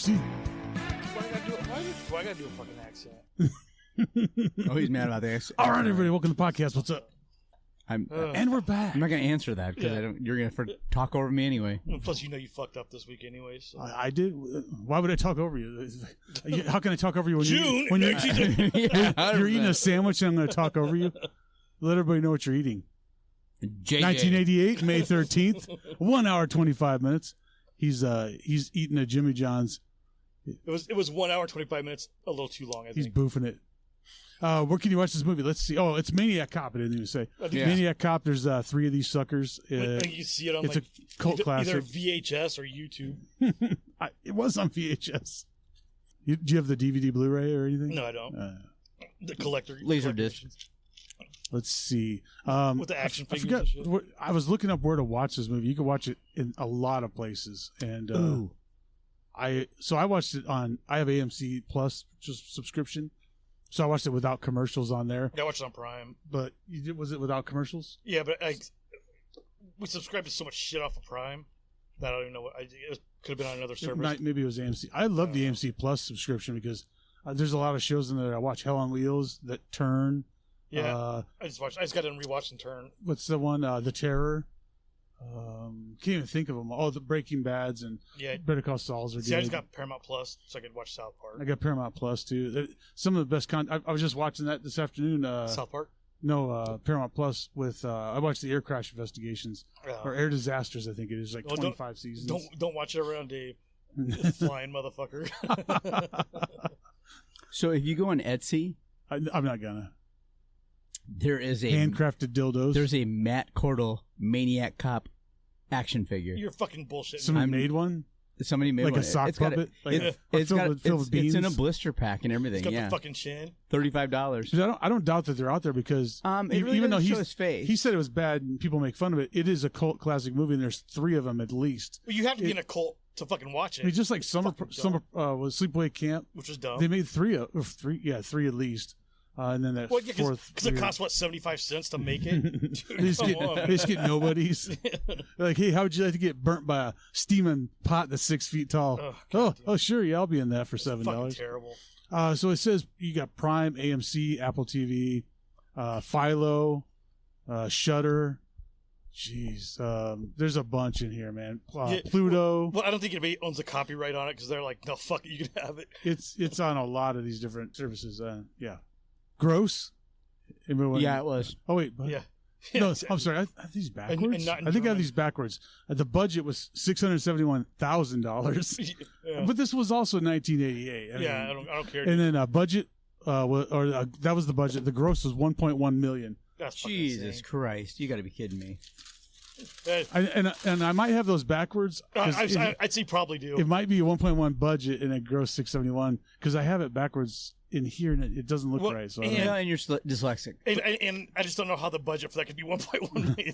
AMC. Why I gotta do a fucking accent? Oh, he's mad about this. All right, everybody, welcome to the podcast. What's up? And we're back. I'm not going to answer that because you're going to talk over me anyway. Plus, you fucked up this week anyway. So. I did. Why would I talk over you? How can I talk over you when you're eating a sandwich and I'm going to talk over you? Let everybody know what you're eating. JJ. 1988, May 13th, 1 hour 25 minutes. He's eating a Jimmy John's. It was 1 hour 25 minutes, a little too long. I think he's boofing it. Where can you watch this movie? Let's see. Oh, it's Maniac Cop. I didn't even say. Yeah. Maniac Cop. There's 3 of these suckers. I think you see it on it's a cult classic. Either VHS or YouTube. It was on VHS. Do you have the DVD Blu-ray or anything? No, I don't. The collector. Laserdisc. Let's see. With the action figures. I was looking up where to watch this movie. You can watch it in a lot of places. And I watched it on. I have AMC Plus just subscription. So I watched it without commercials on there. Yeah, I watched it on Prime. But was it without commercials? Yeah, but we subscribed to so much shit off of Prime that I don't even know what. It could have been on another service. Maybe it was AMC. I love the AMC Plus subscription because there's a lot of shows in there that I watch. Hell on Wheels, that Turn. Yeah, I just got to rewatch and Turn. What's the one? The Terror. Can't even think of them. Oh, the Breaking Bads and Better Call Sauls are good. I just got Paramount Plus so I could watch South Park. I got Paramount Plus too. Some of the best content. I was just watching that this afternoon. South Park? No, Paramount Plus with I watched the Air Crash Investigations or Air Disasters. I think it is 25 seasons. Don't watch it around Dave. Flying motherfucker. So if you go on Etsy, I'm not gonna. There is a handcrafted dildos. There's a Matt Cordell Maniac Cop action figure. You're fucking bullshit. Somebody made one. Somebody made like one. a sock puppet. It's in a blister pack and everything. It's got the fucking chin. $35. I don't doubt that they're out there because even though show his face. He said it was bad and people make fun of it. It is a cult classic movie and there's 3 of them at least. Well, you have to be in a cult to fucking watch it. I mean, just like summer was Sleepaway Camp, which was dumb. They made 3 at least. And then that fourth, because it costs 75 cents to make it. Dude, they just get nobodies. Like, hey, how would you like to get burnt by a steaming pot that's 6 feet tall? Oh, sure, yeah, I'll be in that for $7. Fucking terrible. So it says you got Prime, AMC, Apple TV, Philo, Shudder. Jeez, there's a bunch in here, man. Pluto. Well, I don't think anybody owns a copyright on it because they're like, no, fuck it, you can have it. It's on a lot of these different services. Yeah. Gross? Yeah, it was. Oh, wait. Yeah. No, I'm sorry. I have these backwards. I think I have these backwards. The budget was $671,000. Yeah. But this was also 1988. I don't care. And then budget, that was the budget. The gross was $1.1 million. That's Jesus Christ. You got to be kidding me. And I might have those backwards. I'd say probably do. It might be a 1.1 budget and a gross 671 because I have it backwards in here and it doesn't look right. So and you're dyslexic. And I just don't know how the budget for that could be $1.1 million.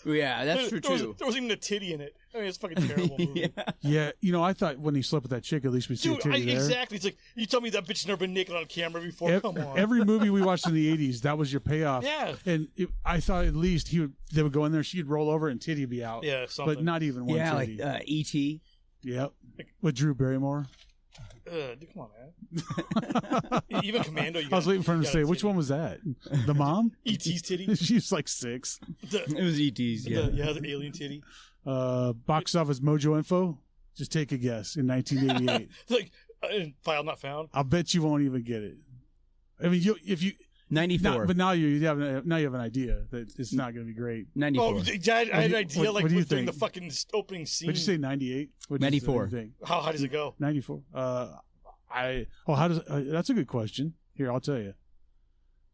Yeah, that's true too. There wasn't even a titty in it. I mean, it's a fucking terrible movie. Yeah, I thought when he slept with that chick, at least we see a titty there. Exactly. It's like, you tell me that bitch never been naked on camera before. Come on. Every movie we watched in the 80s, that was your payoff. Yeah. And I thought at least they would go in there, she'd roll over and titty would be out. Yeah, something. But not even one titty. Yeah, like E.T. Yep. With Drew Barrymore. Dude, come on, man. Even Commando. I was waiting for him to say, which one was that? The mom? E.T.'s titty? She's like 6. It was E.T.'s, yeah. The alien titty. Box office Mojo Info. Just take a guess. In 1988. Like, file not found. I'll bet you won't even get it. I mean, if you... 94. But now you have an idea that it's not going to be great. 94. Oh, I had an idea what do you during think? the fucking opening scene. Would you say 98? 94. How high does it go? 94. That's a good question. Here, I'll tell you.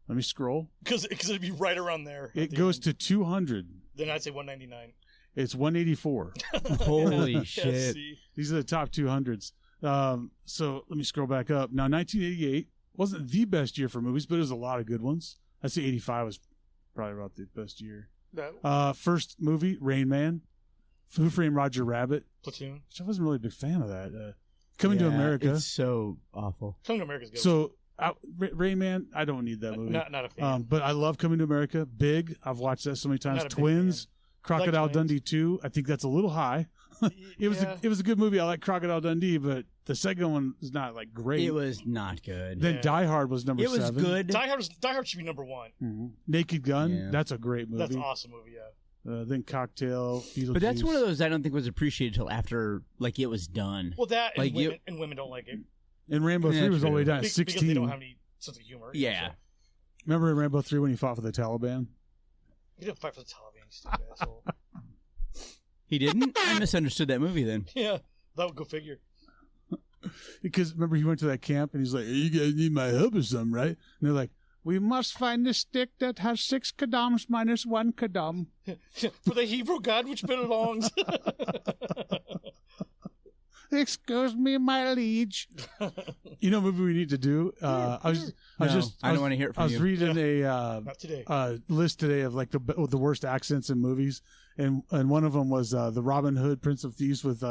Let me scroll. Because it'd be right around there. It goes to 200. Then I'd say 199. It's 184. Holy shit. These are the top 200s. So let me scroll back up. Now, 1988 wasn't the best year for movies, but it was a lot of good ones. I'd say 85 was probably about the best year. First movie, Rain Man. Who Framed Roger Rabbit? Platoon. Which I wasn't really a big fan of that. Coming to America. It's so awful. Coming to America's good. So, Rain Man, I don't need that movie. Not a fan. But I love Coming to America. Big. I've watched that so many times. Twins. Crocodile Dundee 2. I think that's a little high. It was a good movie. I like Crocodile Dundee, but the second one is not like great. It was not good. Then Die Hard was number 7. It was good. Die Hard should be number 1. Mm-hmm. Naked Gun, that's a great movie. That's an awesome movie, yeah. Then Cocktail, Beetlejuice. But that's one of those I don't think was appreciated until after like it was done. Well, that and, like women don't like it. And Rambo 3 was all the way down at 16. Because they don't have any sense of humor. Yeah. So. Remember in Rambo 3 when he fought for the Taliban? He didn't fight for the Taliban, you stupid asshole. He didn't? I misunderstood that movie then. Yeah, that would go figure. Because remember he went to that camp and he's like, you guys need my help or something, right? And they're like, we must find the stick that has 6 kadams minus 1 kadam. For the Hebrew God which belongs. Excuse me, my liege. You know what movie we need to do? I don't want to hear it from you. I was reading Not today. List today of like the worst accents in movies, and one of them was the Robin Hood, Prince of Thieves with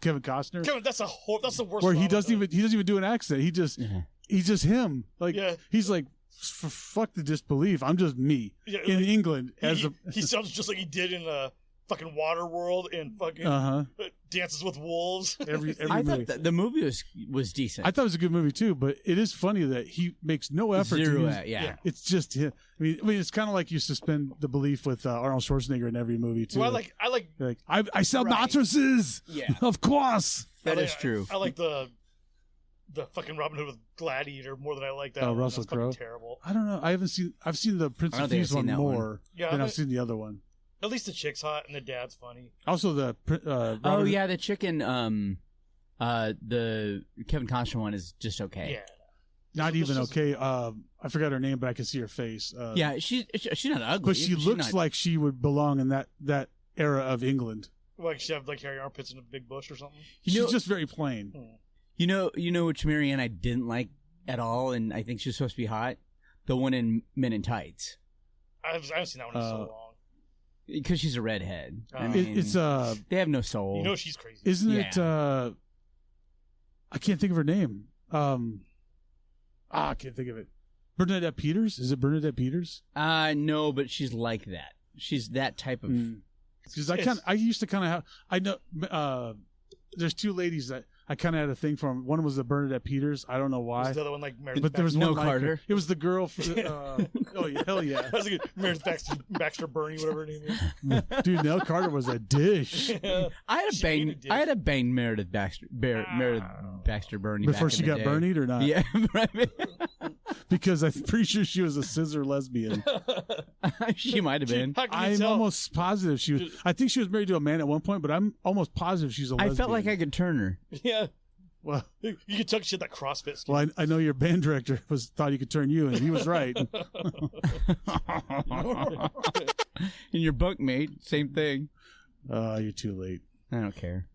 Kevin Costner. Kevin, that's the worst. Where he doesn't even do an accent. He's just him. Like he's like, fuck the disbelief. I'm just me in England. He sounds just like he did in fucking Waterworld and fucking Dances with Wolves. Every I movie. thought the movie was decent. I thought it was a good movie too, but it is funny that he makes no effort to use. It's just him. I mean, it's kind of like you suspend the belief with Arnold Schwarzenegger in every movie too. Well, I sell mattresses. Yeah, of course. That is true. I like the fucking Robin Hood with Gladiator more than I like that. Oh, Russell Crowe. Terrible. I don't know. I've seen the Prince of Thieves one more than I've seen the other one. At least the chick's hot and the dad's funny. Also, the the chicken. The Kevin Costner one is just okay. Yeah, not even okay. I forgot her name, but I can see her face. She's not ugly, but she looks like she would belong in that era of England. Like she have like hairy armpits and a big bush or something. She's just very plain. You know which Marianne I didn't like at all, and I think she's supposed to be hot. The one in Men in Tights. I haven't seen that one in so long. Because she's a redhead. I mean, it's they have no soul. You know she's crazy, isn't it? I can't think of her name. I can't think of it. Bernadette Peters? Is it Bernadette Peters? No, but she's like that. She's that type of. Because I used to kind of have. I know. There's 2 ladies that I kind of had a thing for. One was the Bernadette Peters. I don't know why. Was the other one like Meredith but there was no one Carter. Like it was the girl. Oh hell yeah! I was like Meredith Baxter Burney, whatever her name is. Dude, Nell Carter was a dish. I had a bang Meredith Baxter Burney before she got burnied or not? Yeah, right. Because I'm pretty sure she was a scissor lesbian. She might have been. I'm almost positive she was. I think she was married to a man at one point, but I'm almost positive she's a lesbian. I felt like I could turn her. Yeah. Well, you could talk shit that CrossFit. Well, I know your band director thought he could turn you, and he was right. And your bunkmate, same thing. You're too late. I don't care.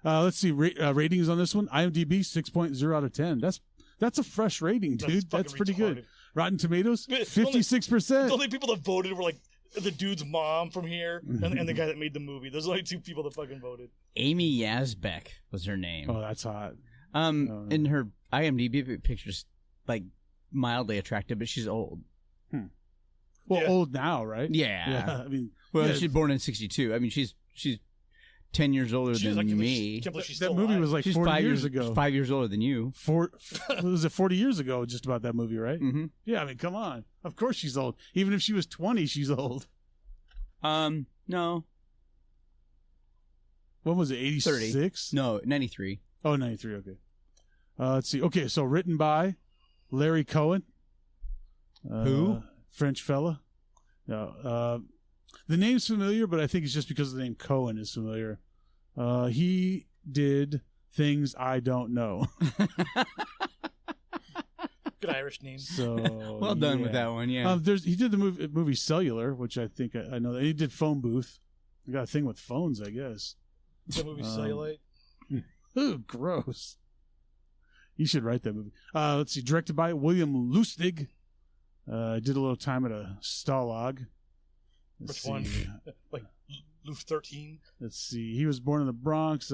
Let's see ratings on this one. IMDb 6.0 out of 10. That's a fresh rating, dude. That's pretty good. Rotten Tomatoes 56%. The only people that voted were like the dude's mom from here and the guy that made the movie. There's only 2 people that fucking voted. Amy Yazbek was her name. Oh, that's hot. In her IMDb pictures, like mildly attractive, but she's old. Well, old now, right? Yeah. I mean, she's born in '62. I mean, she's 10 years older than me. That movie was like 40 years ago. She's 5 years older than you. Was it 40 years ago? Just about that movie, right? Mm-hmm. Yeah. I mean, come on. Of course she's old. Even if she was 20, she's old. No. When was it? 86? No, 93. Oh, 93. Okay. Let's see. Okay, so written by Larry Cohen. Who? French fella. No. The name's familiar, but I think it's just because the name Cohen is familiar. He did things I don't know. Good Irish name. So well done with that one. Yeah. He did the movie Cellular, which I think I know. He did Phone Booth. I got a thing with phones, I guess. The movie Cellulite. Ooh, gross. You should write that movie. Let's see. Directed by William Lustig. Did a little time at a Stalag. Which one? Like Luft 13? Let's see. He was born in the Bronx.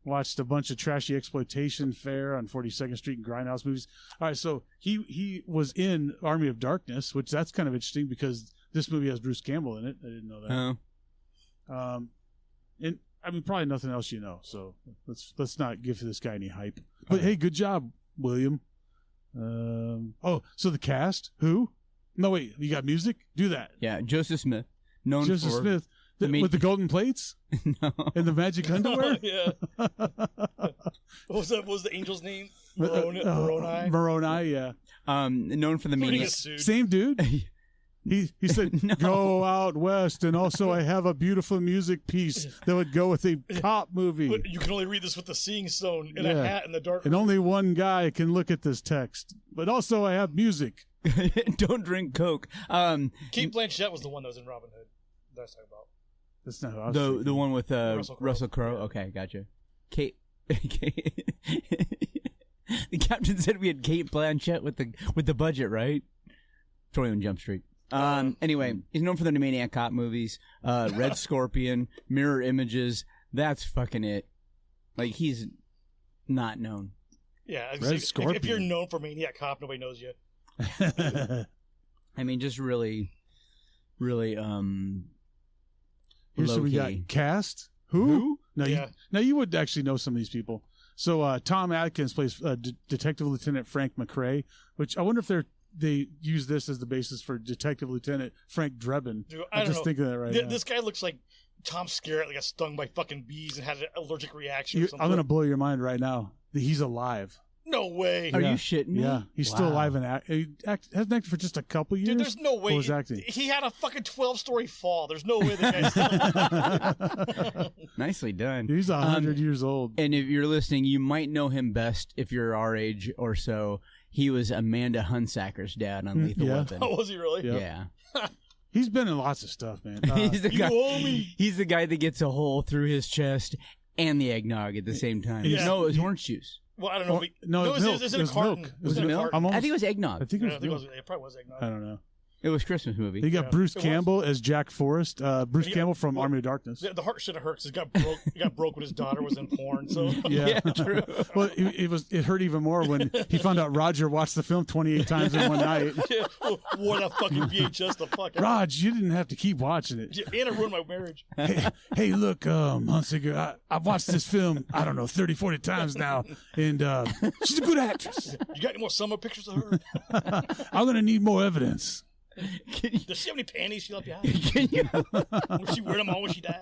Watched a bunch of trashy exploitation fare on 42nd Street and Grindhouse movies. All right, so he was in Army of Darkness, which that's kind of interesting because this movie has Bruce Campbell in it. I didn't know that. Oh. And I mean, probably nothing else you know. So let's not give this guy any hype. But hey, good job, William. So the cast? Who? No, wait. You got music? Do that. Yeah, Joseph Smith. Joseph Smith with the golden plates? No. And the magic underwear? Yeah. What was the angel's name? Moroni? Moroni, yeah. Known for the Maniac. Same dude? He said, no. Go out west, and also I have a beautiful music piece that would go with a cop movie. But you can only read this with the Seeing Stone and a hat in the dark. And only one guy can look at this text. But also I have music. Don't drink Coke. Kate Blanchett was the one that was in Robin Hood. That I was talking about. That's not who I was thinking. The one with Russell Crowe. Yeah. Okay, gotcha. Kate. The captain said we had Kate Blanchett with the budget, right? 21 Jump Street. Anyway, he's known for the Maniac cop movies, Red Scorpion, Mirror Images. That's fucking it. Like, he's not known. Yeah, Red Scorpion. If you're known for Maniac cop, nobody knows you. I mean, just really, really, Here's what we got. Cast? Who? Now, Yeah. you would actually know some of these people. So Tom Atkins plays Detective Lieutenant Frank McRae, which I wonder if they use this as the basis for Detective Lieutenant Frank Drebin. Dude, I'm just thinking that right now. This guy looks like Tom Skerritt, like got stung by fucking bees and had an allergic reaction or something. I'm going to blow your mind right now. He's alive. No way. Are you shitting me? Yeah, he's still alive and hasn't acted for just a couple years. Dude, there's no way. Was acting. He had a fucking 12-story fall. There's no way the guy's still Nicely done. He's 100 years old. And if you're listening, you might know him best if you're our age or so. He was Amanda Hunsacker's dad on Lethal Weapon. Oh, was he really? Yeah. He's been in lots of stuff, man. He's the guy. You owe me. He's the guy that gets a hole through his chest and the eggnog at the same time. Yeah. No, it was orange juice. Well, I don't know. No, it was milk. in a It was carton. milk. Was it it a milk? carton? I think it was eggnog. I think Yeah, it probably was eggnog. I don't know. It was a Christmas movie. You got Bruce It Campbell as Jack Forrest. Bruce Campbell from Army of Darkness. The heart should have hurt because it got broke when his daughter was in porn. So Yeah, true. Well, it hurt even more when he found out Roger watched the film 28 times in one night. wore that fucking VHS the fuck out. Rog, you didn't have to keep watching it. And it ruined my marriage. Hey, look, Hunsinger, I've watched this film, I don't know, 30, 40 times now, and she's a good actress. You got any more summer pictures of her? I'm going to need more evidence. Does she have any panties she left behind? Can you, Was she wearing them all when she died?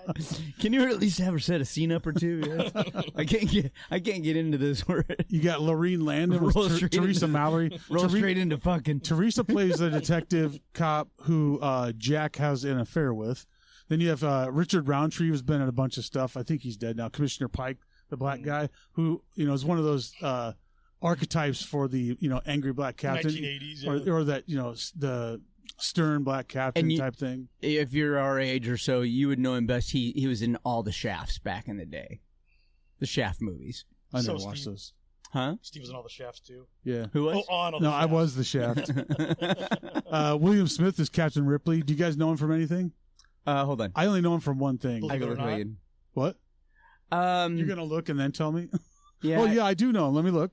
can you at least have her set a scene up or two? Yeah? I can't get into this. Where You got Lorene Landon with Roll straight Teresa into- Mallory. roll straight into fucking. Teresa plays the detective cop who Jack has an affair with. Then you have Richard Roundtree, who's been in a bunch of stuff. I think he's dead now. Commissioner Pike, the black guy, who is one of those archetypes for the angry black captain, 1980s, yeah. or that the stern black captain type thing. If you're our age or so, you would know him best. He was in all the Shafts back in the day, the Shaft movies. I So never watched Steve- those. Huh? Steve was in all the Shafts too. Yeah. Who was? Oh, on all No, the I Shafts. was the Shaft. William Smith is Captain Ripley. Do you guys know him from anything? Hold on. I only know him from one thing. Believe I go it or with not. Wade. What? You're gonna look and then tell me? Yeah. Oh yeah, I do know him. Let me look.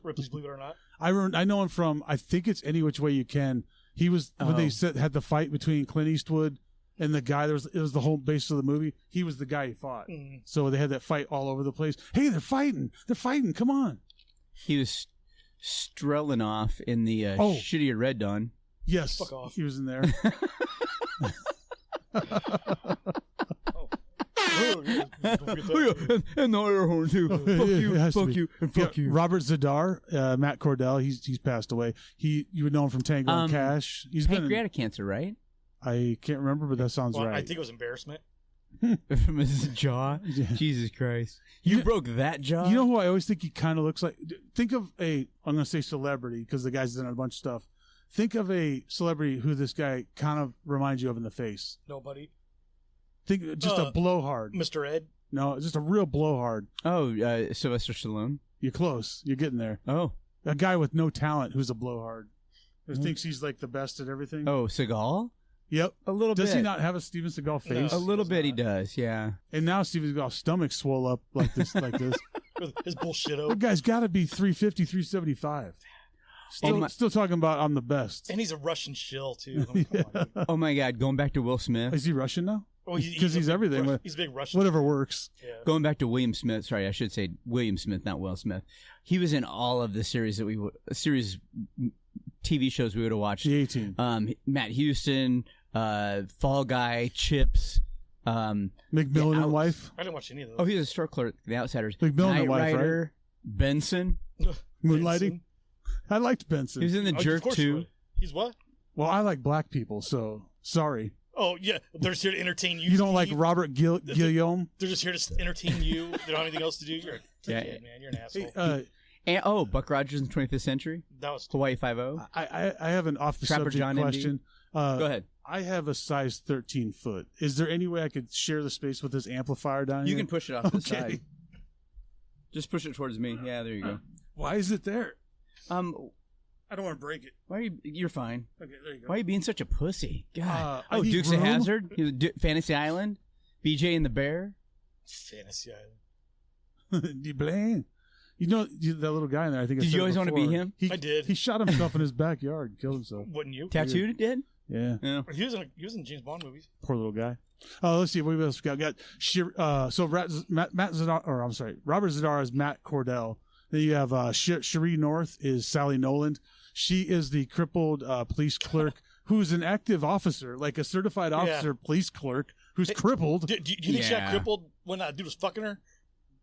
Ripley's Believe It or Not. I know him from. I think it's Any Which Way You Can. He was when they had the fight between Clint Eastwood and the guy. It was the whole basis of the movie. He was the guy he fought. Mm. So they had that fight all over the place. Hey, they're fighting. They're fighting. Come on. He was Strelinoff in the shittier Red Dawn. Yes, Fuck off. he was in there. And the air horn too. Fuck you, It has to fuck be. you, and fuck Yeah, you. Robert Zadar, Matt Cordell. He's passed away. You would know him from Tango and Cash. He's been. Pancreatic cancer, right? I can't remember, but that sounds Well, right. I think it was embarrassment. From his jaw. Yeah. Jesus Christ! You broke that jaw. You know who I always think he kind of looks like? Think of I'm going to say celebrity because the guy's done a bunch of stuff. Think of a celebrity who this guy kind of reminds you of in the face. Nobody. Think just a blowhard. Mr. Ed. No, just a real blowhard. Oh, Sylvester Stallone. You're close. You're getting there. Oh, A guy with no talent who's a blowhard. Who thinks he's like the best at everything. oh, Seagal. Yep. A little bit. Does he not have a Steven Seagal face? A little bit, he does. Yeah. And now Steven Seagal's stomach swole up like this. With his bullshit. That guy's got to be 350, 375. Still talking about I'm the best. And he's a Russian shill, too. I mean, come on, dude. Oh my God! Going back to Will Smith. Is he Russian now? because he's everything. He's a big Russian. Whatever works. Yeah. Going back to William Smith. Sorry, I should say William Smith, not Will Smith. He was in all of the series TV shows we would have watched. The A-Team. Matt Houston, Fall Guy, Chips. McMillan and Wife. I didn't watch any of those. Oh, he was a store clerk. The Outsiders. McMillan and Wife, Rider, right? Benson. Moonlighting. I liked Benson. He was in The Jerk too. He's what? Well, I like black people, so sorry. Oh yeah, they're just here to entertain you. You don't like Robert Guillaume? They're just here to entertain you. They don't have anything else to do. You're a kid, man. You're an asshole. And Buck Rogers in the 25th Century. That was Hawaii Five-0. I have an off the subject John question. Go ahead. I have a size 13 foot. Is there any way I could share the space with this amplifier down here? You can push it off the side. Just push it towards me. Yeah, there you go. Why is it there? I don't want to break it. Why are you? You're fine. Okay, there you go. Why are you being such a pussy? God. Dukes room. of Hazzard. He was Fantasy Island. BJ and the Bear. Fantasy Island. You blame. You know that little guy in there. I think. Did you always want to be him? I did. He shot himself in his backyard, and killed himself. Wouldn't you? Tattooed did? Yeah. He was in James Bond movies. Poor little guy. Let's see. What else we got? Matt Zadar, or I'm sorry, Robert Zadar is Matt Cordell. Then you have Cherie North is Sally Noland. She is the crippled police clerk who's an active officer, like a certified officer, police clerk who's crippled. Do you think she got crippled when that dude was fucking her?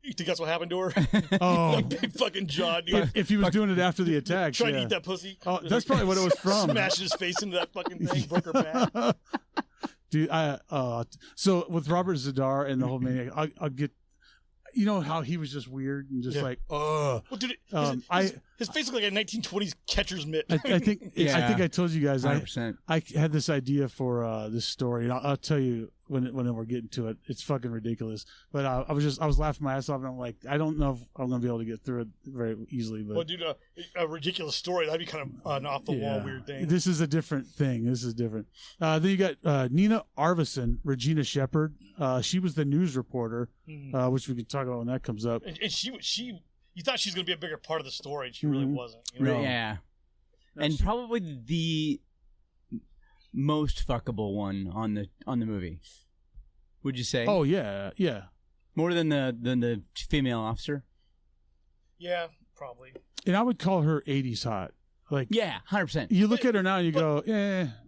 You think that's what happened to her? Oh, like big fucking jaw, dude. If he was doing it after the attack, trying to eat that pussy. Oh, that's probably what it was from. Smashed his face into that fucking thing, broke her back. Dude, so with Robert Zadar and the whole Maniac, I'll get. You know how he was just weird and just like, Well, dude, his face looked like a 1920s catcher's mitt. I think I told you guys 100%. I had this idea for this story, and I'll tell you when we're getting to it. It's fucking ridiculous, but I was laughing my ass off, and I'm like, I don't know if I'm gonna be able to get through it very easily. But well, dude, a ridiculous story that'd be kind of an off the wall weird thing. This is a different thing. This is different. Then you got Nina Arvison, Regina Shepherd. She was the news reporter, which we can talk about when that comes up. And she you thought she was going to be a bigger part of the story, and she really wasn't. You know? Yeah, and probably the most fuckable one on the movie. Would you say? Oh yeah. More than the female officer. Yeah, probably. And I would call her 80s hot. Like 100%. You look at her now and you go,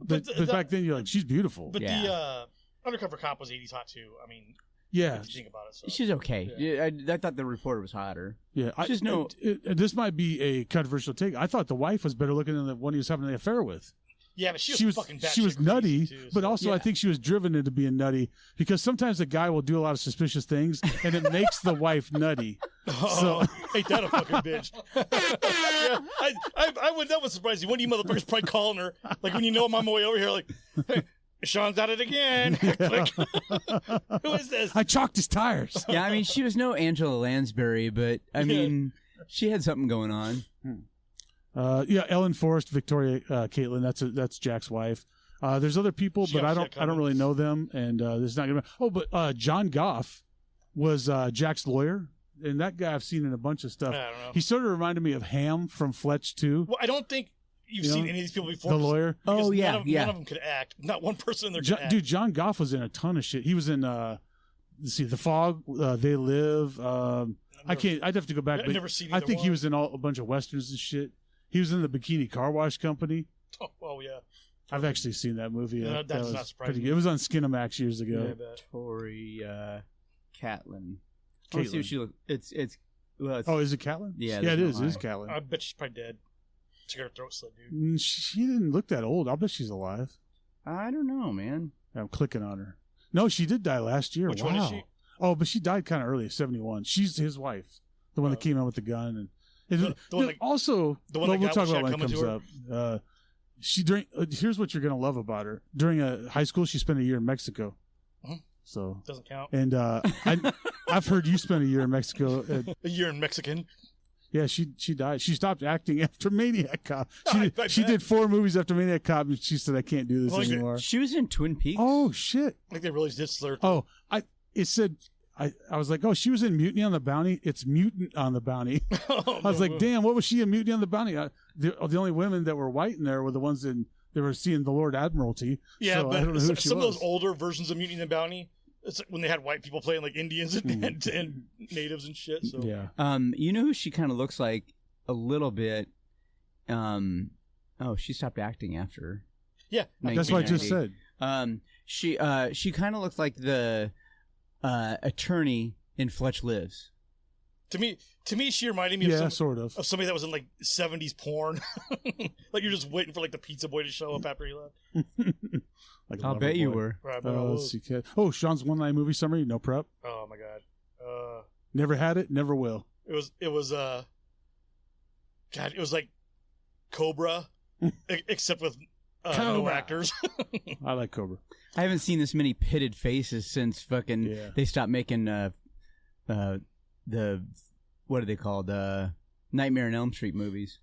but back then you're like, she's beautiful. But the undercover cop was 80s hot too. I mean. Yeah, if you think about it. So. She's okay. Yeah. I thought the reporter was hotter. Yeah, this might be a controversial take. I thought the wife was better looking than the one he was having the affair with. Yeah, but she was fucking batshit she was nutty, too, so. But also I think she was driven into being nutty because sometimes a guy will do a lot of suspicious things and it makes the wife nutty. So ain't that a fucking bitch? I would. That would surprise you. One of you motherfuckers probably calling her like when you know I'm on my way over here, like. Hey, Sean's at it again. Who is this? I chalked his tires. Yeah, I mean, she was no Angela Lansbury, but I mean, she had something going on. Ellen Forrest, Victoria Caitlin. That's Jack's wife. There's other people, but I don't really know them, and there's not gonna. Oh, but John Goff was Jack's lawyer, and that guy I've seen in a bunch of stuff. I don't know. He sort of reminded me of Ham from Fletch 2. Well, I don't think. You've seen any of these people before? The lawyer? Oh, yeah. None of them could act. Not one person in there could act. Dude, John Goff was in a ton of shit. He was in, let's see, The Fog, They Live. I'd have to go back. I've never seen I think one. He was in a bunch of Westerns and shit. He was in the Bikini Car Wash Company. Oh yeah. I've actually seen that movie. Yeah, that's that was not surprising. pretty good. It was on Skinamax years ago. Yeah, Tori Catlin. Caitlin. See what she look. It's oh, is it Catlin? Yeah, it is. It is Catlin. I bet she's probably dead. She got her throat slit, dude. She didn't look that old. I'll bet she's alive. I don't know, man. I'm clicking on her. No, she did die last year. Which wow. one is she? Oh, but she died kind of early, 71. She's his wife, the one that came in with the gun. And also, we'll talk about when it comes up. Here's what you're gonna love about her. During high school, she spent a year in Mexico. So doesn't count. And I've heard you spent a year in Mexico. A year in Mexican. Yeah, she died. She stopped acting after Maniac Cop. She did 4 movies after Maniac Cop, and she said, "I can't do this anymore." She was in Twin Peaks. Oh shit! I think they really did slur. Oh, I was like, oh, she was in Mutiny on the Bounty. It's Mutant on the Bounty. I was like, damn, what was she in Mutiny on the Bounty? The only women that were white in there were the ones in they were seeing the Lord Admiralty. Yeah, so I don't know who she some was. of those older versions of Mutiny and Bounty, it's like when they had white people playing like Indians and natives and shit. So. Yeah. You know who she kind of looks like a little bit? She stopped acting after. Yeah, that's what I just said. She kind of looked like the attorney in Fletch Lives. To me, she reminded me of somebody that was in like 70s porn. Like you're just waiting for like the pizza boy to show up after he left. Like I'll bet you were. Let's see. Sean's one-line movie summary. No prep. Oh my god. Never had it. Never will. It was like Cobra, except with no actors. I like Cobra. I haven't seen this many pitted faces since fucking they stopped making the what are they called? Nightmare on Elm Street movies.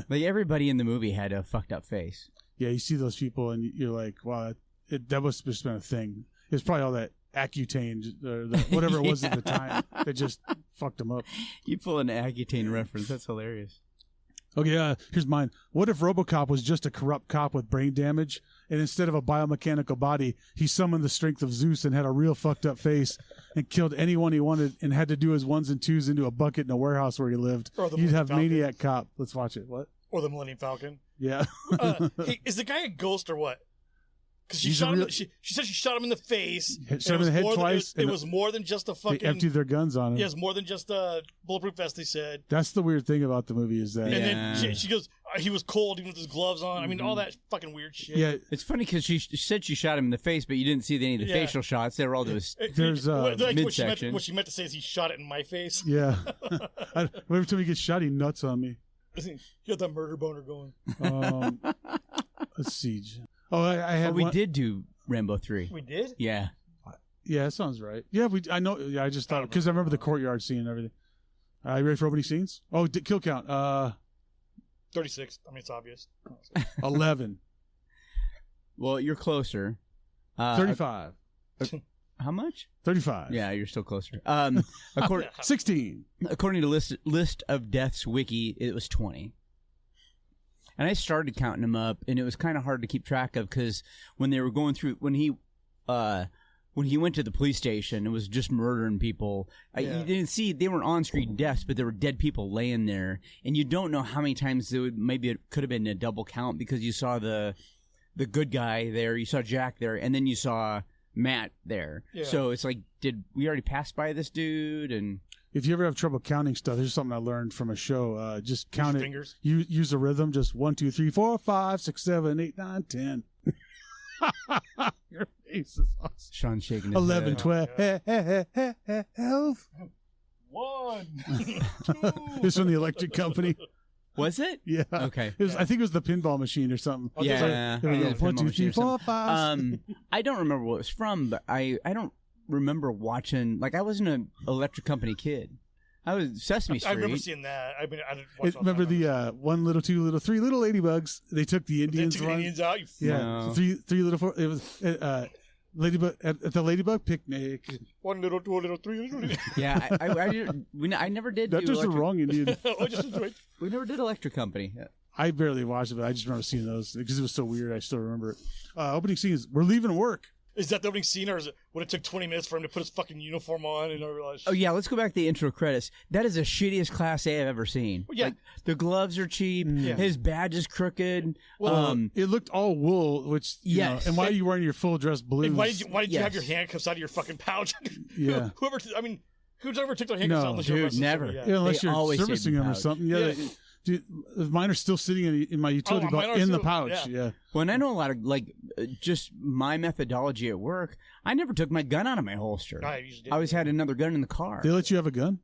Like everybody in the movie had a fucked up face. Yeah, you see those people and you're like, wow, that must have just been a thing. It's probably all that Accutane or whatever it was at the time that just fucked them up. You pull an Accutane reference. That's hilarious. Okay, here's mine. What if RoboCop was just a corrupt cop with brain damage, and instead of a biomechanical body, he summoned the strength of Zeus and had a real fucked up face and killed anyone he wanted and had to do his ones and twos into a bucket in a warehouse where he lived? You'd have Maniac Cop. Let's watch it. What? Or the Millennium Falcon. Yeah. Hey, is the guy a ghost or what? Because she shot him. She said she shot him in the face. Shot him in the head twice. It was more than just a fucking. They emptied their guns on him. Yeah, it was more than just a bulletproof vest. They said. That's the weird thing about the movie is that. And then she goes, he was cold even with his gloves on. I mean, all that fucking weird shit. Yeah, it's funny because she said she shot him in the face, but you didn't see any of the facial shots. They were all to his midsection. What she meant to say is he shot it in my face. Yeah. Every time he gets shot, he nuts on me. He got that murder boner going. Let's see. Oh, I had. We did do Rambo 3. We did? Yeah. Yeah, that sounds right. Yeah, I know. Yeah, I just thought because I remember the courtyard scene and everything. You ready for opening scenes? Oh, kill count. 36. I mean, it's obvious. 11. Well, you're closer. 35. How much? 35. Yeah, you're still closer. 16. According to list of deaths wiki, it was 20. And I started counting them up, and it was kind of hard to keep track of because when they were going through, when he went to the police station, it was just murdering people. You didn't see they weren't on-screen deaths, but there were dead people laying there, and you don't know how many times maybe it could have been a double count because you saw the good guy there, you saw Jack there, and then you saw Matt there. Yeah. So it's like, did we already pass by this dude? And if you ever have trouble counting stuff, there's something I learned from a show. Just count it. Fingers. Use a rhythm. Just 1, 2, 3, 4, 5, 6, 7, 8, 9, 10. Your face is awesome. Sean shaking his 11, head. 12. 1, 2. This from the electric company. Was it? Yeah. Okay. I think it was the pinball machine or something. Yeah. There we go. 1, 2, 3, 4, 5. I don't remember what it was from, but I don't remember watching. Like, I wasn't an electric company kid. I was Sesame Street. I remember seeing that. I mean, I didn't watch remember the 1 little, 2 little, 3 little ladybugs. They took the Indians. They took the Indians out. Yeah. No. 3 little 4. It was ladybug at the ladybug picnic. 1 little, 2 little, 3 little. Yeah. I never did. That's just the wrong Indian. We never did Electric Company. I barely watched it, but I just remember seeing those because it was so weird. I still remember it. Opening scenes. We're leaving work. Is that the opening scene, or is it when it took 20 minutes for him to put his fucking uniform on and I realized? Oh, yeah, let's go back to the intro credits. That is the shittiest Class A I've ever seen. Well, yeah. Like, the gloves are cheap. Yeah. His badge is crooked. Well, it looked all wool, which, you know, and why are you wearing your full dress blues? And why did you have your handcuffs out of your fucking pouch? Yeah. Who's ever took their handcuffs out? Dude, never. Yeah, unless you're servicing them or something. Yeah. Dude, mine are still sitting in my utility belt in the pouch. Yeah. Well, and I know a lot of, just my methodology at work, I never took my gun out of my holster. I always had another gun in the car. They let you have a gun?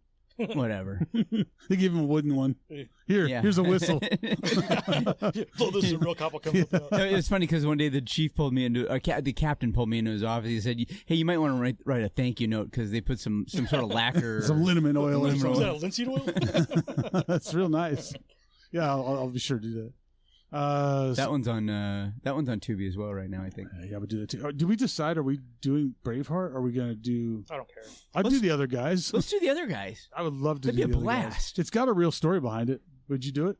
Whatever. They give him a wooden one. Here's a whistle. So this is a real cop will come up. It was funny because one day the chief pulled me into, the captain pulled me into his office. He said, "Hey, you might want to write a thank you note because they put some sort of lacquer, some liniment oil in." Is that a linseed oil? That's real nice. Yeah, I'll be sure to do that. That one's on Tubi as well right now, I think. Yeah, we do that too. Do we decide? Are we doing Braveheart? Or are we gonna do? I don't care. I'd do the other guys. Let's do the other guys. I would love to. That'd do be a the blast. It's got a real story behind it. Would you do it?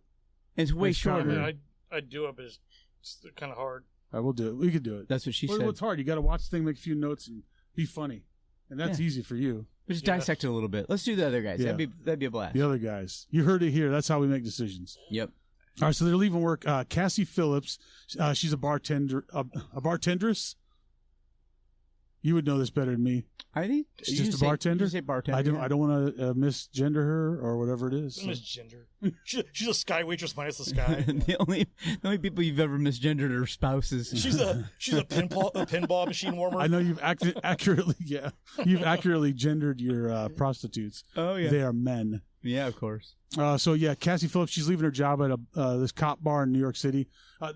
It's way shorter. I'd do it, but it's It's kind of hard. All right, we'll do it. We could do it. That's what she well, said. It's hard. You got to watch the thing, make a few notes, and be funny. And that's easy for you. Just dissect it a little bit. Let's do the other guys. Yeah. That'd be a blast. The other guys. You heard it here. That's how we make decisions. Yep. All right, so they're leaving work. Cassie Phillips, she's a bartender, a bartendress. You would know this better than me. I think she's just a bartender. You say bartender. I don't want to misgender her or whatever it is. Misgender. She's a sky waitress minus the sky. the only people you've ever misgendered are spouses. She's a pinball machine warmer. I know you've accurately gendered your prostitutes. Oh yeah, they are men. Yeah, of course. So Cassie Phillips, she's leaving her job at this cop bar in New York City.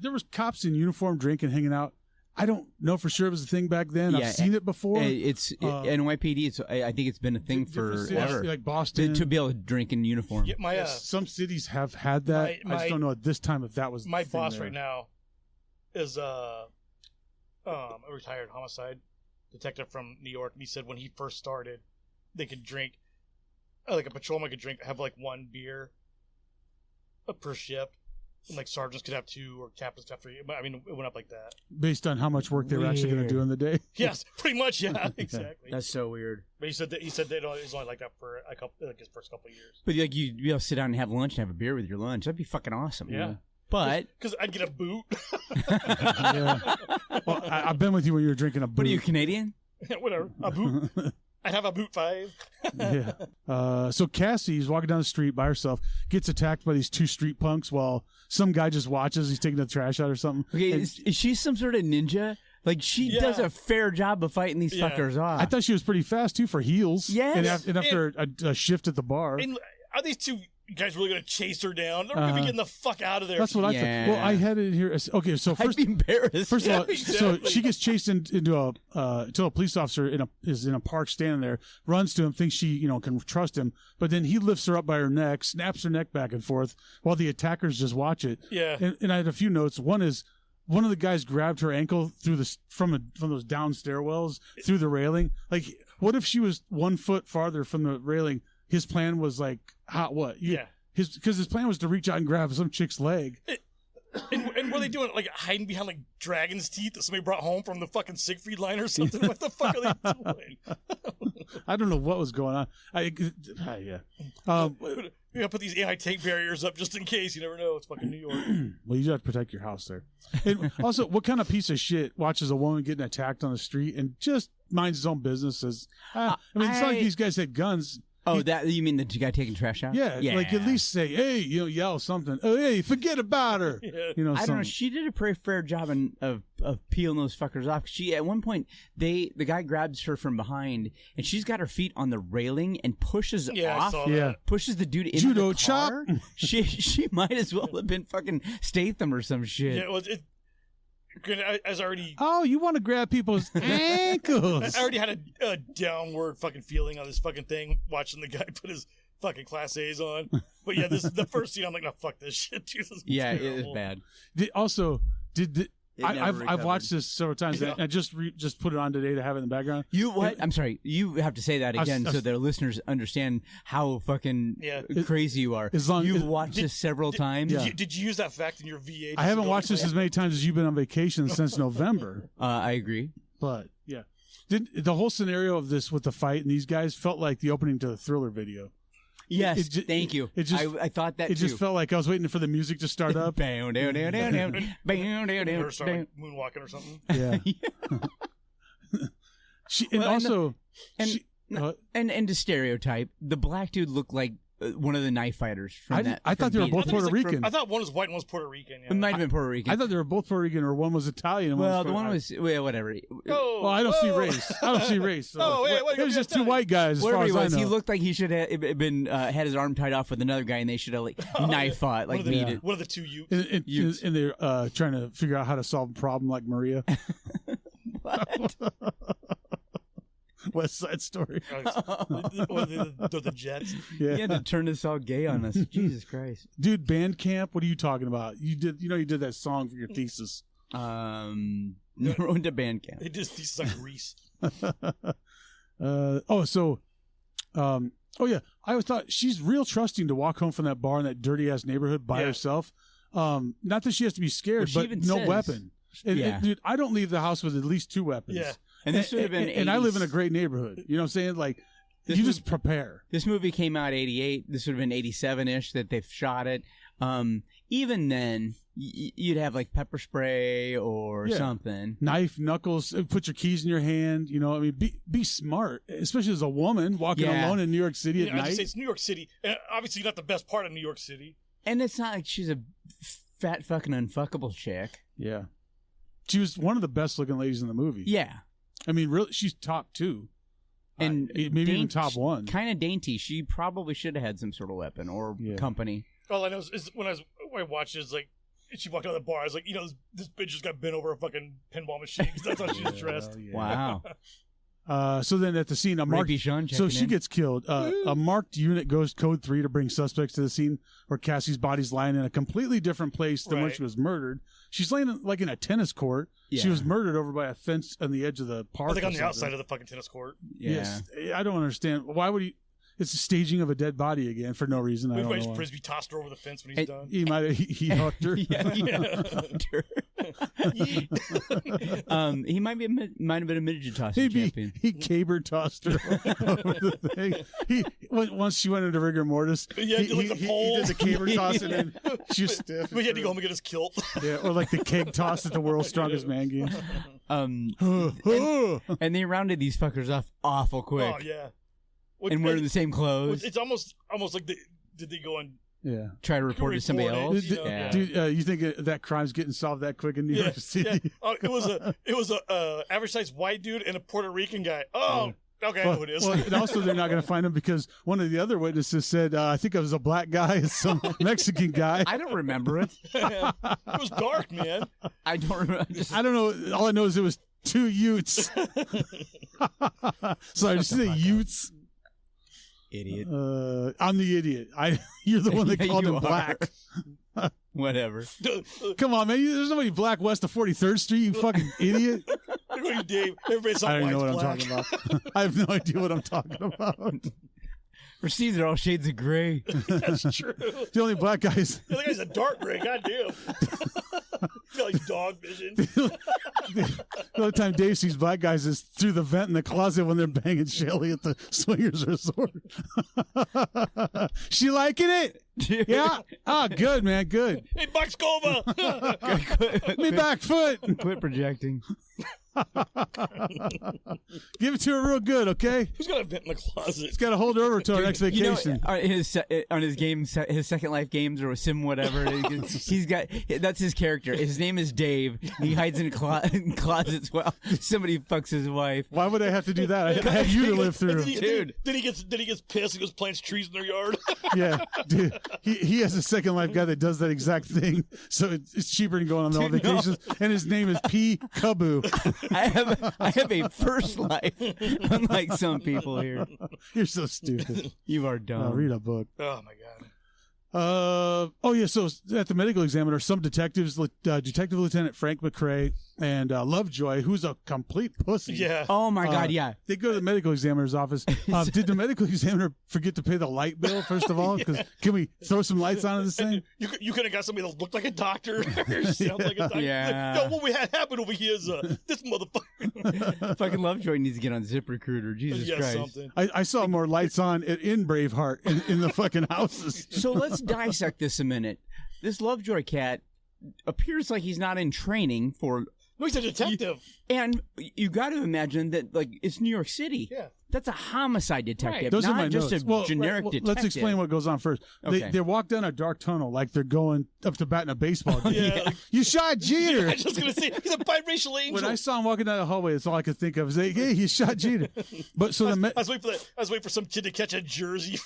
There was cops in uniform drinking, hanging out. I don't know for sure it was a thing back then. I've seen it before. It's NYPD. I think it's been a thing forever. Like Boston, to be able to drink in uniform. Yeah, some cities have had that. I just don't know at this time if that was my boss right now is a retired homicide detective from New York, and he said when he first started, they could drink like a patrolman could have like one beer per shift. And like sergeants could have 2 or captains could have 3. I mean, it went up like that. Based on how much work they were actually going to do in the day? Yes, pretty much, yeah, exactly. That's so weird. But he said that it was only like that for his first couple of years. But like you'd be able to sit down and have lunch and have a beer with your lunch. That'd be fucking awesome. Yeah. But because I'd get a boot. Yeah. Well, I've been with you when you were drinking a boot. What are you, Canadian? Whatever. A boot. I'd have a boot 5. Yeah. So Cassie's walking down the street by herself, gets attacked by these 2 street punks while some guy just watches. He's taking the trash out or something. Okay, is she some sort of ninja? Like she does a fair job of fighting these fuckers off. I thought she was pretty fast too for heels. Yes. And after a shift at the bar. And are these 2 guys really going to chase her down? They're going to be getting the fuck out of there. That's what I thought. Well, I had it here. Okay, so I'd be embarrassed. First of all, so she gets chased into a police officer is in a park standing there, runs to him, thinks she can trust him, but then he lifts her up by her neck, snaps her neck back and forth while the attackers just watch it. Yeah. And I had a few notes. One is one of the guys grabbed her ankle from those down stairwells through the railing. Like, what if she was 1 foot farther from the railing? His plan was like, because his plan was to reach out and grab some chick's leg. And were they doing like hiding behind like dragon's teeth that somebody brought home from the fucking Siegfried line or something? What the fuck are they doing? I don't know what was going on. We gotta put these anti-tank barriers up just in case. You never know. It's fucking New York. Well, you got to protect your house there. And also, what kind of piece of shit watches a woman getting attacked on the street and just minds his own business? It's not like these guys had guns. Oh, that you mean the guy taking trash out? Yeah, like at least say, hey, yell something. Oh, hey, forget about her. Yeah. I don't know. She did a pretty fair job of peeling those fuckers off. She at one point the guy grabs her from behind and she's got her feet on the railing and pushes off. Pushes the dude into Judo the car. chop. She might as well have been fucking Statham or some shit. Yeah, well, as already. Oh, you want to grab people's ankles? I already had a downward fucking feeling on this fucking thing watching the guy put his fucking Class A's on. But yeah, the first scene, I'm like, no, fuck this shit, dude. This is terrible. It is bad. I've watched this several times. I just put it on today to have it in the background. I'm sorry. You have to say that again so their listeners understand how fucking crazy you are. You've watched this several times. Did you use that fact in your VA? I haven't watched this as many times as you've been on vacation since November. I agree. But yeah, the whole scenario of this with the fight and these guys felt like the opening to the Thriller video. Yes, thank you. I thought that it just felt like I was waiting for the music to start up. Or start like moonwalking or something. Yeah. And to stereotype, the black dude looked like one of the knife fighters from that. I thought they were both Puerto Rican. I thought one was white and one was Puerto Rican. Yeah. It might have been Puerto Rican. I thought they were both Puerto Rican, or one was Italian. And the one was whatever. Well, I don't see race. I don't see race. So. It was just 2 white guys. As far as I know. He looked like he should have been had his arm tied off with another guy, and they should have knife fought, like needed. One of the 2 Utes. And they're trying to figure out how to solve a problem like Maria. What? West Side Story. The Jets. Yeah. You had to turn this all gay on us. Jesus Christ, dude! Bandcamp. What are you talking about? You did that song for your thesis. Never went to Bandcamp. It just thesis on Grease. I always thought she's real trusting to walk home from that bar in that dirty ass neighborhood by herself. Not that she has to be scared, but no weapon. And, dude, I don't leave the house with at least 2 weapons. Yeah. And this would have been 80s. And I live in a great neighborhood. You know what I'm saying? Like, just prepare. This movie came out 88. This would have been 87-ish that they've shot it. Even then, you'd have like pepper spray or something. Knife, knuckles, put your keys in your hand. You know, I mean, be smart, especially as a woman walking alone in New York City at night. I just say it's New York City. And obviously, not the best part of New York City. And it's not like she's a fat fucking unfuckable chick. Yeah. She was one of the best looking ladies in the movie. Yeah. I mean, really, she's top 2. And maybe even top 1. Kind of dainty. She probably should have had some sort of weapon or company. All I know is when I watched it, it's like, she walked out of the bar, I was like, you know, this bitch just got bent over a fucking pinball machine because that's how she's dressed. Wow. So then at the scene, she gets killed. A marked unit goes code 3 to bring suspects to the scene where Cassie's body's lying in a completely different place than where she was murdered. She's laying like in a tennis court. Yeah. She was murdered over by a fence on the edge of the park. Like on the outside of the fucking tennis court. Yeah. Yes. I don't understand. Why would he... It's a staging of a dead body again for no reason. I don't know why. Frisbee tossed her over the fence when he's done. He might have he hucked her. He might have been a midget tossing champion. He caber tossed her over the thing. Once she went into rigor mortis. Yeah, he did the caber toss and then she was stiff. But he had to go home and get his kilt. Yeah, or like the keg toss at the World's Strongest Man game. And they rounded these fuckers off awful quick. Oh yeah. And wearing the same clothes. It's almost like did they go and try to report to somebody else? Dude, you think that crime's getting solved that quick in New York City? Yeah. It was a average sized white dude and a Puerto Rican guy. Oh, okay, I know who it is. Well, and also they're not going to find him because one of the other witnesses said, I think it was a black guy and some Mexican guy. I don't remember it. It was dark, man. I don't remember. I don't know. All I know is it was 2 Utes. Sorry, did you say Utes? Idiot. I'm the idiot. You're the one that called him black. Whatever. Come on, man. There's nobody black west of 43rd Street, you fucking idiot. Dave. Everybody's I don't even know what black. I'm talking about. I have no idea what I'm talking about. Received are all shades of gray. That's true. The only black guys. The other guy's a dark gray. Goddamn. He's got like dog vision. The only time Dave sees black guys is through the vent in the closet when they're banging Shelly at the swingers resort. She liking it? Yeah. Oh, good, man. Good. Hey, Buck Scova. Me back foot. Quit projecting. Give it to her real good, okay? Who's got a vent in the closet? It's got to hold her over to our next vacation. On his games, his Second Life games or Sim whatever, he's got. That's his character. His name is Dave. He hides in closets while somebody fucks his wife. Why would I have to do that? I have you to live through, dude. Then he gets pissed and goes plants trees in their yard. Yeah, dude. He has a Second Life guy that does that exact thing, so it's cheaper than going on all vacations. No. And his name is P. Kabu. I have a first life, unlike some people here. You're so stupid. You are dumb. Read a book. Oh my god. So at the medical examiner, some detectives, Detective Lieutenant Frank McCrae and Lovejoy, who's a complete pussy. Yeah. Oh my god. Yeah. They go to the medical examiner's office. Did the medical examiner forget to pay the light bill first of all? Because can we throw some lights on this thing? You could have got somebody that looked like a doctor or sounds like a doctor. Yeah. Like, no, what we had happen over here is this motherfucker. Fucking Lovejoy needs to get on ZipRecruiter. Jesus Christ. Something. I saw more lights on in Braveheart in the fucking houses. So let's dissect this a minute. This Lovejoy cat appears like he's not in training for. No, he's a detective. And you got to imagine that, like, it's New York City. Yeah. That's a homicide detective, right. Those not are my just notes. a generic detective. Let's explain what goes on first. Okay. They walk down a dark tunnel like they're going up to bat in a baseball game. Yeah. Like, you shot Jeter. I was just going to say, he's a biracial angel. When I saw him walking down the hallway, that's all I could think of. Is like, hey, he shot Jeter. But so I was waiting for some kid to catch a jersey.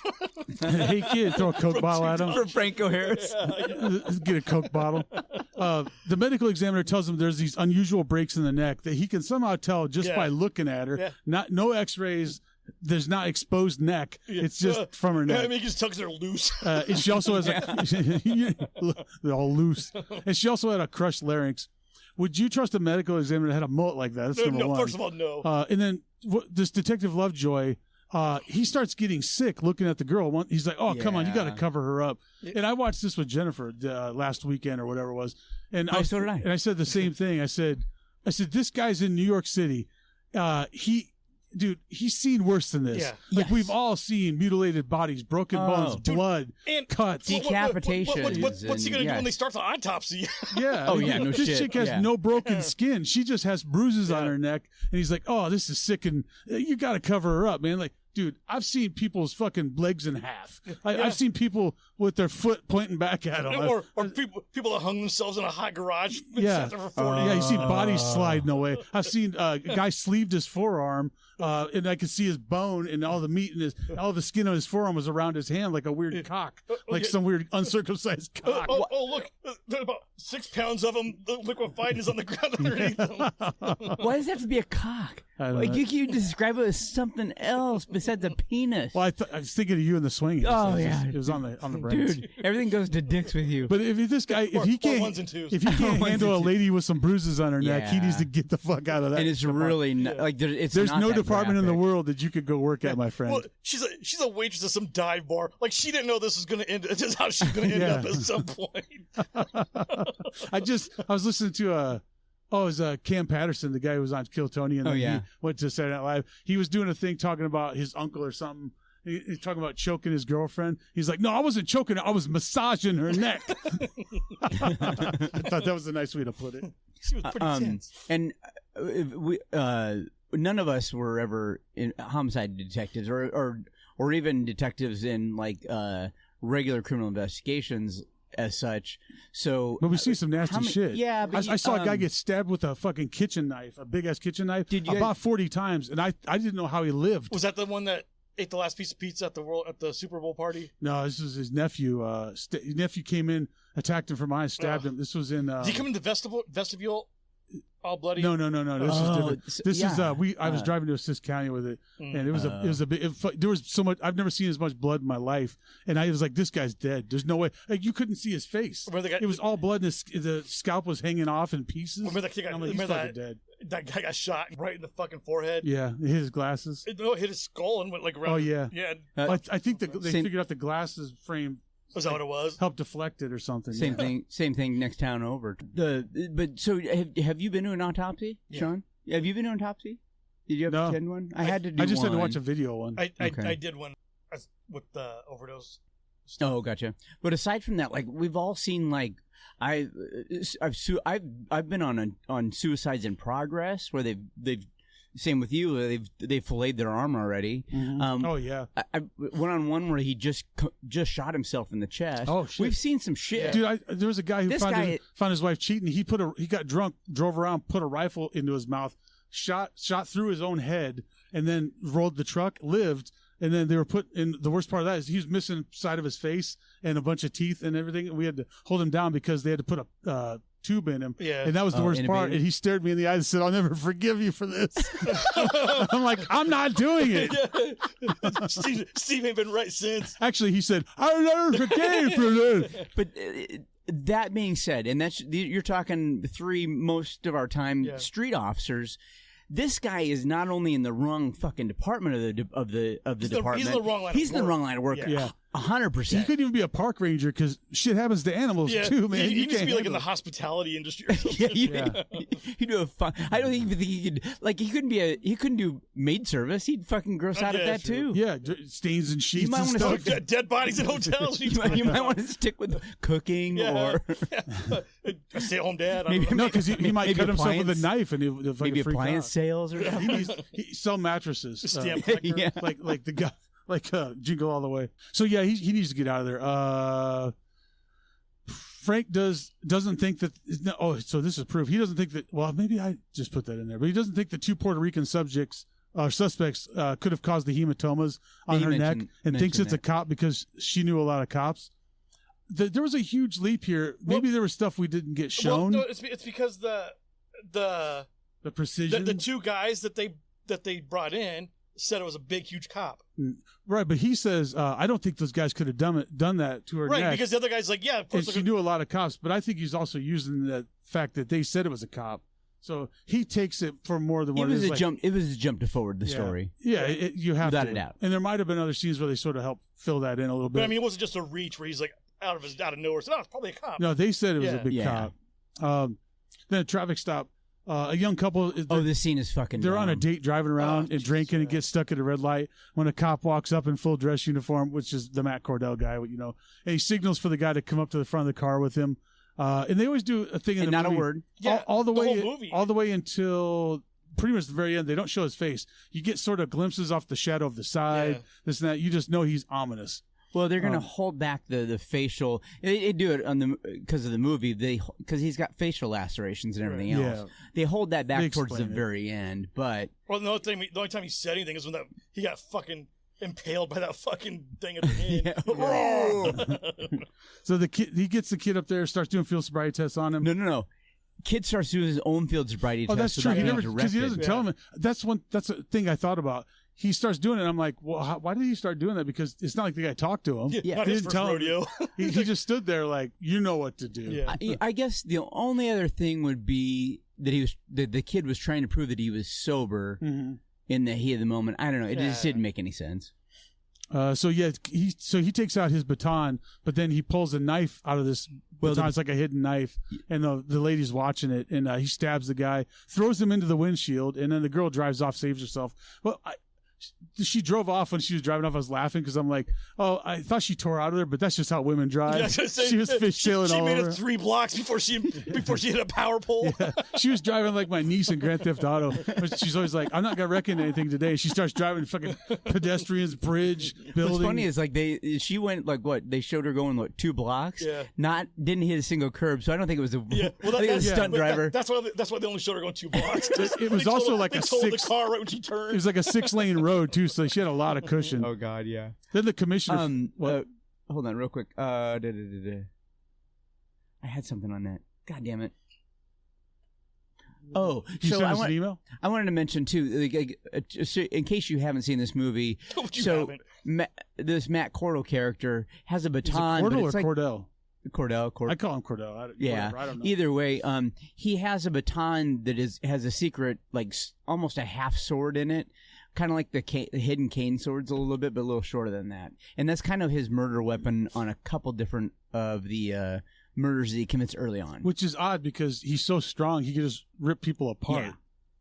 Hey, kid, throw a Coke bottle at him. From Franco Harris. Get a Coke bottle. The medical examiner tells him there's these unusual breaks in the neck that he can somehow tell just by looking at her. Yeah. No X-rays. There's not exposed neck. It's just from her neck. I mean, his tugs are loose. And she also has they're all loose. And she also had a crushed larynx. Would you trust a medical examiner that had a mullet like that? That's number one. First of all, no. And then this Detective Lovejoy, he starts getting sick looking at the girl. He's like, "Oh, come on, you got to cover her up." And I watched this with Jennifer last weekend or whatever it was, and so did I. And I said the same thing. I said, this guy's in New York City. He's seen worse than this. Yeah. We've all seen mutilated bodies, broken bones, blood, and cuts, decapitation. What's he gonna do when they start the autopsy? Yeah. This chick has no broken skin. She just has bruises on her neck, and he's like, "Oh, this is sick, and you got to cover her up, man." Like, dude, I've seen people's fucking legs in half. I've seen people with their foot pointing back at them. Or people that hung themselves in a hot garage. Yeah. For 40 you see bodies sliding away. I've seen a guy sleeved his forearm, and I could see his bone and all the meat and all the skin on his forearm was around his hand like a weird cock, like some weird uncircumcised cock. Look, there's about 6 pounds of them liquefied is on the ground underneath them. Why does it have to be a cock? You describe it as something else besides a penis. Well, I was thinking of you in the swinging. Oh, it was on the brain. Dude, everything goes to dicks with you. But if he can't handle a lady with some bruises on her neck, he needs to get the fuck out of that. And it's really there's no department in the world that you could go work at, my friend. Well, she's a waitress at some dive bar. Like, she didn't know this was going to end. This is how she's going to end up at some point. I was listening to it was Cam Patterson, the guy who was on Kill Tony, and he went to Saturday Night Live. He was doing a thing talking about his uncle or something. He's talking about choking his girlfriend. He's like, "No, I wasn't choking her. I was massaging her neck." I thought that was a nice way to put it. She was pretty tense. And none of us were ever in homicide detectives or even detectives in regular criminal investigations as such. So, but we see some nasty shit. Yeah, but I saw a guy get stabbed with a fucking kitchen knife, a big ass kitchen knife, about 40 times, and I didn't know how he lived. Was that the one that ate the last piece of pizza at the Super Bowl party? No, this was his nephew. His nephew came in, attacked him from behind, stabbed him. This was in. Did he come in the vestibule? All bloody? No. This is different. This is I was driving to Assist County with it, and it was a bit. There was so much. I've never seen as much blood in my life, and I was like, "This guy's dead. There's no way." Like, you couldn't see his face. It was all blood, and the scalp was hanging off in pieces. Remember that guy got shot right in the fucking forehead? Yeah, it hit his glasses. It hit his skull and went around. Oh yeah, yeah. I think they figured out the glasses frame. Was that what it was? Helped deflect it or something. Same thing. Next town over. But so have you been to an autopsy, Sean? Have you been to an autopsy? Did you ever attend one? I had to do. I just one. had to watch a video one. I did one with the overdose stuff. Oh, gotcha. But aside from that, we've all seen I've been on suicides in progress where they've same with you. They've filleted their arm already. Mm-hmm. Oh yeah. I went on one where he just shot himself in the chest. Oh shit. We've seen some shit, dude. There was a guy who found his wife cheating. He got drunk, drove around, put a rifle into his mouth, shot through his own head, and then rolled the truck. Lived. And then they were put in. The worst part of that is he was missing side of his face and a bunch of teeth and everything. And we had to hold him down because they had to put a tube in him. Yeah. And that was the worst part. And he stared me in the eyes and said, "I'll never forgive you for this." I'm like, "I'm not doing it." Steve ain't been right since. Actually, he said, "I'll never forgive you for this." But that being said, and you're talking most of our time street officers. This guy is not only in the wrong fucking department of the department. He's in the wrong line. He's in the wrong line of work. Yeah. 100%. He couldn't even be a park ranger because shit happens to animals too, man. He needs to be in the hospitality industry. Or something. He'd do a fun. I don't even think he could. He couldn't do maid service. He'd fucking gross out at that too. Yeah, stains and sheets and stuff. Dead bodies in hotels. You might want to stick with cooking or a stay-at-home dad. No, because he might cut himself with a knife and he'll maybe appliance sales or something. He sell mattresses. Like the guy. Jingle All the Way. So yeah, he needs to get out of there. Frank doesn't think that. So this is proof. He doesn't think that. Well, maybe I just put that in there, but he doesn't think the 2 Puerto Rican suspects could have caused the hematomas on her neck, and thinks it's a cop because she knew a lot of cops. There was a huge leap here. Maybe there was stuff we didn't get shown. Well, no, it's because the precision. The 2 guys that they brought in said it was a big, huge cop. Right, but he says, I don't think those guys could have done that to her neck. Right, because the other guy's like, yeah, of course. And she knew a lot of cops, but I think he's also using the fact that they said it was a cop. So he takes it for more than what it was. Like, jump. It was a jump to forward the story. Yeah, you have without to. a doubt. And there might have been other scenes where they sort of help fill that in a little bit. But I mean, it wasn't just a reach where he's like out of nowhere. So no, it's probably a cop. No, they said it was a big cop. Then a traffic stop. A young couple. This scene is fucking. They're dumb. on a date driving around and drinking and get stuck at a red light when a cop walks up in full dress uniform, which is the Matt Cordell guy, and he signals for the guy to come up to the front of the car with him. And they always do a thing in the not movie. a word. Yeah, all the way, whole movie. all the way until pretty much the very end. They don't show his face. You get sort of glimpses off the shadow of the side, this and that. You just know he's ominous. Well, they're going to hold back the facial. They do it because of the movie. Because he's got facial lacerations and everything else. Yeah. They hold that back towards the very end. But the only time he said anything is when he got fucking impaled by that fucking thing at the end. So he gets the kid up there, starts doing field sobriety tests on him. No. Kid starts doing his own field sobriety test. Oh, that's true. Because he doesn't tell him. That's a thing I thought about. He starts doing it. I'm like, well, why did he start doing that? Because it's not like the guy talked to him. Yeah, not his first rodeo. He just stood there like, you know what to do. Yeah. I guess the only other thing would be that the kid was trying to prove that he was sober in the heat of the moment. I don't know. It just didn't make any sense. So he takes out his baton, but then he pulls a knife out of this baton. It's like a hidden knife, and the lady's watching it, and he stabs the guy, throws him into the windshield, and then the girl drives off, saves herself. Well, she drove off when she was driving off. I was laughing because I'm like, oh, I thought she tore out of there, but that's just how women drive. Yeah, she was fishtailing all over. She made it 3 blocks before she hit a power pole. Yeah. She was driving like my niece in Grand Theft Auto. But she's always like, I'm not gonna wreck anything today. She starts driving fucking pedestrians, bridge, building. What's funny is she went like what? They showed her going 2 blocks. Yeah. Didn't hit a single curb. So I don't think it was a. Yeah. Well, I think it was a stunt driver. That's why they only showed her going 2 blocks. It was also like a 6. The car right when she turned. It was like a 6-lane road too, so she had a lot of cushion. Oh God, yeah. Then the commissioner. Hold on, real quick. I had something on that. God damn it. Oh, you sent us an email? I wanted to mention too, in case you haven't seen this movie. This Matt Cordell character has a baton. Is it Cordell or Cordell? Cordell. I call him Cordell. I don't know. Either way, he has a baton that has a secret, like almost a half sword in it. Kind of like the hidden cane swords a little bit, but a little shorter than that. And that's kind of his murder weapon on a couple different of the murders that he commits early on. Which is odd because he's so strong, he can just rip people apart. Yeah.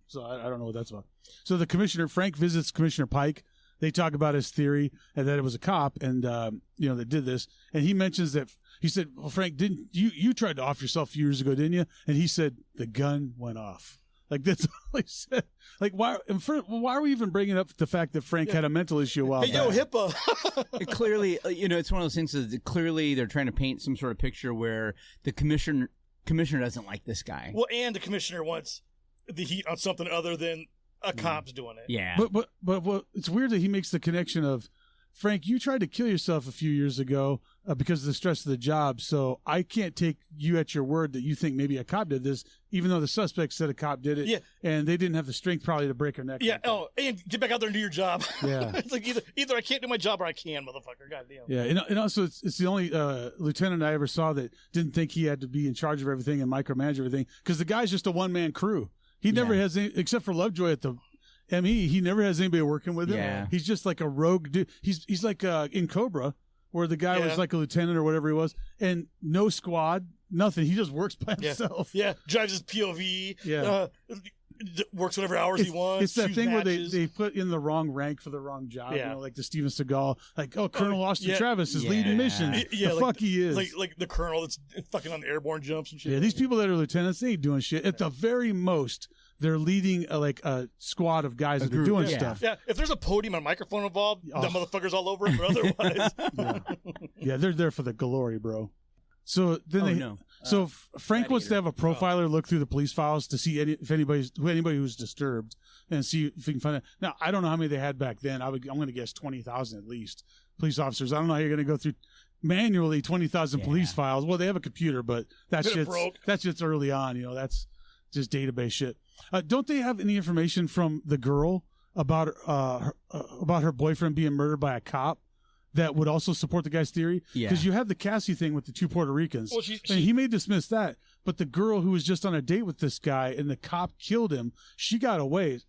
So I don't know what that's about. So the commissioner, Frank visits Commissioner Pike. They talk about his theory and that it was a cop and, that did this. And he mentions that, he said, well, Frank, didn't you tried to off yourself a few years ago, didn't you? And he said, the gun went off. Like, that's all he said. Like, why are we even bringing up the fact that Frank had a mental issue a while back? HIPAA. Clearly, it's one of those things that clearly they're trying to paint some sort of picture where the commissioner doesn't like this guy. Well, and the commissioner wants the heat on something other than a cop's doing it. Yeah. But it's weird that he makes the connection of, Frank, you tried to kill yourself a few years ago because of the stress of the job, so I can't take you at your word that you think maybe a cop did this, even though the suspect said a cop did it, and they didn't have the strength probably to break her neck. Yeah, and get back out there and do your job. Yeah. It's like either I can't do my job or I can, motherfucker. Goddamn. Yeah, and also it's the only lieutenant I ever saw that didn't think he had to be in charge of everything and micromanage everything, because the guy's just a one-man crew. He never has any, except for Lovejoy at the ME, he never has anybody working with him. Yeah. He's just like a rogue dude. He's like in Cobra, where the guy was like a lieutenant or whatever he was, and no squad, nothing. He just works by himself. Yeah, drives his POV. Yeah, works whatever hours he wants. It's that thing where they put in the wrong rank for the wrong job. Yeah. Like the Steven Seagal, like Colonel Austin Travis is leading missions. Yeah, fuck he is. Like the colonel that's fucking on the airborne jumps and shit. Yeah, these people that are lieutenants, they ain't doing shit. At the very most, they're leading a squad of guys that are doing stuff. Yeah, if there's a podium and a microphone involved, the motherfucker's all over it. But otherwise, they're there for the glory, bro. So then Frank wants to have a profiler look through the police files to see if anybody who's disturbed and see if he can find it. Now I don't know how many they had back then. I'm going to guess 20,000 at least police officers. I don't know how you're going to go through manually 20,000 police files. Well, they have a computer, but that's just early on. That's just database shit. Don't they have any information from the girl about her boyfriend being murdered by a cop? that would also support the guy's theory. Because you have the Cassie thing with the 2 Puerto Ricans. Well, and he may dismiss that, but the girl who was just on a date with this guy and the cop killed him, she got away.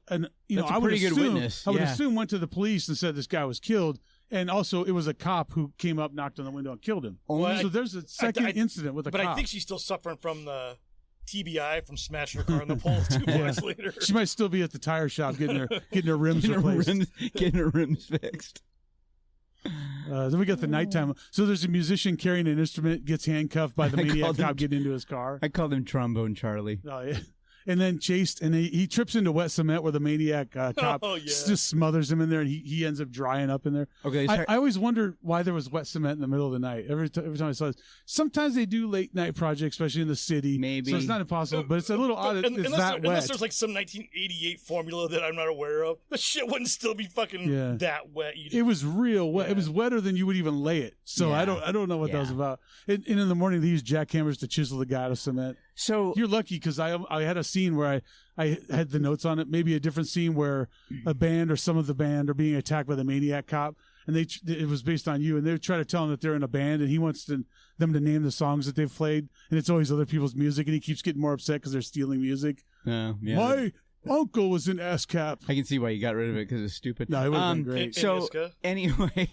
And I would assume went to the police and said this guy was killed. And also, it was a cop who came up, knocked on the window, and killed him. So there's a second incident with a cop. But I think she's still suffering from the TBI from smashing her car on the pole 2 months later. She might still be at the tire shop getting her rims replaced. Getting her rims fixed. Then we got the nighttime. So there's a musician carrying an instrument, gets handcuffed by the Maniac cop getting into his car. I called him Trombone Charlie. Oh, yeah. And then chased, and he trips into wet cement where the Maniac cop just smothers him in there, and he ends up drying up in there. Okay, I always wondered why there was wet cement in the middle of the night. Every time I saw this, sometimes they do late night projects, especially in the city. Maybe, so it's not impossible, but it's a little odd. Unless there's like some 1988 formula that I'm not aware of, the shit wouldn't still be fucking that wet. It was real wet. It was wetter than you would even lay it. So I don't know what that was about. And in the morning, they use jackhammers to chisel the guy out of cement. So you're lucky because I had a scene where I had the notes on it. Maybe a different scene where a band or some of the band are being attacked by the Maniac cop, and it was based on you. And they try to tell him that they're in a band, and he wants them to name the songs that they've played, and it's always other people's music, and he keeps getting more upset because they're stealing music. My uncle was in ASCAP. I can see why you got rid of it because it's stupid. No, it would have been great. So anyway,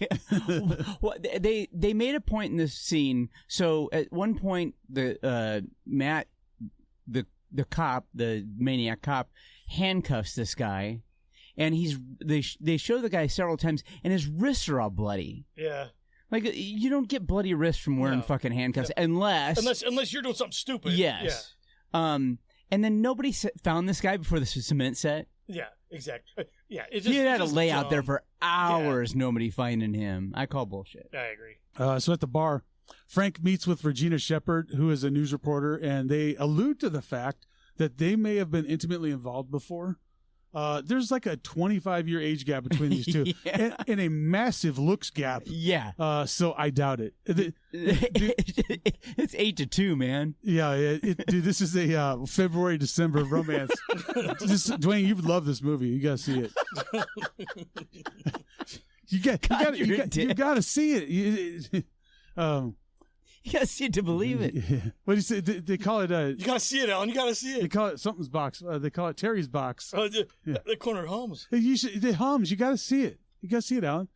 they made a point in this scene. So at one point, Matt. The cop, the Maniac cop, handcuffs this guy, and they show the guy several times, and his wrists are all bloody. Yeah, like you don't get bloody wrists from wearing fucking handcuffs unless you're doing something stupid. Yes. Yeah. And then nobody found this guy before the cement set. Yeah, exactly. Yeah, he had to lay out there for hours. Nobody finding him. I call bullshit. I agree. So at the bar, Frank meets with Regina Shepard, who is a news reporter, and they allude to the fact that they may have been intimately involved before. There's like a 25-year age gap between these two, and a massive looks gap. Yeah. So I doubt it. It's 8-2, man. Yeah, dude. This is a February-December romance. Dwayne, you would love this movie. You gotta see it. You gotta see it. You gotta see it to believe it. Yeah. What do you say? They call it. You gotta see it, Alan. You gotta see it. They call it something's box. They call it Terry's box. Oh, the corner Hums. The Hums. You gotta see it. You gotta see it, Alan.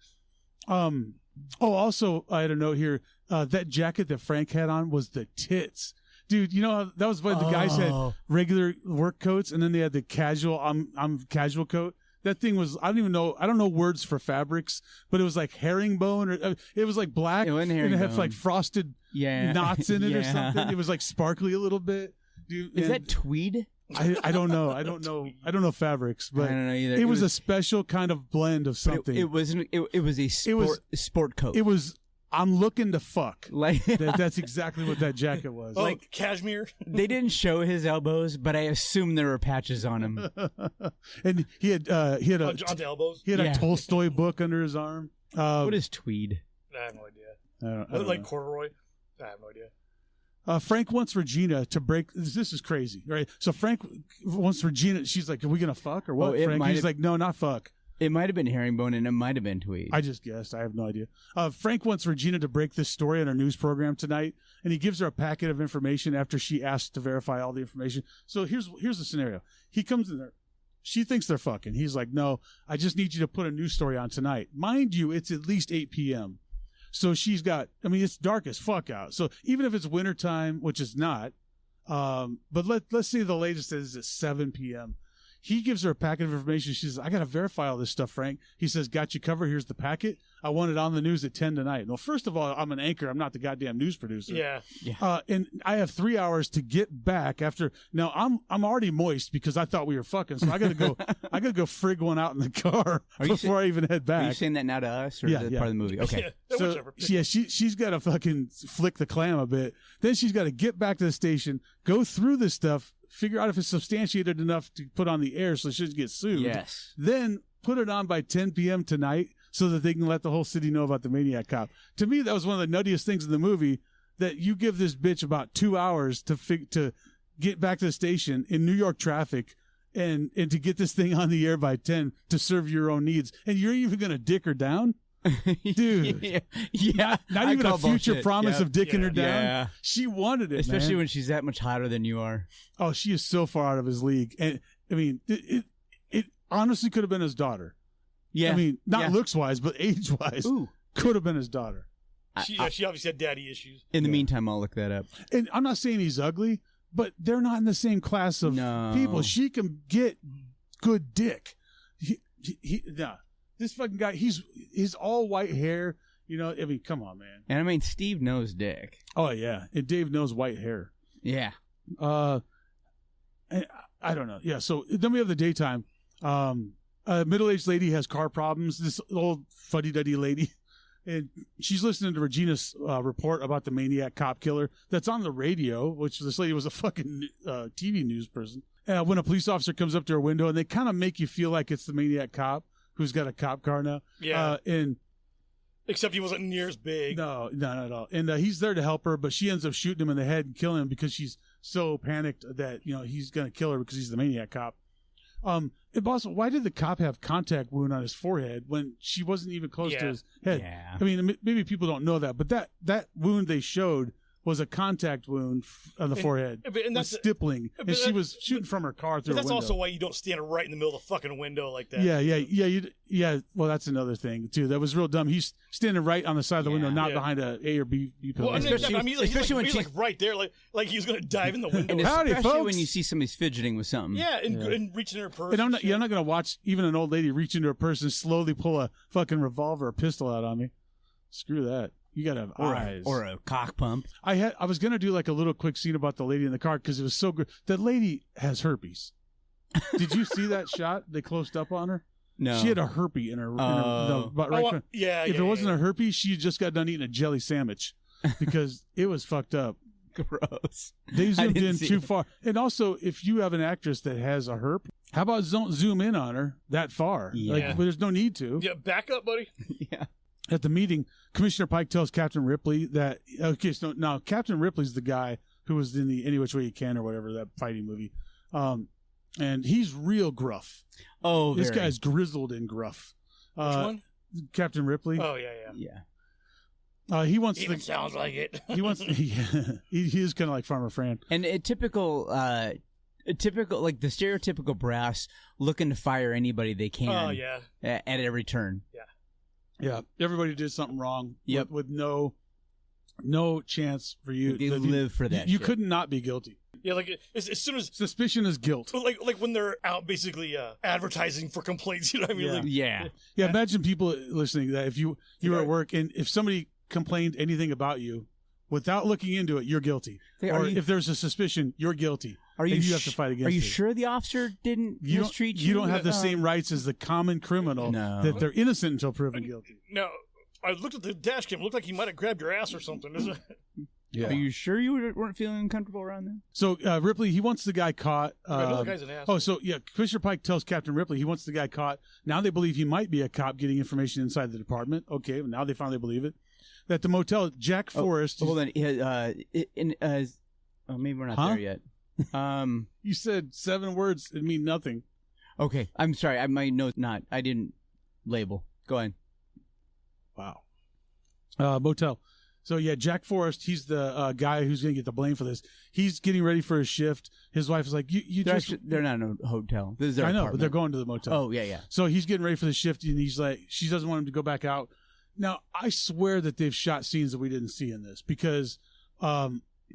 Also, I had a note here. That jacket that Frank had on was the tits. Dude, you know that was what the guys had regular work coats, and then they had the casual. I'm casual coat. That thing was, I don't even know, I don't know words for fabrics, but it was like herringbone, or it was like black, and it had like frosted knots in it or something. It was like sparkly a little bit. Dude, is that tweed? I don't know. I don't know fabrics, but I don't know either. It was a special kind of blend of something. It wasn't. It was a sport coat. It was. I'm looking to fuck. Like that's exactly what that jacket was. Oh, like cashmere. They didn't show his elbows, but I assume there were patches on him. And he had on the elbows. He had a Tolstoy book under his arm. What is tweed? I have no idea. I don't like corduroy. I have no idea. Frank wants Regina to break. This is crazy, right? So Frank wants Regina. She's like, "Are we gonna fuck or what?" Frank. He's like, "No, not fuck." It might have been herringbone, and it might have been tweed. I just guessed. I have no idea. Frank wants Regina to break this story on her news program tonight, and he gives her a packet of information after she asks to verify all the information. So here's the scenario. He comes in there. She thinks they're fucking. He's like, "No, I just need you to put a news story on tonight." Mind you, it's at least 8 p.m. So she's got, it's dark as fuck out. So even if it's wintertime, which is not, but let's say the latest is at 7 p.m., he gives her a packet of information. She says, "I got to verify all this stuff, Frank." He says, "Got you covered. Here's the packet. I want it on the news at 10 tonight." Well, first of all, I'm an anchor. I'm not the goddamn news producer. Yeah. And I have 3 hours to get back after. Now I'm already moist because I thought we were fucking. So I got to go. I got to go frig one out in the car before I even head back. Are you saying that now to us, or is it part of the movie? Okay. She's got to fucking flick the clam a bit. Then she's got to get back to the station, go through this stuff, figure out if it's substantiated enough to put on the air so she doesn't get sued. Yes. Then put it on by 10 p.m. tonight so that they can let the whole city know about the Maniac cop. To me, that was one of the nuttiest things in the movie, that you give this bitch about 2 hours to get back to the station in New York traffic and to get this thing on the air by 10 to serve your own needs. And you're even going to dick her down? Dude. Yeah. Not even a future promise of dicking her down. Yeah. She wanted it, especially man. when she's that much hotter than you are. Oh, she is so far out of his league. And I mean, it honestly could have been his daughter. Yeah. I mean, not looks-wise, but age-wise. Ooh. Could have been his daughter. She obviously had daddy issues. In the meantime, I'll look that up. And I'm not saying he's ugly, but they're not in the same class of people. She can get good dick. This fucking guy, he's all white hair. You know, I mean, come on, man. And I mean, Steve knows dick. Oh, yeah. And Dave knows white hair. Yeah. I don't know. Yeah, so then we have the daytime. A middle-aged lady has car problems. This old fuddy-duddy lady. And she's listening to Regina's report about the Maniac cop killer that's on the radio, which this lady was a fucking TV news person. When a police officer comes up to her window, and they kind of make you feel like it's the Maniac cop who's got a cop car now. Yeah. Except he wasn't near as big. No, not at all. And he's there to help her, but she ends up shooting him in the head and killing him because she's so panicked that, you know, he's going to kill her because he's the Maniac cop. And also, why did the cop have contact wound on his forehead when she wasn't even close to his head? Yeah. I mean, maybe people don't know that, but that wound they showed was a contact wound on the forehead. And that's stippling. And she was shooting from her car through a window. That's also why you don't stand right in the middle of the fucking window like that. Yeah. Well, that's another thing, too. That was real dumb. He's standing right on the side of the window, not behind a or B pillar. Well, especially when he's right there, like he was going to dive in the window. And especially when you see somebody's fidgeting with something. Yeah, and reaching in her purse. And I'm not going to watch even an old lady reach into a purse and slowly pull a fucking revolver or pistol out on me. Screw that. You gotta have eyes. Or a cock pump. I was gonna do like a little quick scene about the lady in the car because it was so good. That lady has herpes. Did you see that shot? They closed up on her. No, she had a herpes in her. If it wasn't a herpes, she just got done eating a jelly sandwich because it was fucked up. Gross. They zoomed in too far. And also, if you have an actress that has a herp, how about don't zoom in on her that far? Yeah. Like, there's no need to. Yeah, back up, buddy. Yeah. At the meeting, Commissioner Pike tells Captain Ripley that Captain Ripley's the guy who was in the Any Which Way You Can or whatever, that fighting movie, and he's real gruff. Oh, this guy's grizzled and gruff. Which one? Captain Ripley. Oh yeah. He wants. Even sounds like it. He wants. He is kind of like Farmer Fran. And a typical like the stereotypical brass looking to fire anybody they can. Oh yeah. At every turn. Yeah. Yeah, everybody did something wrong. Yep. With no chance for you. They live for that. You shit. couldn't not be guilty. Yeah, like as soon as suspicion is guilt. Like when they're out basically advertising for complaints. You know what I mean? Yeah. Like, Yeah. Imagine people listening that if you were at work and if somebody complained anything about you without looking into it, you're guilty. If there's a suspicion, you're guilty. You have to fight against it. Are you sure the officer didn't mistreat you? You don't have the same rights as the common criminal. No. That they're innocent until proven guilty. No, I looked at the dash cam. It looked like he might have grabbed your ass or something. Yeah. Are you sure you weren't feeling uncomfortable around there? So Ripley, he wants the guy caught. The guy's an asshole. Commissioner Pike tells Captain Ripley he wants the guy caught. Now they believe he might be a cop getting information inside the department. Okay, now they finally believe it. That the motel, Jack Forrest. Hold on. Maybe we're not there yet. You said 7 words that mean nothing. Okay, I'm sorry. My note I didn't label. Go ahead. Wow. Motel. So yeah, Jack Forrest. He's the guy who's going to get the blame for this. He's getting ready for his shift. His wife is like, they're not in a hotel. This is their apartment. But they're going to the motel. Oh yeah. So he's getting ready for the shift, and he's like, she doesn't want him to go back out. Now I swear that they've shot scenes that we didn't see in this because.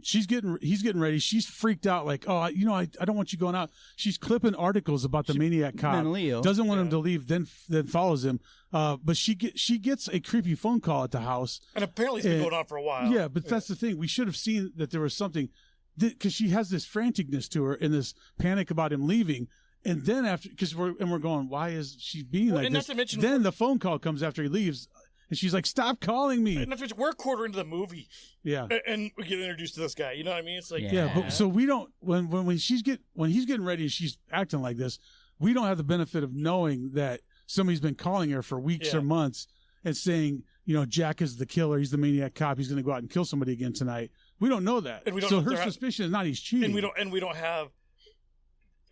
He's getting ready. She's freaked out, like, I don't want you going out. She's clipping articles about the Maniac cop. Doesn't want him to leave. Then follows him. But she gets a creepy phone call at the house. And apparently it's been going on for a while. Yeah, but that's the thing. We should have seen that there was something, because she has this franticness to her and this panic about him leaving. And then we're going, why is she being like this? Then the phone call comes after he leaves. And she's like, "Stop calling me." And we're a quarter into the movie, yeah, and we get introduced to this guy. You know what I mean? It's like, but so we don't when he's getting ready and she's acting like this, we don't have the benefit of knowing that somebody's been calling her for weeks or months and saying, Jack is the killer. He's the Maniac cop. He's going to go out and kill somebody again tonight. We don't know that, and we don't so her suspicion is not he's cheating, and we don't have.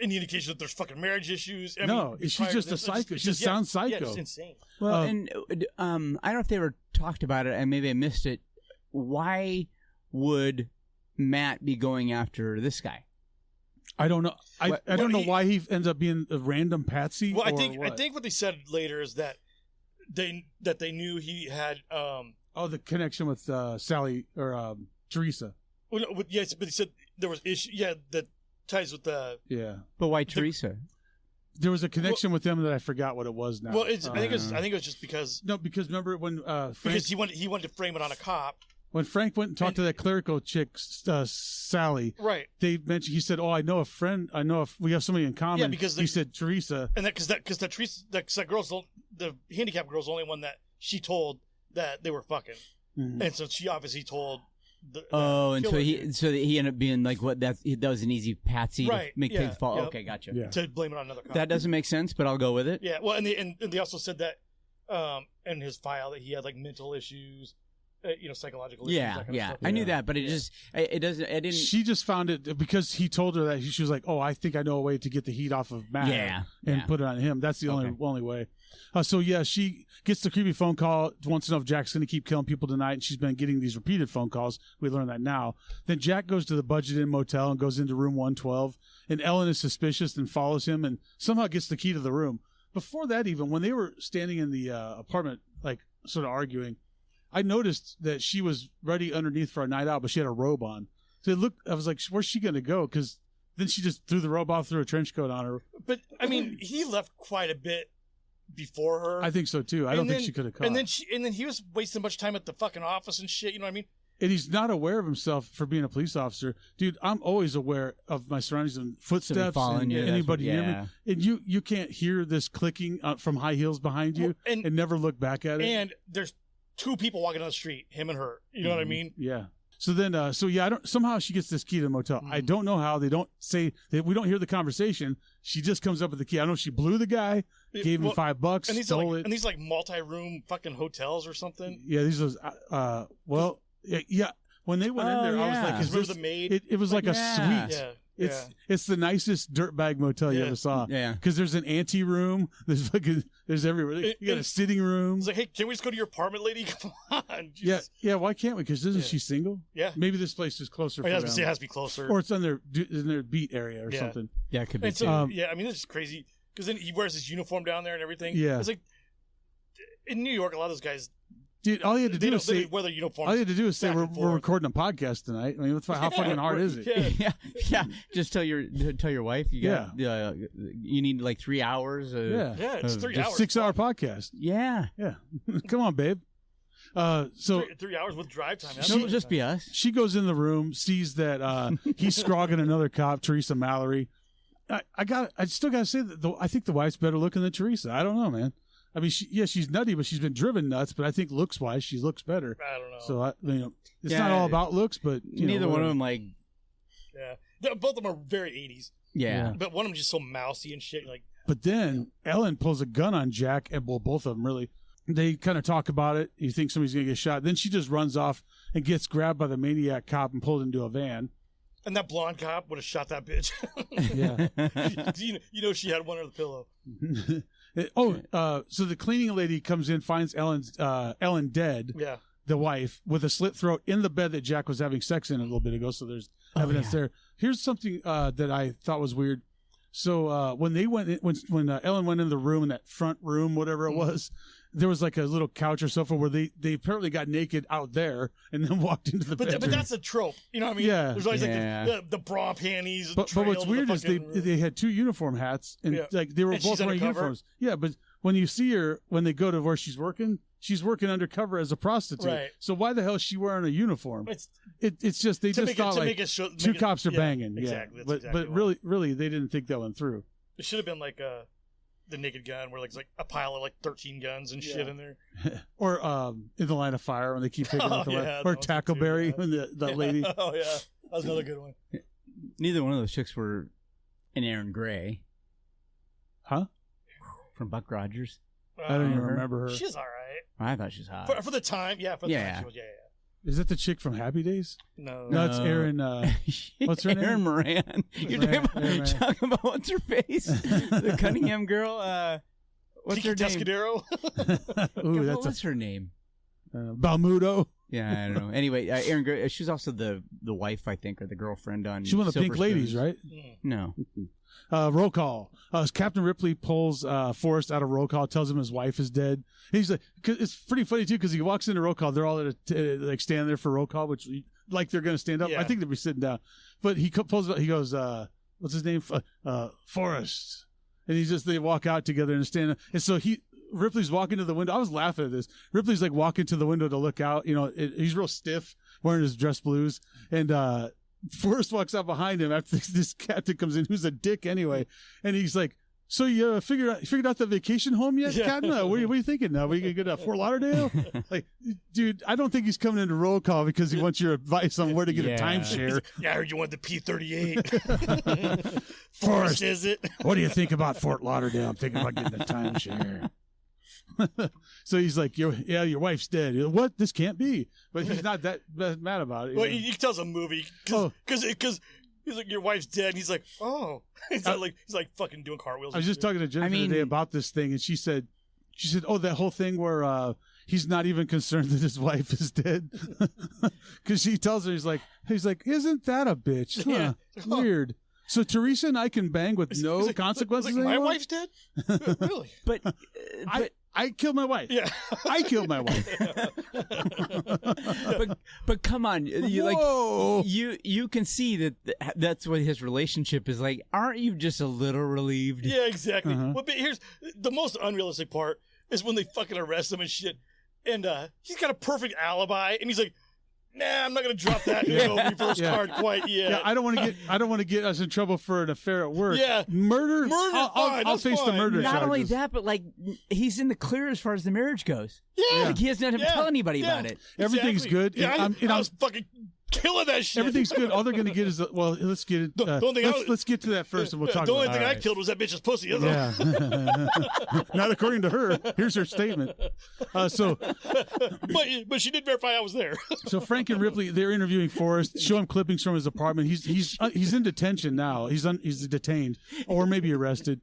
any indication that there's fucking marriage issues. I no, mean, she's just a psycho. She sounds psycho. Yeah, just insane. Well, and I don't know if they ever talked about it, and maybe I missed it. Why would Matt be going after this guy? I don't know. I don't know why he ends up being a random patsy. Well, I think what they said later is that they knew he had the connection with Sally or Teresa. Well, no, yes, but he said there was issue. Yeah, that ties with the. Yeah, but why Teresa? There was a connection with them that I forgot what it was now. Well, I think it was just because. No, because remember when Frank, because he wanted to frame it on a cop. When Frank went and talked to that clerical chick, Sally, right? They mentioned. He said, "Oh, I know a friend. I know if we have somebody in common." Yeah, because he said Teresa, and because that Teresa, that girl's the handicapped girl's the only one that she told that they were fucking, and so she obviously told. And so he ended up being like what that was an easy patsy to make things fall. Yep. Okay, gotcha. Yeah. To blame it on another cop. That doesn't make sense, but I'll go with it. Yeah, well, and they also said that in his file that he had like mental issues, psychological issues. Yeah, yeah, I knew that, but it doesn't. It didn't. She just found it because he told her that she was like, "Oh, I think I know a way to get the heat off of Matt and put it on him." That's the only way. So yeah, she gets the creepy phone call, wants to know if Jack's going to keep killing people tonight, and she's been getting these repeated phone calls. We learn that now. Then Jack goes to the Budget Inn motel and goes into room 112, and Ellen is suspicious and follows him and somehow gets the key to the room. Before that, even when they were standing in the apartment, like sort of arguing, I noticed that she was ready underneath for a night out, but she had a robe on. So I was like, where's she going to go? Because then she just threw the robe off, threw a trench coat on her. But I mean, he left quite a bit before her. I think so too. I don't think she could have caught. And then he was wasting much time at the fucking office and shit. You know what I mean? And he's not aware of himself for being a police officer, dude. I'm always aware of my surroundings and footsteps and anybody near me. And you can't hear this clicking from high heels behind you and never look back at it. And there's two people walking down the street, him and her. You know what I mean? Yeah. So then, I don't. Somehow she gets this key to the motel. I don't know how. They don't say that. We don't hear the conversation. She just comes up with the key. I know she blew the guy, gave him $5, and stole it. And these like multi-room fucking hotels or something. Yeah, these was. Yeah. When they went in there, I was like, "Is this the maid?" It was like a suite. Yeah. It's the nicest dirtbag motel you ever saw. Yeah, because there's an ante room. There's everywhere. You got a sitting room. It's like, hey, can we just go to your apartment, lady? Come on. Jesus. Yeah. Why can't we? Because isn't she single? Yeah. Maybe this place is closer. I was gonna say it has to be closer, or it's in their beat area or something. Yeah, it could be. So, I mean, this is crazy because then he wears his uniform down there and everything. Yeah, it's like in New York, a lot of those guys. Dude, all you had to do is say, wear their uniforms. All you had to do is say we're recording a podcast tonight. I mean, how fucking hard is it? Yeah. Just tell your wife you need like 3 hours. It's 3 hours. 6-hour podcast. Yeah. Come on, babe. So 3 hours with drive time. It'll just be us. She goes in the room, sees that he's scrogging another cop, Teresa Mallory. I still gotta say that I think the wife's better looking than Teresa. I don't know, man. I mean, she's nutty, but she's been driven nuts. But I think looks-wise, she looks better. I don't know. So it's not all about looks, but neither one of them like. Yeah, both of them are very 80s. Yeah, but one of them just so mousy and shit. Like, but then Ellen pulls a gun on Jack, and both of them really. They kind of talk about it. You think somebody's gonna get shot. Then she just runs off and gets grabbed by the Maniac cop and pulled into a van. And that blonde cop would have shot that bitch. Yeah. you know she had one under the pillow. So the cleaning lady comes in, finds Ellen dead. Yeah. The wife with a slit throat in the bed that Jack was having sex in a little bit ago. So there's evidence there. Here's something that I thought was weird. So when they went when Ellen went in the room, in that front room, whatever it was, there was like a little couch or sofa where they apparently got naked out there and then walked into the bedroom. But that's a trope. You know what I mean? Yeah. There's always like the bra panties. But what's weird is they had two uniform hats and like they were both wearing uniforms. Yeah, but when you see her, when they go to where she's working undercover as a prostitute. Right. So why the hell is she wearing a uniform? It's just they just thought like two cops are banging. Exactly. Yeah. But really they didn't think that one through. It should have been like the Naked Gun, where it's like a pile of like 13 guns and shit in there. Or In the Line of Fire, when they keep picking up the line. Or Tackleberry, when that lady. Oh yeah, that was another good one. Neither one of those chicks were an Aaron Gray. Huh? From Buck Rogers. I don't even remember her. She's all right. I thought she was hot. For the time, yeah. For the time she was, yeah. Is that the chick from Happy Days? No, it's Erin. What's her name? Erin Moran. You're talking about what's her face? The Cunningham girl. What's her name? Ooh, what's her name? Balmudo. Yeah, I don't know. Anyway, Erin, she's also the wife, I think, or the girlfriend on. She's one of the Pink Ladies, right? No. Roll call. Captain Ripley pulls Forrest out of roll call, tells him his wife is dead. And he's like, cause it's pretty funny too, because he walks into roll call. They're all like standing there for roll call, which like they're going to stand up. Yeah. I think they'll be sitting down. But he pulls. He goes, "What's his name? Forrest." And they walk out together and stand up. And so Ripley's walking to the window. I was laughing at this. Ripley's like walking to the window to look out. You know, he's real stiff, wearing his dress blues, and Forrest walks out behind him after this captain comes in, who's a dick anyway, and he's like, "So you figured out the vacation home yet, Captain? What are you thinking now? Are you gonna go to Fort Lauderdale?" Like, dude, I don't think he's coming into roll call because he wants your advice on where to get a timeshare. I heard you want the P-38. Forrest, is it? What do you think about Fort Lauderdale? I'm thinking about getting a timeshare. So he's like, your wife's dead. What? This can't be. But he's not that mad about it. Well, he tells a movie because he's like, your wife's dead. And he's like, oh, he's like fucking doing cartwheels. I was just talking to Jennifer today about this thing, and she said, oh, that whole thing where he's not even concerned that his wife is dead, because she tells her, he's like, isn't that a bitch? Huh? Yeah. Weird. So Teresa and I can bang with no consequences anymore? My wife's dead? Really? But I killed my wife. Yeah. I killed my wife. but come on, you can see that's what his relationship is like. Aren't you just a little relieved? Yeah, exactly. Well, but here's the most unrealistic part is when they fucking arrest him and shit, and he's got a perfect alibi, and he's like, nah, I'm not gonna drop that reverse card quite yet. Yeah, I don't want to get us in trouble for an affair at work. Yeah, murder. I'll face the murder charges. Not only that, but like he's in the clear as far as the marriage goes. Yeah, like he hasn't had to tell anybody about it. Everything's good. Yeah, I was fucking killing that shit. Everything's good. All they're gonna get is let's get it. Let's get to that first, and we'll talk. The only about thing I killed was that bitch's pussy. Yeah, not according to her. Here's her statement. But she did verify I was there. So Frank and Ripley, they're interviewing Forrest, show him clippings from his apartment. He's in detention now. He's detained or maybe arrested.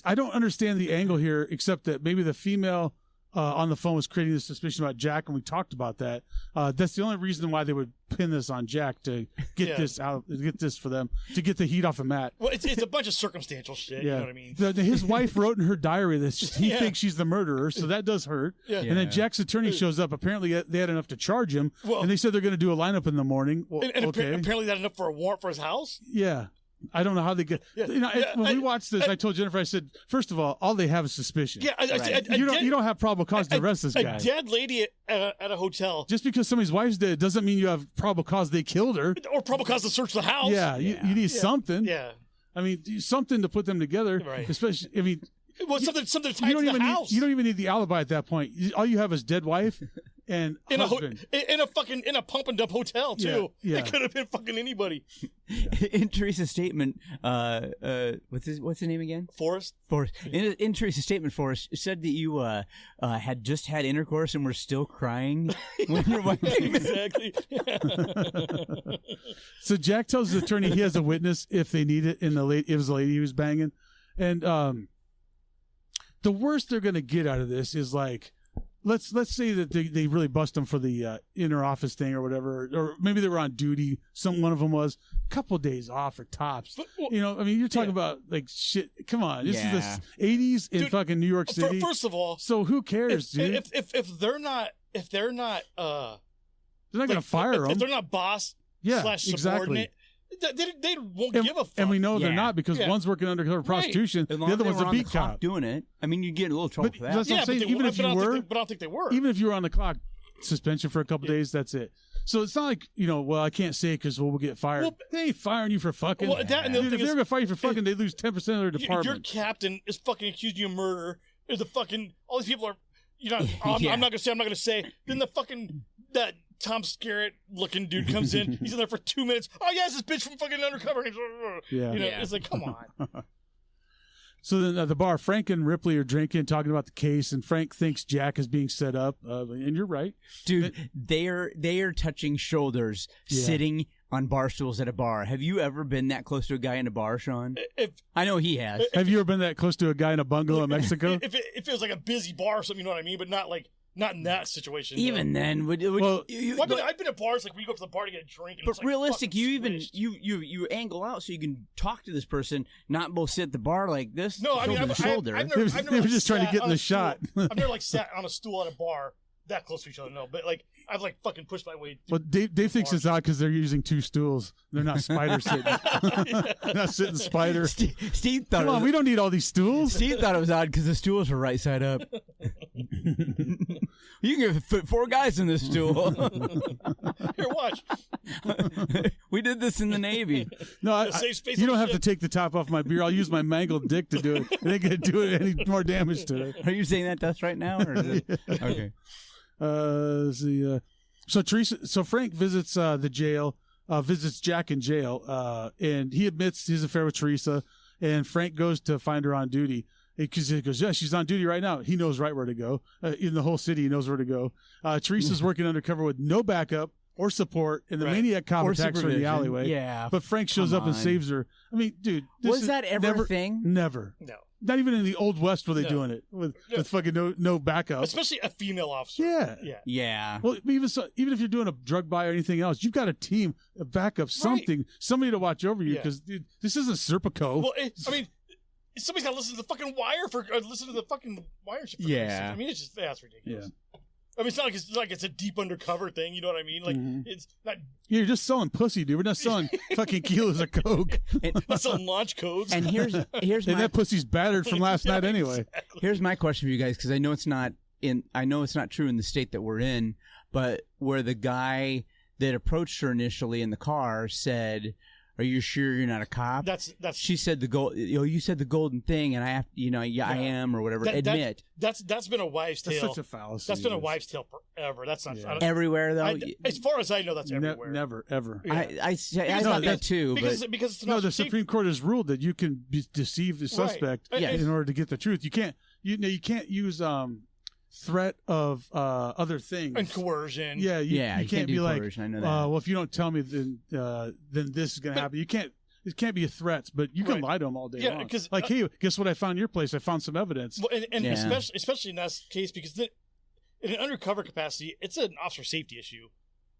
I don't understand the angle here, except that maybe the female on the phone was creating this suspicion about Jack, and we talked about that. That's the only reason why they would pin this on Jack, to get this out, get this for them, to get the heat off of Matt. Well, it's a bunch of circumstantial shit. Yeah. You know what I mean? His wife wrote in her diary that he thinks she's the murderer, so that does hurt. Yeah. And then Jack's attorney shows up. Apparently, they had enough to charge him, and they said they're going to do a lineup in the morning. Well, and apparently, they had enough for a warrant for his house. Yeah. I don't know how they get. When we watched this, I told Jennifer, I said, first of all they have is suspicision. Yeah, you don't have probable cause to arrest this guy. A dead lady at a hotel. Just because somebody's wife's dead doesn't mean you have probable cause they killed her, or probable cause to search the house. Yeah, you need something. Yeah, I mean, something to put them together. Right. Especially, I mean, something tied to the house. You don't even need the alibi at that point. All you have is dead wife and husband. In a pump and dump hotel too. Yeah. It could have been fucking anybody. In Teresa's statement, what's his name again? Forrest. In Teresa's statement, Forrest said that you had just had intercourse and were still crying when your wife came in. Exactly. So Jack tells his attorney he has a witness if they need it. It was the lady he was banging, and the worst they're going to get out of this is like, let's say that they really bust them for the inner office thing or whatever, or maybe they were on duty. One of them was a couple of days off or tops. But, I mean, you're talking about like shit. Come on, this is the 80s in fucking New York City. First of all, so who cares, dude? If they're not they're not going to fire them. If they're not boss / subordinate. Exactly. They won't give a fuck. And we know they're not, because one's working undercover prostitution, the other one's a beat cop. Doing it. I mean, you get in a little trouble for that. That's what I'm saying. Even if you were, but I don't think they were. Even if you were on the clock, suspension for a couple days, that's it. So it's not like, well, I can't say it because we'll get fired. Well, they ain't firing you for fucking. Well, if they're going to fire you for fucking, they lose 10% of their department. Your captain is fucking accusing you of murder. All these people are, I'm not going to say. Then the fucking, that Tom Skerritt looking dude comes in. He's in there for 2 minutes. Oh, yeah, it's this bitch from fucking Undercover. Yeah. It's like, come on. So then at the bar, Frank and Ripley are drinking, talking about the case, and Frank thinks Jack is being set up. And you're right, dude. They are touching shoulders, sitting on bar stools at a bar. Have you ever been that close to a guy in a bar, Sean? I know he has. Have you ever been that close to a guy in a bungalow in Mexico? If it was like a busy bar or something, you know what I mean? But not in that situation. Even then, I've been at bars like when you go up to the bar to get a drink. And but it's realistic, you angle out so you can talk to this person, not both sit at the bar like this. No, I mean, they were just trying to get in the shot. I've never like sat on a stool at a bar that close to each other. No, but like I've like fucking pushed my way. Well, Dave thinks it's odd because they're using 2 stools. They're not spider sitting. Not sitting spider. Steve thought. Come on, we don't need all these stools. Steve thought it was odd because the stools were right side up. You can fit 4 guys in this stool. Here, watch. We did this in the Navy. No, you don't have to take the top off my beer. I'll use my mangled dick to do it. It ain't gonna do it any more damage to it. Are you saying that to us right now? Or is it... Okay. So Frank visits the jail, visits Jack in jail, and he admits his affair with Theresa, and Frank goes to find her on duty. Because he goes, yeah, she's on duty right now. He knows right where to go. In the whole city, he knows where to go. Teresa's working undercover with no backup or support, and the Maniac cop attacks her in the alleyway. Yeah, but Frank shows up and saves her. I mean, dude, was that ever a thing? Never. No. Not even in the Old West were they doing it with fucking no backup. Especially a female officer. Yeah. Well, even if you're doing a drug buy or anything else, you've got a team, a backup, something, somebody to watch over you because this isn't Serpico. Well, I mean, somebody's got to listen to the fucking wire listen to the fucking wire. I mean, it's just that's ridiculous. Yeah. I mean, it's not like it's a deep undercover thing. You know what I mean? Like it's not. You're just selling pussy, dude. We're not selling fucking kilos of coke. We're selling launch codes. And here's and that pussy's battered from last night anyway. Exactly. Here's my question for you guys, because I know it's not true in the state that we're in, but where the guy that approached her initially in the car said, "Are you sure you're not a cop?" That's. She said you said the golden thing, and I have, I am or whatever. Admit. That's been a wives' tale. That's such a fallacy. That's been a wives' tale forever. That's not everywhere though. As far as I know, that's everywhere. Never ever. Yeah. I thought that too. Because it's not the Supreme Court has ruled that you can deceive the suspect in order to get the truth. You can't use threat of other things and coercion. Yeah, you can't be like, I know that. well, if you don't tell me, then this is going to happen. You can't. It can't be a threat, but you can lie to them all day long. Because hey, guess what? I found your place. I found some evidence. Well, and especially in that case, because in an undercover capacity, it's an officer safety issue.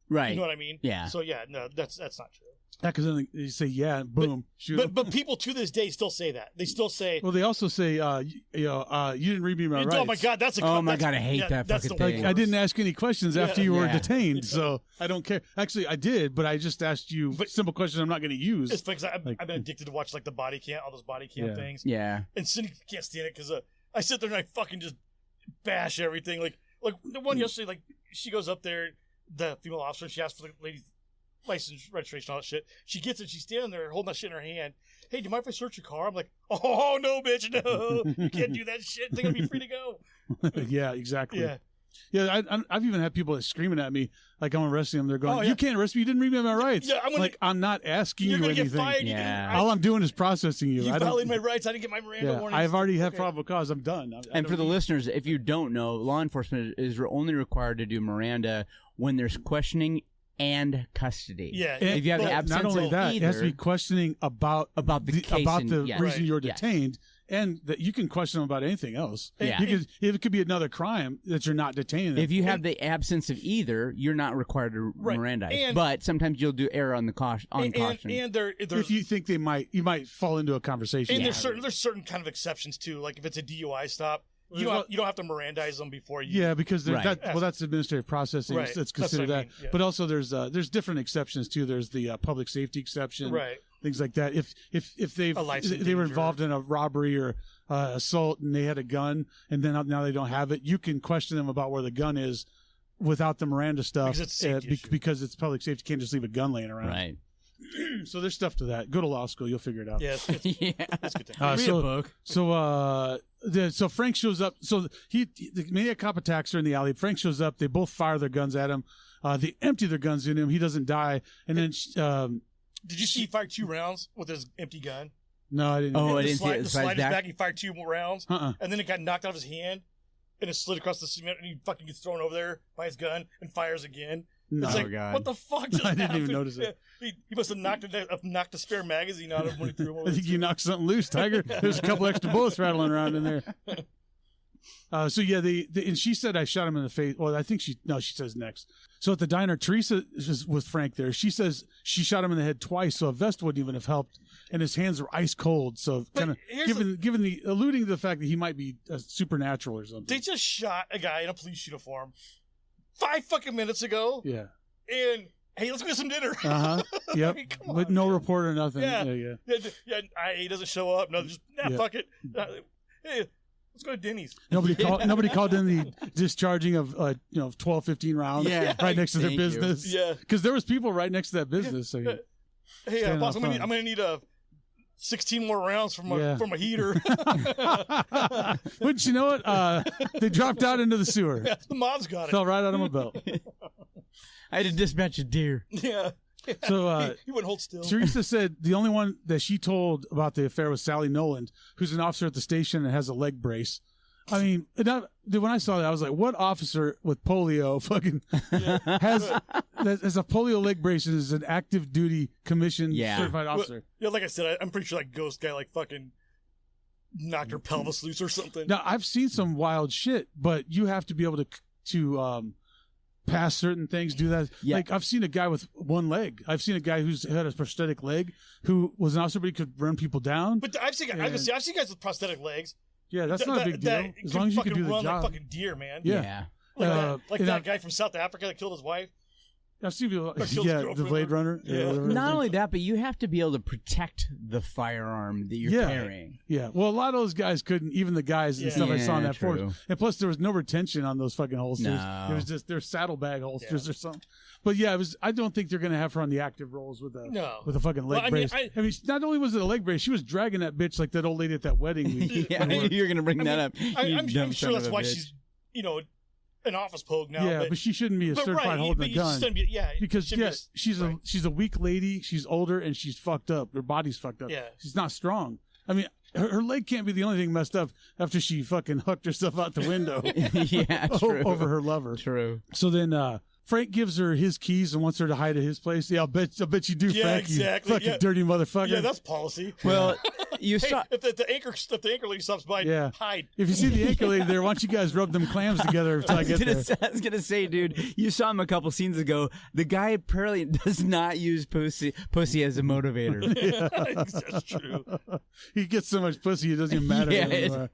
Right. You know what I mean? Yeah. So no, that's not true. Yeah, because then you say and boom, shoot. But people to this day still say that. They still say. Well, they also say, you didn't read me my rights. Oh my God, that's a. Oh my God, I hate that fucking thing. I didn't ask any questions after you were detained, so I don't care. Actually, I did, but I just asked you simple questions I'm not going to use. It's because I've been addicted to watch like the body cam, all those body cam things. Yeah. And Cindy can't stand it because I sit there and I fucking just bash everything. Like the one yesterday, like she goes up there, the female officer, and she asks for the lady's license, registration, all that shit. She gets it. She's standing there holding that shit in her hand. Hey, do you mind if I search your car? I'm like, oh no, bitch, no, you can't do that shit. They're gonna be free to go. Yeah, exactly. Yeah. I've even had people screaming at me like I'm arresting them. They're going, "You can't arrest me. You didn't read me my rights." Yeah, I'm not asking you anything. Get fired. Yeah. All I'm doing is processing you. You violated my rights. I didn't get my Miranda warnings. I've already had probable cause. I'm done. And for the listeners, if you don't know, law enforcement is only required to do Miranda when there's questioning and custody. Yeah. If you have the absence not only of that, either, it has to be questioning about the case reason you're detained, and that you can question them about anything else. Yeah. It could be another crime that you're not detaining them. If you have the absence of either, you're not required to Mirandize. But sometimes you'll do error on the caution. And if you think you might fall into a conversation. And there's certain kind of exceptions too. Like if it's a DUI stop, you don't have to Mirandize them before you. Yeah, because that's administrative processing. Right. It's considered that. Yeah. But also there's different exceptions too. There's the public safety exception. Right. Things like that. If they were involved in a robbery or assault and they had a gun and then now they don't have it, you can question them about where the gun is without the Miranda stuff because it's public safety. You can't just leave a gun laying around. Right. So there's stuff to that. Go to law school, you'll figure it out. Yeah, that's good. Read a book. So Frank shows up. So the Maniac cop attacks her in the alley. Frank shows up. They both fire their guns at him. They empty their guns in him. He doesn't die. And then did you see he fired 2 rounds with his empty gun? No, I didn't. Oh, I didn't see it. The slide is back. He fired 2 more rounds, and then it got knocked out of his hand, and it slid across the cement, and he fucking gets thrown over there by his gun and fires again. No, it's like, God. What the fuck just I didn't happened? even notice it. He must have knocked a spare magazine out of him when he threw him over. I think you knocked something loose, Tiger. There's a couple extra bullets rattling around in there. So yeah, and she said I shot him in the face. Well, I think she says next. So at the diner, Theresa is with Frank there. She says she shot him in the head twice, so a vest wouldn't even have helped, and his hands were ice cold. So kind of alluding to the fact that he might be supernatural or something. They just shot a guy in a police uniform 5 fucking minutes ago. Yeah. And hey, let's go get some dinner. Yep. I mean, come on, with no man. report or nothing. Yeah. Yeah. He doesn't show up. No, just fuck it. Hey, let's go to Denny's. Nobody called in the discharging of 12, 15 rounds right next to their business. Yeah. Because there was people right next to that business. So hey, boss, I'm gonna need 16 more rounds from a heater. Wouldn't you know it? They dropped out into the sewer. Yeah, the mob's got it. Fell right out of my belt. I had to dispatch a deer. Yeah. So he wouldn't hold still. Theresa said the only one that she told about the affair was Sally Noland, who's an officer at the station and has a leg brace. I mean, when I saw that, I was like, what officer with polio fucking has a polio leg brace and is an active duty commissioned certified officer? Well, like I said, I'm pretty sure that ghost guy fucking knocked her pelvis loose or something. Now, I've seen some wild shit, but you have to be able to pass certain things, do that. Yeah. Like, I've seen a guy with one leg. I've seen a guy who's had a prosthetic leg who was an officer, but he could run people down. But I've seen guys with prosthetic legs. Yeah, that's not a big deal. As long as you can do the run job. like fucking deer, man. Yeah. Like that guy from South Africa that killed his wife. I've seen people, the Blade Runner. Yeah. Not only that, but you have to be able to protect the firearm that you're carrying. Yeah. Well, a lot of those guys couldn't, even the guys and stuff I saw in that force. And plus, there was no retention on those fucking holsters. No. It was just their saddlebag holsters or something. But yeah, I don't think they're going to have her on the active roles with a fucking leg brace. I mean, not only was it a leg brace, she was dragging that bitch like that old lady at that wedding. I knew you were going to bring that up. I'm sure that's why she's, an office pogue now. Yeah, but she shouldn't be a certified holding a gun. Because she's a weak lady. She's older and she's fucked up. Her body's fucked up. Yeah, she's not strong. I mean, her leg can't be the only thing messed up after she fucking hooked herself out the window. Yeah, true. Over her lover. True. So then Frank gives her his keys and wants her to hide at his place. Yeah, I'll bet you do, Frank. Exactly. You fucking dirty motherfucker. Yeah, that's policy. Well, you saw if the anchor lady stops by, hide. If you see the anchor lady there, why don't you guys rub them clams together until I get there? I was gonna say, dude, you saw him a couple scenes ago. The guy apparently does not use pussy as a motivator. That's true. He gets so much pussy it doesn't even matter anymore.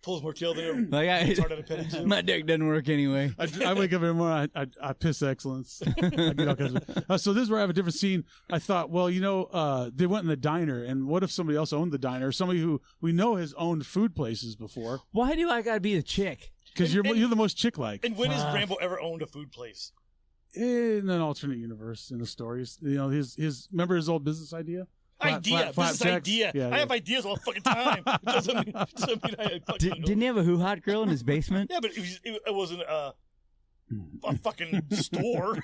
Pulls more tail than him. My dick doesn't work anyway. I wake up every morning. I piss excellence. I get all kinds of, so this is where I have a different scene. I thought, well, they went in the diner, and what if somebody else owned the diner? Somebody who we know has owned food places before. Why do I gotta be the chick? Because you're the most chick-like. And when has Rambo ever owned a food place? In an alternate universe, in the stories, remember his old business idea. Business idea. Yeah, I have ideas all the fucking time. Doesn't mean I fucking Didn't he have a hoo-hot grill in his basement? Yeah, but it wasn't a fucking store.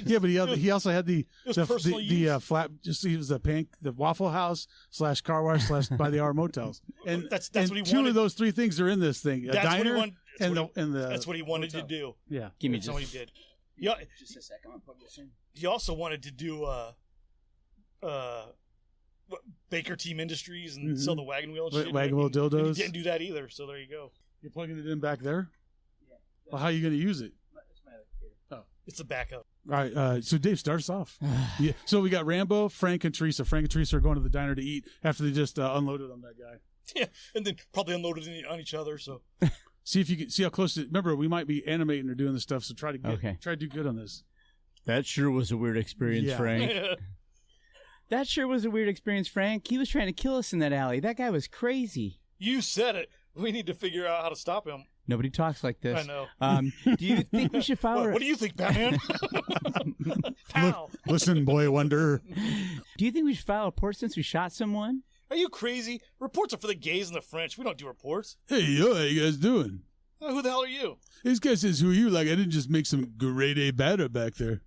Yeah, but he also had the flat. He was the Waffle House / car wash / by the hour motels. And that's what he two wanted. of those three things are in this thing: a diner That's what he wanted to do. Yeah, that's what he did. Yeah, just a second. I'm gonna plug this in. He also wanted to do Baker Team Industries and sell the wagon wheel and shit. Wagon wheel dildos. And he didn't do that either, so there you go. You're plugging it in back there? Yeah. Well, how are you going to use it? It's my computer. Oh. It's a backup. All right, so Dave, start us off. Yeah. So we got Rambo, Frank, and Theresa. Frank and Theresa are going to the diner to eat after they just unloaded on that guy. Yeah, and then probably unloaded on each other, so... See if you can see how close. Remember, we might be animating or doing this stuff, so try to do good on this. That sure was a weird experience, Frank. That sure was a weird experience, Frank. He was trying to kill us in that alley. That guy was crazy. You said it. We need to figure out how to stop him. Nobody talks like this. I know. Do you think we should file? What do you think, Batman? Pow. Listen, boy wonder. Do you think we should file a report since we shot someone? Are you crazy? Reports are for the gays and the French. We don't do reports. Hey, yo, how you guys doing? Who the hell are you? This guy says, who are you? Like, I didn't just make some grade A batter back there.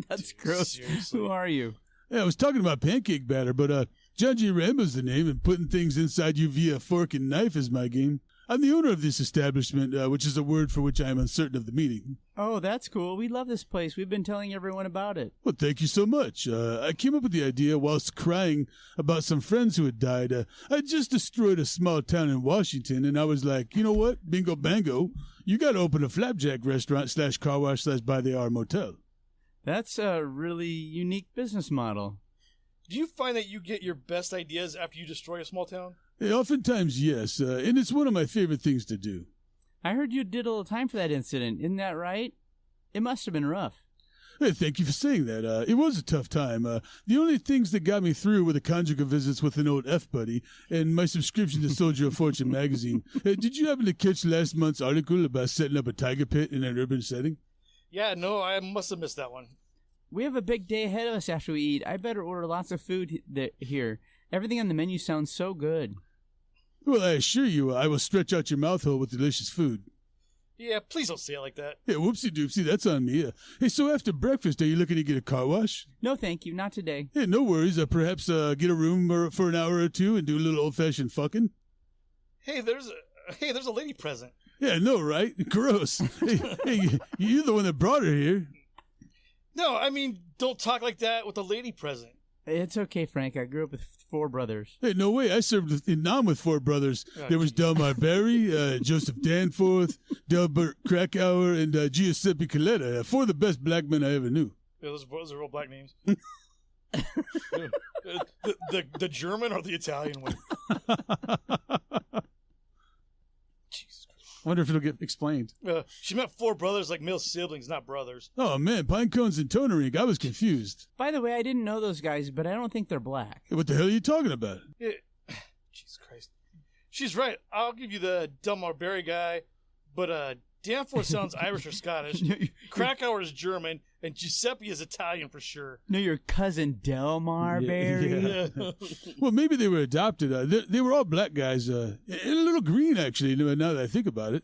That's gross. Seriously. Who are you? Yeah, I was talking about pancake batter, but John J. Rambo's the name, and putting things inside you via fork and knife is my game. I'm the owner of this establishment, which is a word for which I am uncertain of the meaning. Oh, that's cool. We love this place. We've been telling everyone about it. Well, thank you so much. I came up with the idea whilst crying about some friends who had died. I just destroyed a small town in Washington, and I was like, you know what? Bingo bango. You got to open a flapjack restaurant / car wash / by the hour motel. That's a really unique business model. Do you find that you get your best ideas after you destroy a small town? Hey, oftentimes, yes, and it's one of my favorite things to do. I heard you did a little time for that incident. Isn't that right? It must have been rough. Hey, thank you for saying that. It was a tough time. The only things that got me through were the conjugal visits with an old F-buddy and my subscription to Soldier of Fortune magazine. Did you happen to catch last month's article about setting up a tiger pit in an urban setting? Yeah, no, I must have missed that one. We have a big day ahead of us after we eat. I better order lots of food here. Everything on the menu sounds so good. Well, I assure you, I will stretch out your mouth hole with delicious food. Yeah, please don't say it like that. Yeah, whoopsie doopsie, that's on me. Hey, so after breakfast, are you looking to get a car wash? No, thank you, not today. Hey, no worries. Perhaps get a room for an hour or two and do a little old-fashioned fucking. Hey, there's a lady present. Yeah, I know, right? Gross. hey, you're the one that brought her here. No, I mean, don't talk like that with a lady present. It's okay, Frank. I grew up with 4 brothers. Hey, no way. I served in Nam with 4 brothers. There was Delmar Berry, Joseph Danforth, Delbert Krakauer, and Giuseppe Coletta. 4 of the best black men I ever knew. Yeah, those are real black names. the German or the Italian one? Jesus Christ. I wonder if it'll get explained. She meant 4 brothers like male siblings, not brothers. Oh, man, pine cones and toner ink. I was confused. By the way, I didn't know those guys, but I don't think they're black. Hey, what the hell are you talking about? Jesus Christ. She's right. I'll give you the Delmar Berry guy, but Danforth sounds Irish or Scottish. Krakauer is German, and Giuseppe is Italian for sure. No, your cousin Delmar Berry. Yeah. Well, maybe they were adopted. They were all black guys. And a little green, actually, now that I think about it.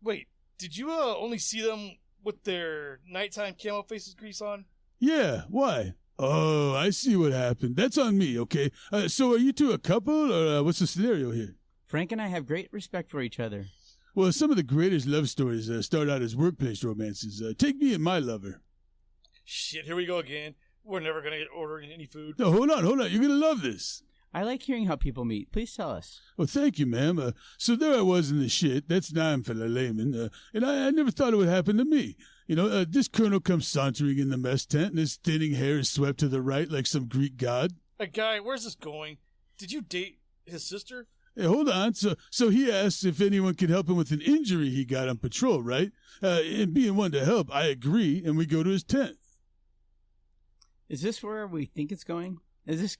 Wait, did you only see them with their nighttime camo faces grease on? Yeah, why? Oh, I see what happened. That's on me, okay? So are you two a couple, or what's the scenario here? Frank and I have great respect for each other. Well, some of the greatest love stories start out as workplace romances. Take me and my lover. Shit, here we go again. We're never going to get ordering any food. No, hold on. You're going to love this. I like hearing how people meet. Please tell us. Well, thank you, ma'am. So there I was in the shit. That's Nam for the layman. And I never thought it would happen to me. You know, this colonel comes sauntering in the mess tent, and his thinning hair is swept to the right like some Greek god. Hey, guy, where's this going? Did you date his sister? Hey, hold on. So he asks if anyone can help him with an injury he got on patrol, right? And being one to help, I agree, and we go to his tent. Is this where we think it's going? Is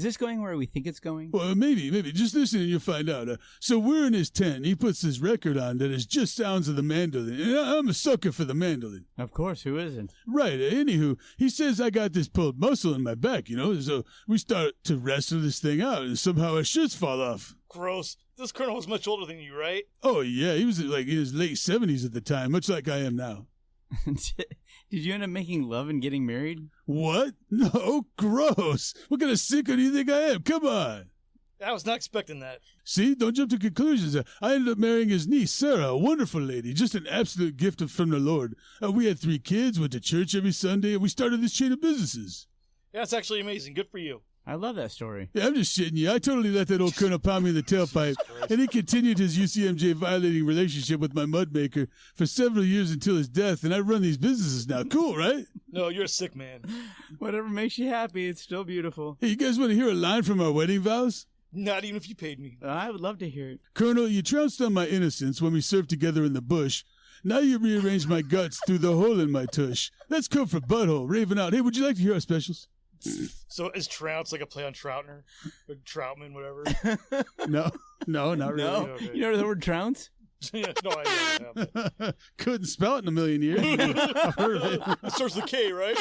this going where we think it's going? Well, maybe. Just listen and you'll find out. So we're in his tent, and he puts this record on that is just sounds of the mandolin. And I'm a sucker for the mandolin. Of course, who isn't? Right. Anywho, he says I got this pulled muscle in my back, so we start to wrestle this thing out, and somehow our shirts fall off. Gross. This colonel was much older than you, right? Oh, yeah. He was like in his late 70s at the time, much like I am now. Did you end up making love and getting married? What? No, gross. What kind of sicko do you think I am? Come on. I was not expecting that. See, don't jump to conclusions. I ended up marrying his niece, Sarah, a wonderful lady, just an absolute gift from the Lord. We had 3 kids, went to church every Sunday, and we started this chain of businesses. Yeah, that's actually amazing. Good for you. I love that story. Yeah, I'm just shitting you. I totally let that old colonel pound me in the tailpipe, and he continued his UCMJ violating relationship with my mud maker for several years until his death, and I run these businesses now. Cool, right? No, you're a sick man. Whatever makes you happy, it's still beautiful. Hey, you guys want to hear a line from our wedding vows? Not even if you paid me. I would love to hear it. Colonel, you trounced on my innocence when we served together in the bush. Now you rearranged my guts through the hole in my tush. That's code for butthole, raving out. Hey, would you like to hear our specials? So is Trounce like a play on Troutner? Or Troutman, whatever? No, not really. No? Okay. You know the word trounce? Yeah, no, I don't have. Couldn't spell it in a million years. I've heard of it. It starts with K, right?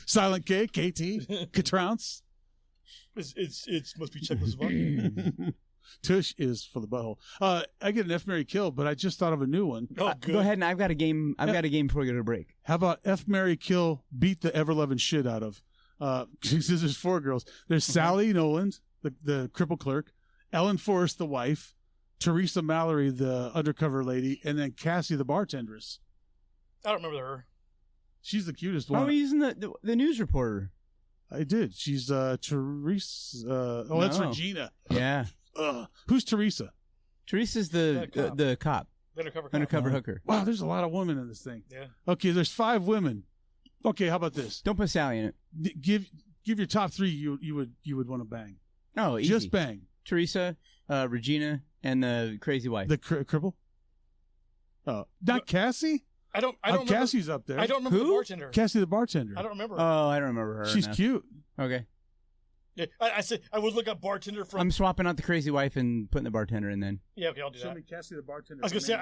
Silent K, KT, Katrounce. It must be Czechoslovakian. Tush is for the butthole. I get an F, Marry, Kill, but I just thought of a new one. Oh, good. Go ahead, and I've got a game. I've got a game before we go to break. How about F, Marry, Kill, beat the ever-loving shit out of? She says there's 4 girls. There's Sally Noland, the cripple clerk, Ellen Forrest, the wife, Teresa Mallory, the undercover lady, and then Cassie, the bartendress. I don't remember her. She's the cutest one. How are you using the news reporter? I did. She's Teresa. That's Regina. Yeah. Who's Teresa? Teresa's the cop. Undercover hooker. Wow, there's a lot of women in this thing. Yeah. Okay, there's 5 women. Okay, how about this? Don't put Sally in it. Give your top 3 you would want to bang. Oh, easy. Just bang. Teresa, Regina, and the crazy wife. The cripple? Oh, not Cassie? I don't remember. Cassie's up there. I don't remember Who? the bartender. Cassie the bartender. I don't remember. Oh, I don't remember her. She's cute. Okay. Yeah, I said I would look up bartender from. I'm swapping out the crazy wife and putting the bartender in then. Yeah, okay, I'll do Show that. me Cassie the bartender. I was gonna say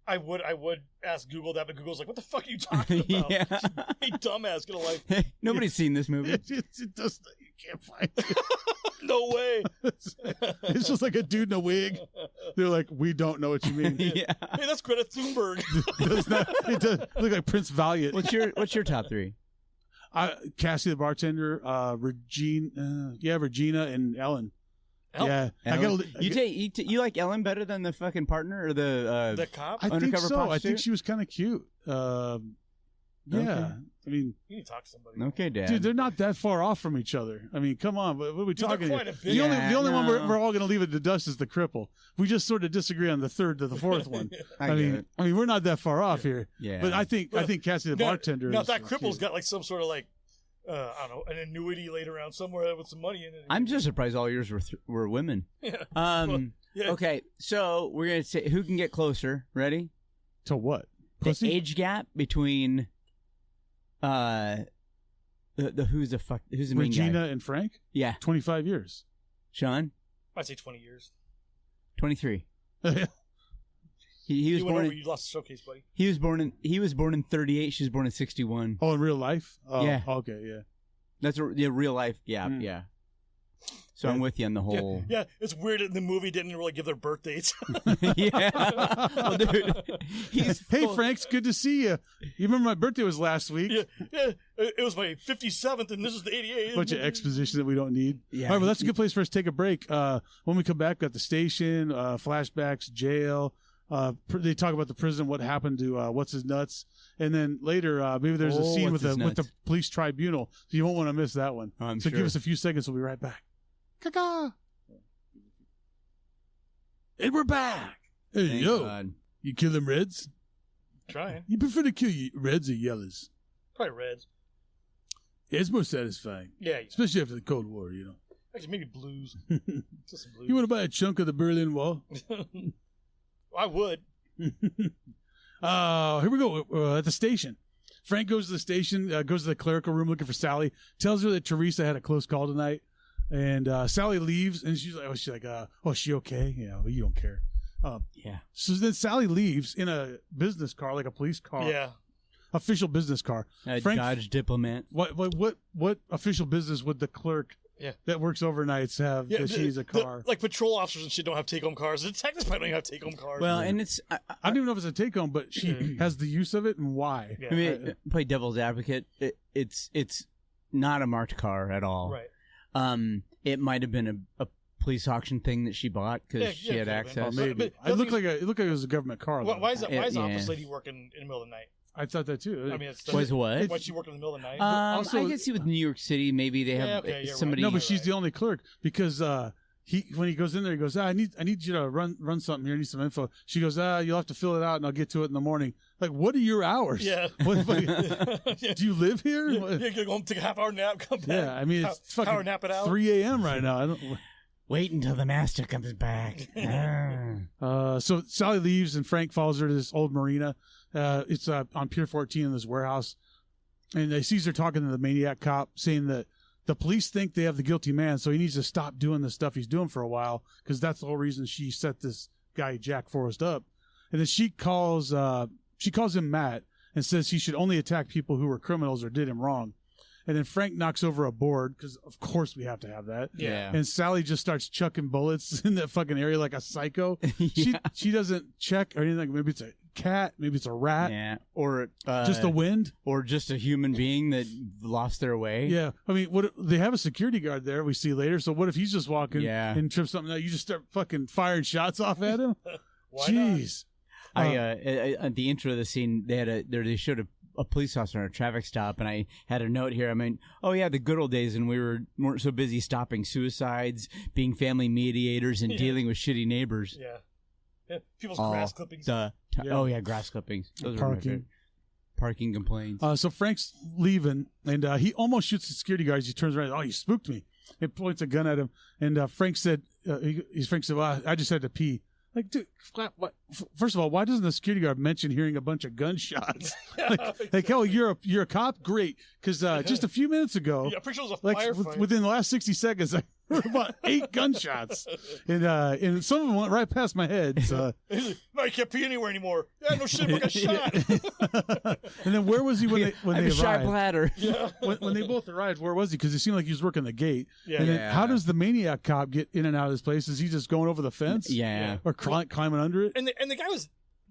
I would ask Google that, but Google's like, "What the fuck are you talking about? Yeah. Hey, dumbass, gonna like." Nobody's seen this movie. It does. You can't find it. No way. It's just like a dude in a wig. They're like, we don't know what you mean. Yeah. Hey, that's Greta Thunberg. It does look like Prince Valiant. What's your top 3? Cassie the bartender, Regina and Ellen. Ellen? Yeah, Ellen? You like Ellen better than the fucking partner or the cop? I think undercover so. prostitute? I think she was kind of cute. Yeah, Okay. I mean, You need to talk to somebody. Okay, Dad. dude, they're not that far off from each other. I mean, come on, what are we talking? They're quite a bit. The only one no. we're all going to leave it to dust is the cripple. We just sort of disagree on the third to the fourth one. I mean, we're not that far off here. Yeah. But I think Cassie the bartender. Now is that cripple's cute. got like some sort of like I don't know, an annuity laid around somewhere with some money in it. I'm just surprised all yours were women. Yeah. Yeah. Okay, so we're gonna say who can get closer. Ready? To what? The Pussy? age gap between who's the main Regina guy? and Frank? Yeah, 25 years. Sean. I'd say 20 years. 23. He was went born. over, you lost the showcase, buddy. He was born in 38. She was born in 61. Oh, in real life? Oh, Yeah. Okay, yeah. That's the real life. Yeah, Mm. yeah. So I'm with you on the whole. Yeah, it's weird that the movie didn't really give their birth dates. Yeah. Well, dude, Hey, Frank, it's good to see you. You remember my birthday was last week? yeah, it was my 57th, and this is the 88th. Bunch of exposition that we don't need. Yeah. All right, well, that's a good place for us to take a break. When we come back, got the station, flashbacks, jail. They talk about the prison, what happened to what's his nuts, and then later maybe there's a scene with the police tribunal. So you won't want to miss that one. I'm so sure. give us a few seconds. We'll be right back. Caca. And we're back. Hey, Thank yo, God. you kill them reds? Trying. You prefer to kill reds or yellows? Probably reds. Yeah, it's more satisfying, Yeah. especially after the Cold War. You know. Actually, maybe blues. Just some blues. You want to buy a chunk of the Berlin Wall? I would. Here we go. At the station, Frank goes to the station, goes to the clerical room looking for Sally, tells her that Teresa had a close call tonight, and Sally leaves, and she's like, oh, is she okay? Yeah, well, you don't care. Yeah. So then Sally leaves in a business car, like a police car, Yeah. official business car. Frank, Dodge Diplomat. What official business would the clerk that works overnights have that she needs a car? Like patrol officers and shit don't have take-home cars. The detectives probably don't even have take-home cars. Well, and it's I don't even know if it's a take-home, but she has the use of it and why. Yeah. I mean, play devil's advocate. It's not a marked car at all. Right. It might have been a police auction thing that she bought because she had access. Maybe. It looked like it was a government car. Why is that? Why is the Yeah. office lady working in the middle of the night? I thought that too. I mean, it's Was what? Why she working in the middle of the night? Also- I can see with New York City, maybe they have okay, you're somebody. No, but she's the only clerk because when he goes in there, he goes, I need you to run something here. I need some info. She goes, you'll have to fill it out and I'll get to it in the morning. Like, what are your hours? Yeah. Do you live here? You're gonna go home, take a half-hour nap, come back. Yeah, I mean it's power fucking nap it out. 3 a.m. right now. I don't. Wait until the master comes back. So Sally leaves and Frank follows her to this old marina. It's on Pier 14 in this warehouse, and he sees her talking to the Maniac cop, saying that the police think they have the guilty man, so he needs to stop doing the stuff he's doing for a while because that's the whole reason she set this guy Jack Forrest up. And then she calls him Matt and says he should only attack people who were criminals or did him wrong. And then Frank knocks over a board because, of course, we have to have that. Yeah. And Sally just starts chucking bullets in that fucking area like a psycho. Yeah. She doesn't check or anything. Maybe it's a cat, maybe it's a rat. Yeah, or just the wind, or just a human being that lost their way. Yeah, I mean, what they have a security guard there. We see later. So what if he's just walking and trips something out? You just start fucking firing shots off at him. Jeez. At the intro of the scene, they showed a police officer on a traffic stop, and I had a note here. I mean, oh yeah, the good old days when we weren't so busy stopping suicides, being family mediators, and dealing with shitty neighbors. Yeah, people's grass clippings. Oh yeah, grass clippings. Those are my favorite. Parking complaints. So Frank's leaving, and he almost shoots the security guard. He turns around. Oh, you spooked me! It points a gun at him, and Frank said, "Well, I just had to pee." Like, dude, what? First of all, why doesn't the security guard mention hearing a bunch of gunshots? like, hell, you're a cop? Great. Because just a few minutes ago, I'm pretty sure it was a firefight. Within the last 60 seconds, I heard about 8 gunshots. And some of them went right past my head. So. No, you can't pee anywhere anymore. Yeah, no shit, I got shot. And then where was he when they arrived? Shy bladder. Yeah. When they both arrived, where was he? Because it seemed like he was working the gate. Yeah. And then how does the Maniac cop get in and out of this place? Is he just going over the fence? Yeah. Or climbing under it? And the guy was...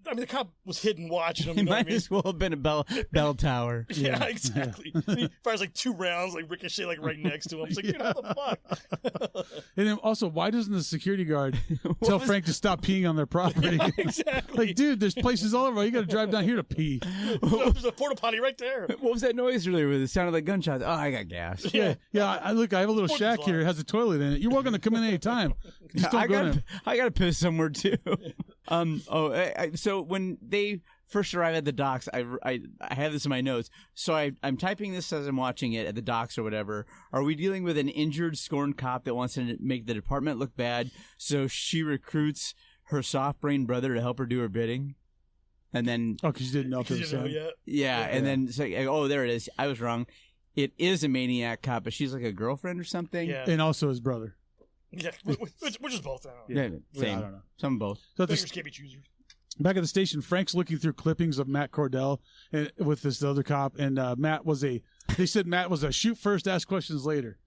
I mean, the cop was hidden watching him. He might as well have been a bell tower. Yeah, exactly. He fires like 2 rounds, like ricochet, like right next to him. It's like, dude, what the fuck? And then also, why doesn't the security guard tell Frank to stop peeing on their property? Yeah, exactly. Like, dude, there's places all over. You got to drive down here to pee. There's a porta potty right there. What was that noise earlier with it sounded like gunshots? Oh, I got gas. Yeah. I look. I have a little shack here. It has a toilet in it. You're welcome to come in any time. Just don't go in. I got to piss somewhere too. So when they first arrive at the docks, I have this in my notes. So I'm typing this as I'm watching it at the docks or whatever. Are we dealing with an injured, scorned cop that wants to make the department look bad? So she recruits her soft-brained brother to help her do her bidding, and then because you didn't know if it was him. Yeah, and then say, oh, there it is. I was wrong. It is a Maniac cop, but she's like a girlfriend or something. Yeah. And also his brother. Yeah, which is both. Same. I don't know. Some both. So Fingers can't be choosers. Back at the station, Frank's looking through clippings of Matt Cordell and with this other cop, and they said Matt was a shoot first, ask questions later.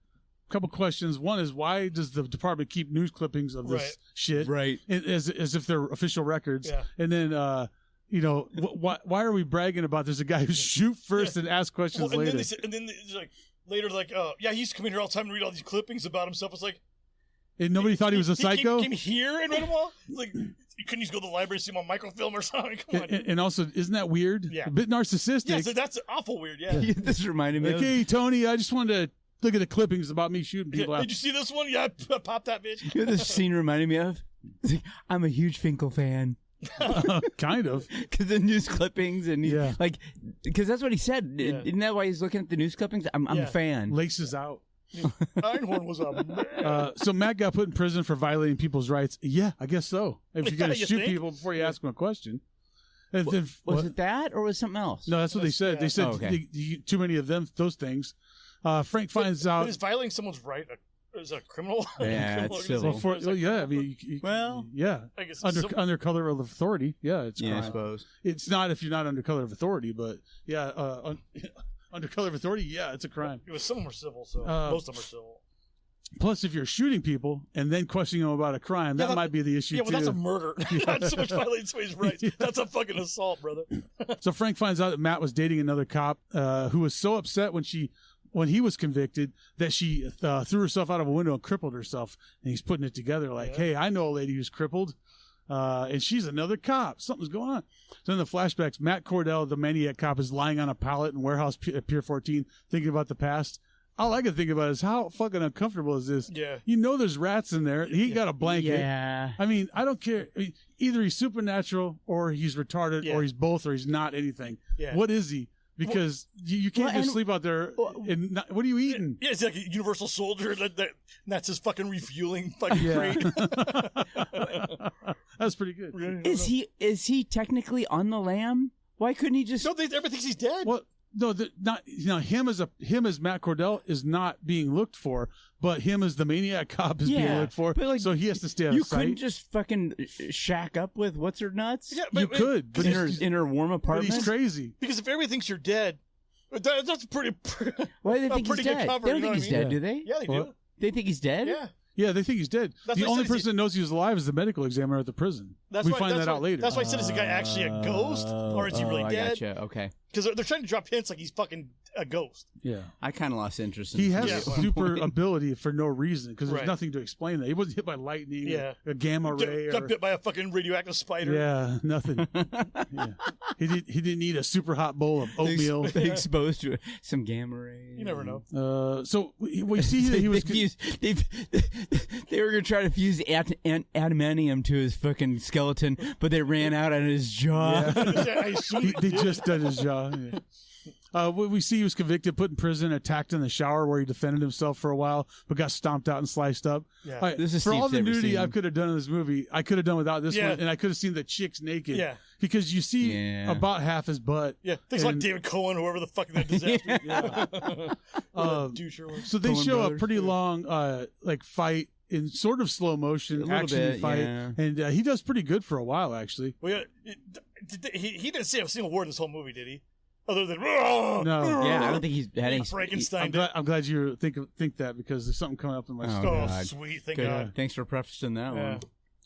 A couple questions. One is, why does the department keep news clippings of this shit? Right. As if they're official records. Yeah. And then, why are we bragging about there's a guy who shoot first and ask questions later? And then it's like, later, like, yeah, he's coming here all the time and read all these clippings about himself. It's like, and nobody thought he was a psycho? He came here and read them all? Like, you couldn't just go to the library and see him on microfilm or something? Come on. And also, isn't that weird? Yeah. A bit narcissistic. Yeah, so that's awful weird, yeah. This reminded me like, hey, Tony, I just wanted to look at the clippings about me shooting people out. Did you see this one? Yeah, pop that bitch. You know what this scene reminded me of? It's like, I'm a huge Finkel fan. Kind of. Because the news clippings and because that's what he said. Yeah. Isn't that why he's looking at the news clippings? I'm a fan. Laces out. Einhorn was a man. So Matt got put in prison for violating people's rights. Yeah, I guess so. If you got to shoot people before you ask them a question. And then, was it that or was it something else? No, that's what they said. Yeah. They said too many of those things. Frank finds out. Is violating someone's right is a criminal? Yeah, it's civil. I mean, I guess under color of authority. Yeah, it's I suppose it's not if you're not under color of authority, but under color of authority, yeah, it's a crime. It was some of them are civil, so most of them are civil. Plus, if you're shooting people and then questioning them about a crime, that might be the issue, too. Yeah, well, that's a murder. Not so much violating somebody's rights. That's a fucking assault, brother. So Frank finds out that Matt was dating another cop who was so upset when he was convicted that she threw herself out of a window and crippled herself. And he's putting it together like, hey, I know a lady who's crippled. And she's another cop. Something's going on. So in the flashbacks, Matt Cordell, the Maniac cop, is lying on a pallet in warehouse at Pier 14, thinking about the past. All I can think about is how fucking uncomfortable is this? Yeah. You know there's rats in there. He got a blanket. Yeah. I mean, I don't care. I mean, either he's supernatural or he's retarded or he's both or he's not anything. Yeah. What is he? Because you can't just sleep out there. And what are you eating? Yeah, it's like a universal soldier. That's his fucking refueling fucking crate. That's pretty good. Is he technically on the lam? Why couldn't he just? No, everybody thinks he's dead. Well, no, not him as Matt Cordell is not being looked for, but him as the Maniac cop is being looked for. So he has to stay out of sight. You couldn't just fucking shack up with what's her nuts? Yeah, you could, but in her warm apartment. But he's crazy because if everybody thinks you're dead, that's pretty. Why do they think he's dead? Cover, they don't think he's dead, do they? Yeah, they do. They think he's dead? Yeah. Yeah, they think he's dead. The only person that knows he was alive is the medical examiner at the prison. We find that out later. That's why I said, is the guy actually a ghost, or is he really dead? Gotcha. Okay. Because they're trying to drop hints like he's fucking a ghost. Yeah. I kind of lost interest in He has super ability for no reason, because there's Right. nothing to explain that. He wasn't hit by lightning, a gamma ray. Got bit by a fucking radioactive spider. Yeah, nothing. Yeah. He didn't need a super hot bowl of oatmeal. Exposed to some gamma rays. You never know. So we see that he was... They were going to try to fuse adamantium to his fucking skeleton, but they ran out on his jaw. Yeah. They just did his jaw. Yeah. We see he was convicted, put in prison, attacked in the shower where he defended himself for a while, but got stomped out and sliced up. Yeah. Right, This is for Steve's all the ever nudity seen. I could have done in this movie, I could have done without this Yeah. one, and I could have seen the chicks naked. Yeah. Because you see about half his butt. Yeah. Things like David Cohen, whoever the fuck that disaster. So they Coen show brothers, a pretty long fight in sort of slow motion, action fight, and he does pretty good for a while, actually. Well, yeah, he didn't say a single word in this whole movie, did he? Other than No. Yeah, I don't think he's had any. Frankenstein. I'm glad you think that, because there's something coming up in my Oh, story. God. Sweet, thank Good. God. Thanks for prefacing that one.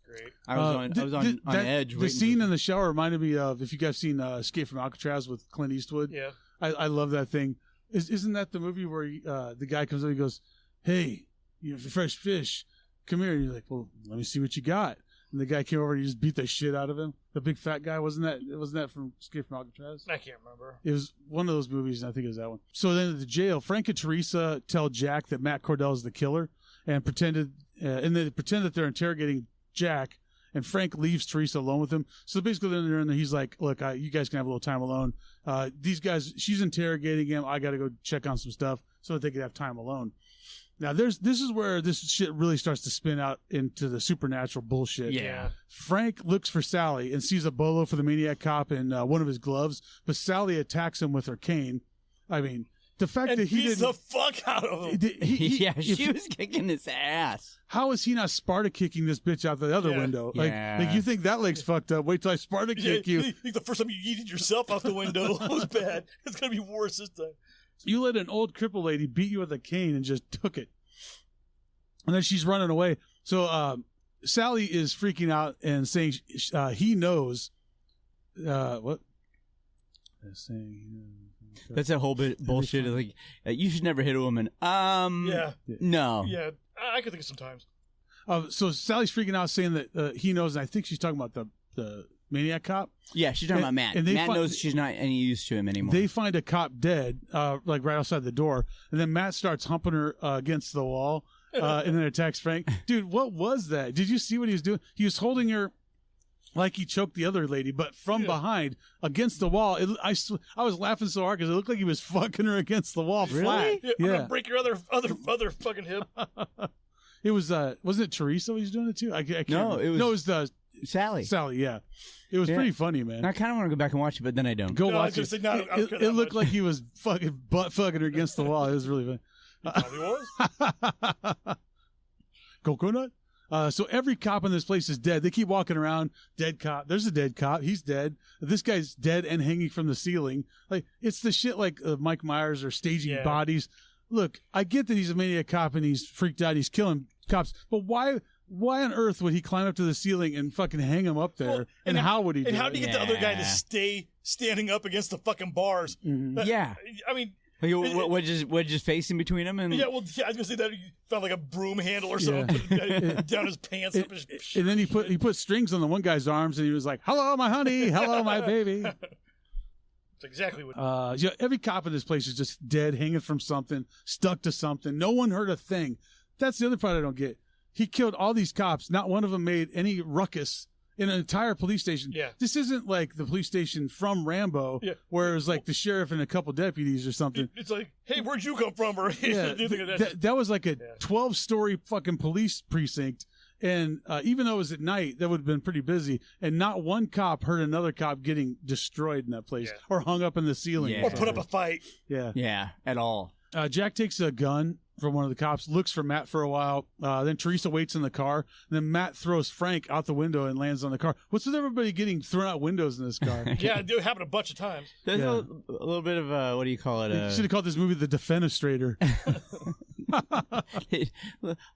Great. I was on edge. The scene in the shower reminded me of, if you guys seen Escape from Alcatraz with Clint Eastwood. Yeah. I love that thing. Isn't that the movie where the guy comes up and he goes, "Hey, you have fresh fish. Come here." And you're like, "Well, let me see what you got." And the guy came over and he just beat the shit out of him. The big fat guy, wasn't that from Escape from Alcatraz? I can't remember. It was one of those movies, and I think it was that one. So then at the jail, Frank and Theresa tell Jack that Matt Cordell is the killer, and they pretend that they're interrogating Jack, and Frank leaves Theresa alone with him. So basically, then they're in there, he's like, "Look, you guys can have a little time alone. These guys, she's interrogating him. I got to go check on some stuff so that they could have time alone." Now, this is where this shit really starts to spin out into the supernatural bullshit. Yeah. Frank looks for Sally and sees a bolo for the Maniac cop in one of his gloves, but Sally attacks him with her cane. I mean, the fact that he beats didn't... the fuck out of him. She was kicking his ass. How is he not Sparta kicking this bitch out the other window? Like you think that leg's fucked up? Wait till I Sparta kick you. You think the first time you yeeted yourself out the window was bad? It's gonna be worse this time. You let an old cripple lady beat you with a cane and just took it. And then she's running away. So Sally is freaking out and saying he knows what? That's a whole bit bullshit. Like, you should never hit a woman. No. Yeah, I could think of sometimes. So Sally's freaking out, saying that he knows, and I think she's talking about the Maniac cop. Yeah, she's talking about Matt. And Matt knows she's not any use to him anymore. They find a cop dead, like right outside the door, and then Matt starts humping her against the wall, and then attacks Frank. Dude, what was that? Did you see what he was doing? He was holding her like he choked the other lady, but from behind against the wall. I was laughing so hard because it looked like he was fucking her against the wall flat. Yeah, I'm gonna break your other fucking hip. It was wasn't it Teresa he was doing it too? I can't remember. It was Sally. Sally, yeah. It was pretty funny, man. I kind of want to go back and watch it, but then I don't. Go watch it. It looked like he was fucking butt fucking her against the wall. It was really funny. He probably was. Coconut? So every cop in this place is dead. They keep walking around. Dead cop. There's a dead cop. He's dead. This guy's dead and hanging from the ceiling. Like, it's the shit like Mike Myers or staging bodies. Look, I get that he's a Maniac cop and he's freaked out. He's killing cops. But why on earth would he climb up to the ceiling and fucking hang him up there? Well, and how would he do it? And how do you get the other guy to stay standing up against the fucking bars? Mm-hmm. Yeah. I mean... What just facing between him? And I was gonna say that he found like a broom handle or something down his pants. And then he put strings on the one guy's arms and he was like, "Hello, my honey. Hello, my baby." That's exactly what. Every cop in this place is just dead, hanging from something, stuck to something. No one heard a thing. That's the other part I don't get. He killed all these cops. Not one of them made any ruckus in an entire police station. Yeah. This isn't like the police station from Rambo, where it was like the sheriff and a couple deputies or something. It's like, hey, where'd you come from? Or that was like a 12-story fucking police precinct. And even though it was at night, that would have been pretty busy. And not one cop heard another cop getting destroyed in that place or hung up in the ceiling. Or put up a fight. Yeah, at all. Jack takes a gun from one of the cops, looks for Matt for a while. Then Teresa waits in the car. And then Matt throws Frank out the window and lands on the car. What's with everybody getting thrown out windows in this car? It happened a bunch of times. There's a little bit of what do you call it? You should have called this movie The Defenestrator. A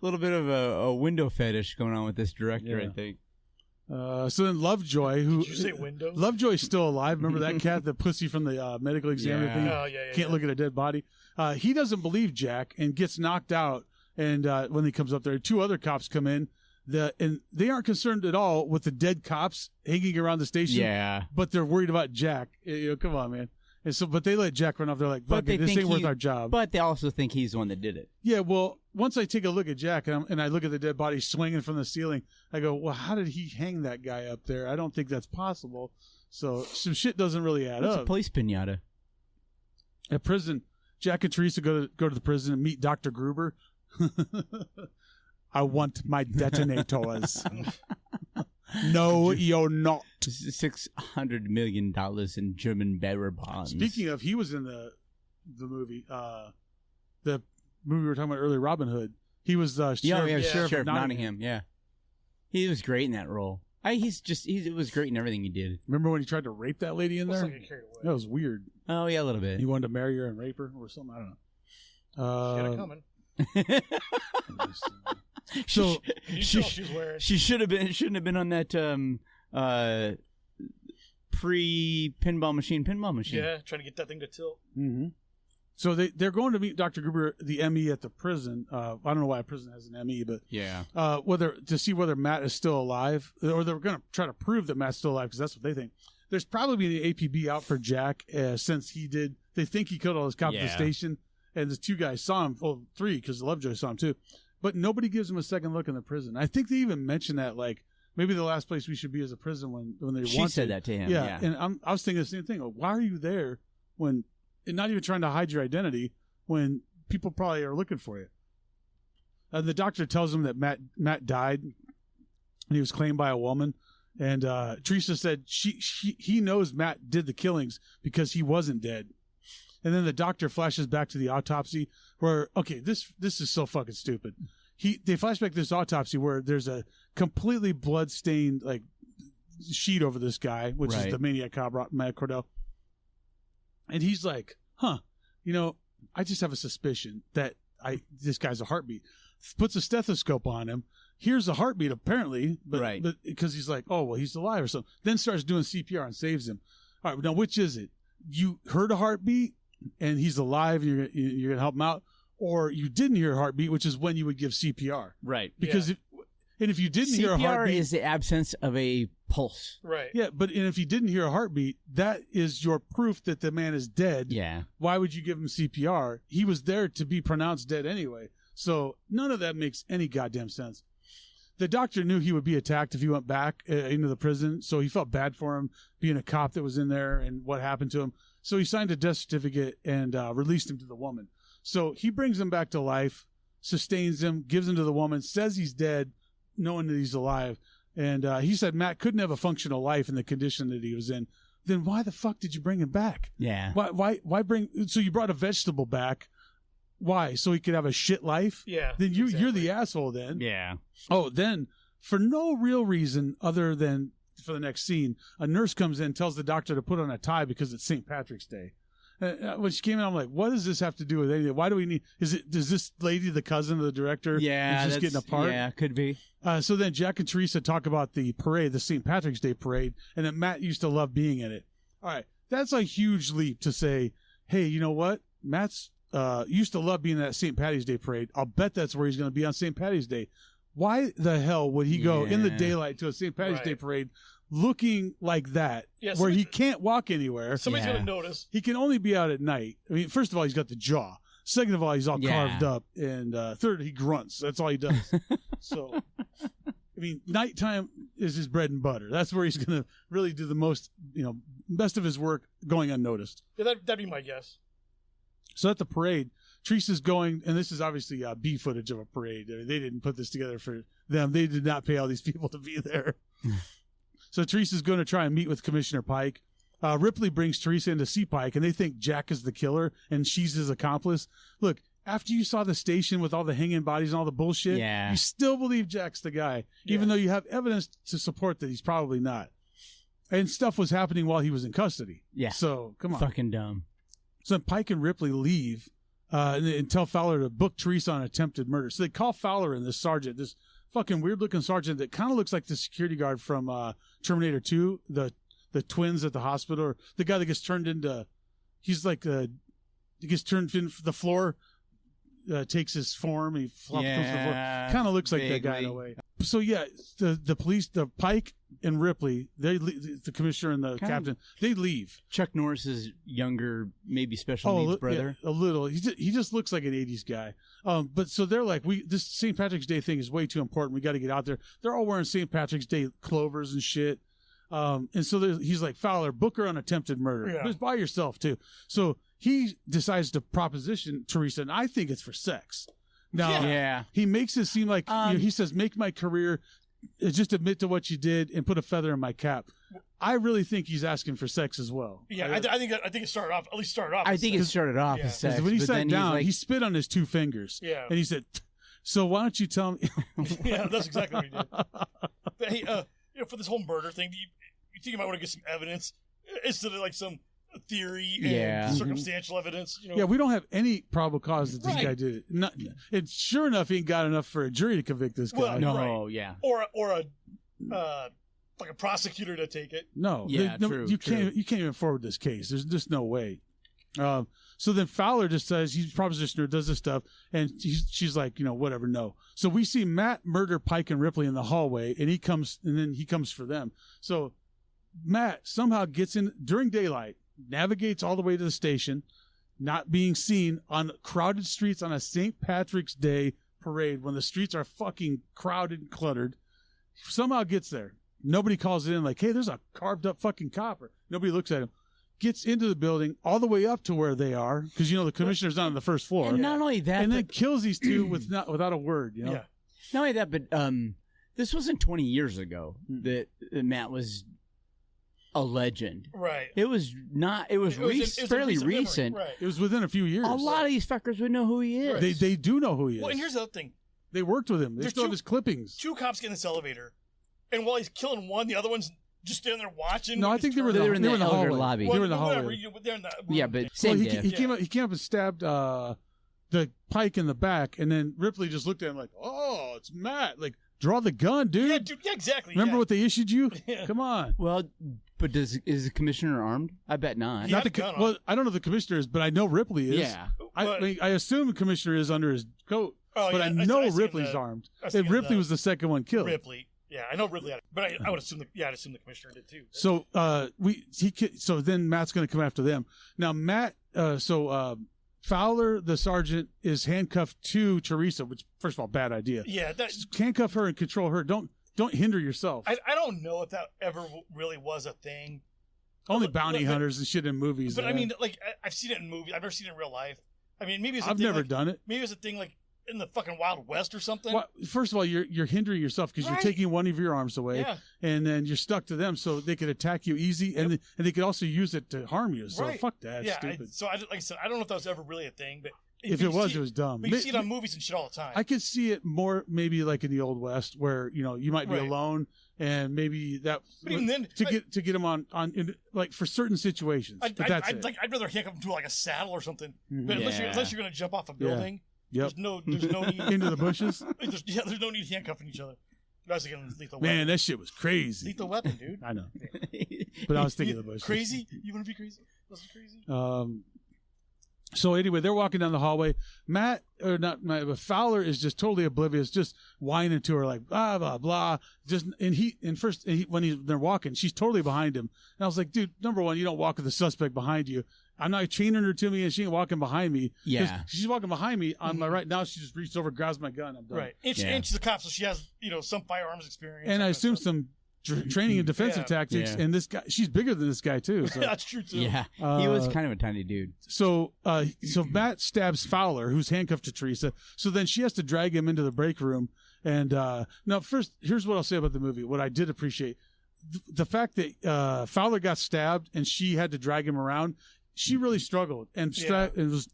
little bit of a window fetish going on with this director, I think. So then Lovejoy, who... Did you say window? Lovejoy's still alive. Remember that cat, the pussy from the medical examiner thing? Oh, yeah. Can't look at a dead body. He doesn't believe Jack and gets knocked out. And when he comes up there, 2 other cops come in. And they aren't concerned at all with the dead cops hanging around the station. Yeah. But they're worried about Jack. Come on, man. And so, but they let Jack run off. They're like, "Fuck it, this ain't worth our job." But they also think he's the one that did it. Yeah, well, once I take a look at Jack and I look at the dead body swinging from the ceiling, I go, well, how did he hang that guy up there? I don't think that's possible. So some shit doesn't really add up. It's a police pinata. At prison, Jack and Theresa go to the prison and meet Dr. Gruber. I want my detonators. No, you're not. $600 million in German bearer bonds. Speaking of, he was in the movie, the movie we were talking about earlier, Robin Hood. He was Sheriff of Nottingham. Yeah, he was great in that role. It was great in everything he did. Remember when he tried to rape that lady in there? Like that was weird. Oh yeah, a little bit. He wanted to marry her and rape her or something. I don't know. She had it coming. So she shouldn't have been on that pre-pinball machine. Yeah, trying to get that thing to tilt. Mm-hmm. So they're going to meet Dr. Gruber, the ME at the prison. I don't know why a prison has an ME, but whether to see whether Matt is still alive, or they're going to try to prove that Matt's still alive because that's what they think. There's probably the APB out for Jack since they think he killed all his cops at the station, and the 2 guys saw him. Well, 3 because Lovejoy saw him too. But nobody gives him a second look in the prison. I think they even mentioned that, like, maybe the last place we should be is a prison when they want to. She said that to him. Yeah. And I was thinking the same thing. Why are you there when, and not even trying to hide your identity, when people probably are looking for you? And the doctor tells him that Matt died, and he was claimed by a woman. And Theresa said he knows Matt did the killings because he wasn't dead. And then the doctor flashes back to the autopsy where, okay, this is so fucking stupid. They flash back to this autopsy where there's a completely blood-stained like sheet over this guy, which is the Maniac cop, Matt Cordell. And he's like, I just have a suspicion that this guy's a heartbeat. Puts a stethoscope on him. Here's a heartbeat apparently, but because he's like, oh, well, he's alive or something. Then starts doing CPR and saves him. All right, now which is it? You heard a heartbeat and he's alive and you're gonna help him out, or you didn't hear a heartbeat, which is when you would give CPR, right? Because if you didn't hear a heartbeat, CPR is the absence of a pulse, right? Yeah, but if you didn't hear a heartbeat, that is your proof that the man is dead. Yeah. Why would you give him CPR? He was there to be pronounced dead anyway. So none of that makes any goddamn sense. The doctor knew he would be attacked if he went back into the prison, so he felt bad for him being a cop that was in there and what happened to him. So he signed a death certificate and released him to the woman. So he brings him back to life, sustains him, gives him to the woman, says he's dead, knowing that he's alive. And he said Matt couldn't have a functional life in the condition that he was in. Then why the fuck did you bring him back? Yeah. Why bring? So you brought a vegetable back. Why? So he could have a shit life? Yeah. Then you're the asshole then. Yeah. Oh, then for no real reason other than for the next scene, a nurse comes in, tells the doctor to put on a tie because it's St. Patrick's Day. When she came in, I'm like, what does this have to do with anything? Why do we need? Is this lady the cousin of the director? Yeah, just getting a part. Yeah, could be. So then Jack and Theresa talk about the parade, the St. Patrick's Day parade, and that Matt used to love being in it. All right, that's a huge leap to say, hey, you know what? Matt's used to love being at St. Patty's Day parade. I'll bet that's where he's going to be on St. Patty's Day. Why the hell would he go in the daylight to a St. Patty's Day parade looking like that, where he can't walk anywhere? Somebody's going to notice. He can only be out at night. I mean, first of all, he's got the jaw. Second of all, he's all carved up. And third, he grunts. That's all he does. So, I mean, nighttime is his bread and butter. That's where he's going to really do the most, best of his work going unnoticed. Yeah, that'd be my guess. So at the parade, Theresa's going, and this is obviously B footage of a parade. I mean, they didn't put this together for them. They did not pay all these people to be there. So Theresa's going to try and meet with Commissioner Pike. Ripley brings Theresa in to see Pike, and they think Jack is the killer and she's his accomplice. Look, after you saw the station with all the hanging bodies and all the bullshit, you still believe Jack's the guy, even though you have evidence to support that he's probably not. And stuff was happening while he was in custody. Yeah. So, come on. Fucking dumb. So Pike and Ripley leave, and tell Fowler to book Theresa on attempted murder. So they call Fowler in, this sergeant, this fucking weird looking sergeant that kind of looks like the security guard from Terminator 2, the twins at the hospital, or the guy that gets turned into, he's like he gets turned into the floor, takes his form, and he flops to the floor. Kind of looks like that guy in a way. So yeah, the police, the Pike and Ripley, the commissioner and the captain, they leave. Chuck Norris's younger, maybe special needs brother. Yeah, a little. He just looks like an 80s guy. But so they're like, this St. Patrick's Day thing is way too important. We got to get out there. They're all wearing St. Patrick's Day clovers and shit. And so he's like, Fowler, book her on attempted murder. Just by yourself too. So he decides to proposition Theresa, and I think it's for sex. Now, he makes it seem like he says, "Make my career, just admit to what you did, and put a feather in my cap." I really think he's asking for sex as well. Yeah, I think it started off. At least started off. I think it started off as sex. When he sat down, he spit on his 2 fingers. Yeah, and he said, "So why don't you tell me?" Yeah, that's exactly what he did. But hey, for this whole murder thing, you think you might want to get some evidence instead of like some theory and circumstantial evidence. Yeah, we don't have any probable cause that this guy did it. And sure enough, he ain't got enough for a jury to convict this guy. Or a like a prosecutor to take it. No, true. You can't even forward this case. There's just no way. So then Fowler just says he's a propositioner, does this stuff, and she's like, whatever, no. So we see Matt murder Pike and Ripley in the hallway, and he comes for them. So Matt somehow gets in during daylight, navigates all the way to the station, not being seen on crowded streets on a St. Patrick's Day parade when the streets are fucking crowded and cluttered. Somehow gets there. Nobody calls it in like, hey, there's a carved up fucking copper. Nobody looks at him. Gets into the building all the way up to where they are because the commissioner's not on the first floor. And not only that, and then kills these two without a word. Yeah. Not only that, but this wasn't 20 years ago that Matt was a legend. Right. It was not. It was fairly recent. Right. It was within a few years. A lot of these fuckers would know who he is. Right. They do know who he is. Well, and here's the other thing. They worked with him. They still have his clippings. 2 cops get in this elevator, and while he's killing one, the other one's just standing there watching. No, I think they were in the hallway. Lobby. They were in the hallway. But same he came up and stabbed the Pike in the back, and then Ripley just looked at him like, "Oh, it's Matt." Like, draw the gun, dude. Yeah, dude. Yeah, exactly. Remember what they issued you? Come on. Well, but is the commissioner armed? I bet not. I don't know if the commissioner is, but I know Ripley is. Yeah. I assume the commissioner is under his coat, but I know Ripley's armed. And Ripley was the second one killed. Ripley. Yeah, I know Ripley had it, but I would assume I'd assume the commissioner did too. So so then Matt's going to come after them. Now Matt, Fowler, the sergeant, is handcuffed to Theresa, which first of all, bad idea. Yeah, handcuff her and control her. Don't hinder yourself. I don't know if that ever really was a thing. Only bounty hunters and shit in movies. But I mean, like I've seen it in movies. I've never seen it in real life. I mean, maybe I've never done it. Maybe it's a thing like in the fucking Wild West or something. Well, first of all, you're hindering yourself because you're taking one of your arms away, and then you're stuck to them, so they could attack you easy, and they could also use it to harm you. So fuck that. It's stupid. Like I said, I don't know if that was ever really a thing, but if it was, it was dumb. But you see it on movies and shit all the time. I could see it more maybe like in the Old West, where you might be alone, and maybe that. But even then, to get them on like for certain situations. I'd rather handcuff them to like a saddle or something. But unless you're going to jump off a building. Yep. There's no need into the bushes. There's no need handcuffing each other. That's again lethal weapon. Man, that shit was crazy. Lethal weapon, dude. I know, but I was thinking of the bushes. Crazy? You want to be crazy? That's crazy. So anyway, they're walking down the hallway. But Fowler is just totally oblivious, just whining to her like blah blah blah. When they're walking, she's totally behind him. And I was like, dude, number one, you don't walk with the suspect behind you. I'm not chaining her to me, and she ain't walking behind me. Yeah, she's walking behind me on my right now. She just reaches over, grabs my gun. I'm done. Right, and she's a cop, so she has some firearms experience, and I assume some training in defensive tactics. And this guy, she's bigger than this guy too. So. That's true too. Yeah, he was kind of a tiny dude. So Matt stabs Fowler, who's handcuffed to Theresa. So then she has to drag him into the break room. And now, first, here's what I'll say about the movie. What I did appreciate, the fact that Fowler got stabbed and she had to drag him around. She really struggled and was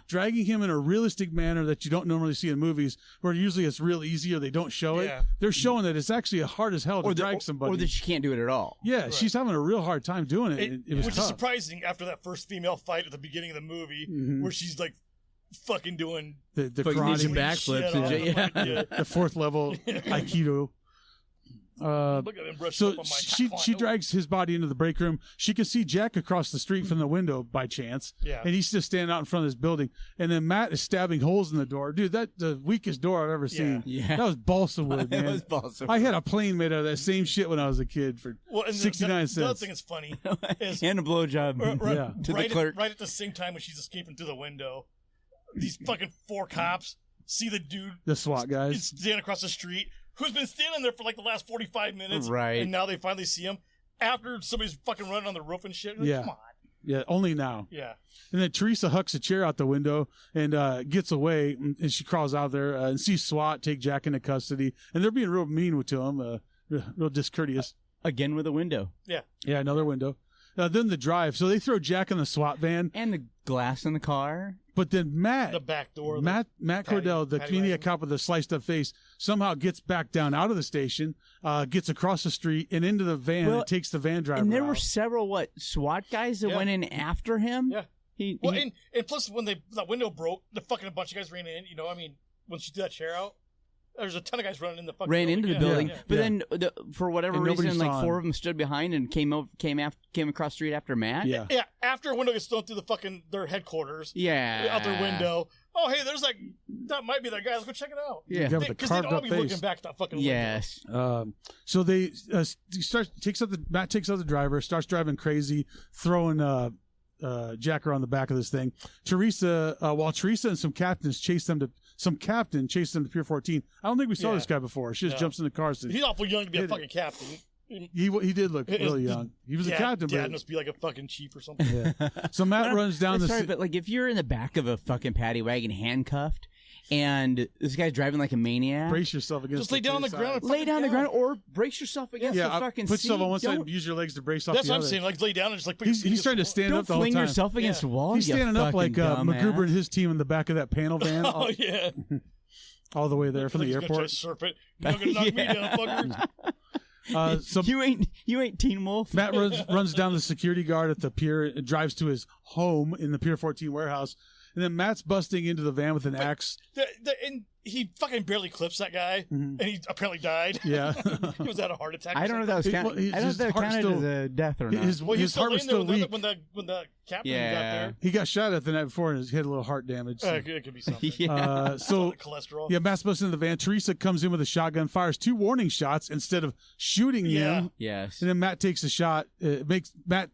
dragging him in a realistic manner that you don't normally see in movies, where usually it's real easy or they don't show it. They're showing that it's actually hard as hell to drag somebody. Or that she can't do it at all. Yeah, she's having a real hard time doing it. It was which tough. is surprising after that first female fight at the beginning of the movie, where she's like fucking doing the ninja karate backflips. The 4th level Aikido. Look at him brush So up on my she taekwondo. drags his body into the break room. She can see Jack across the street from the window by chance. Yeah. And he's just standing out in front of this building. And then Matt is stabbing holes in the door. Dude, that's the weakest door I've ever seen. Yeah. That was balsa wood, man. It was balsa wood. I had a plane made out of that same shit when I was a kid for 69 cents. The other thing that's funny is and a blowjob to the clerk. Right at the same time when she's escaping through the window, these fucking 4 cops see the dude, the SWAT guys, standing across the street, who's been standing there for like the last 45 minutes. Right. And now they finally see him after somebody's fucking running on the roof and shit. Like, Yeah. Come on. Yeah, only now. Yeah. And then Teresa hucks a chair out the window and gets away, and she crawls out there and sees SWAT take Jack into custody. And they're being real mean to him, real discourteous. Again with a window. Yeah. Yeah, another window. Then the drive. So they throw Jack in the SWAT van. And the glass in the car. But then The back door. Matt Cordell, the Maniac cop with the sliced up face, somehow gets back down out of the station, gets across the street and into the van and takes the van driver And there were out. several, SWAT guys that went in after him? Yeah. And plus when that window broke, the fucking bunch of guys ran in. When she threw that chair out, there's a ton of guys running in the fucking ran building. into the building. Yeah. But then, for whatever And nobody reason, saw 4 him. of them stood behind and came across the street after Matt. Yeah. Yeah, after a window gets thrown through the fucking their headquarters. Yeah. Out their window. Oh, hey, there's that might be that guy. Let's go check it out. Yeah. Yeah, with the Because they'd carved all up be face. looking back at that fucking Yes. So they Matt takes out the driver, starts driving crazy, throwing Jack around the back of this thing. While Teresa and some captain chase them to Pier 14. I don't think we saw this guy before. She just jumps in the car. So He's awful young to be a fucking captain. he did look really young. He was a captain, Dad but must be like a fucking chief or something. yeah. So Matt runs down the. Sorry, but if you're in the back of a fucking paddy wagon handcuffed, and this guy's driving like a maniac, brace yourself against. Just lay down on the ground. lay down the ground or brace yourself against the fucking put seat. yourself on one side Don't- and use your legs to brace off That's the what I'm other. saying. Like lay down and just like put your feet He's trying to against stand Don't up the whole fling time. yourself against the wall. He's you standing up like fucking dumbass. MacGruber and his team in the back of that panel van, the wall. Oh yeah. all the way there from the He's gonna try airport. to surf it. You're not gonna knock me down, fuckers. So you ain't Teen Wolf. Matt runs down the security guard at the pier and drives to his home in the Pier 14 warehouse. And then Matt's busting into the van with an axe. And he fucking barely clips that guy, and he apparently died. Yeah. He was at a heart attack. I don't know if that was Well, counted. his I don't know if that heart counted still- as a death or not. His Well, he's heart was still weak. when the captain got Yeah. there. He got shot at the night before and he had a little heart damage. So, It could be something. yeah. so Cholesterol. yeah, Matt's busting into the van. Teresa comes in with a shotgun, fires 2 warning shots instead of shooting him. Yes. And then Matt takes a shot. Matt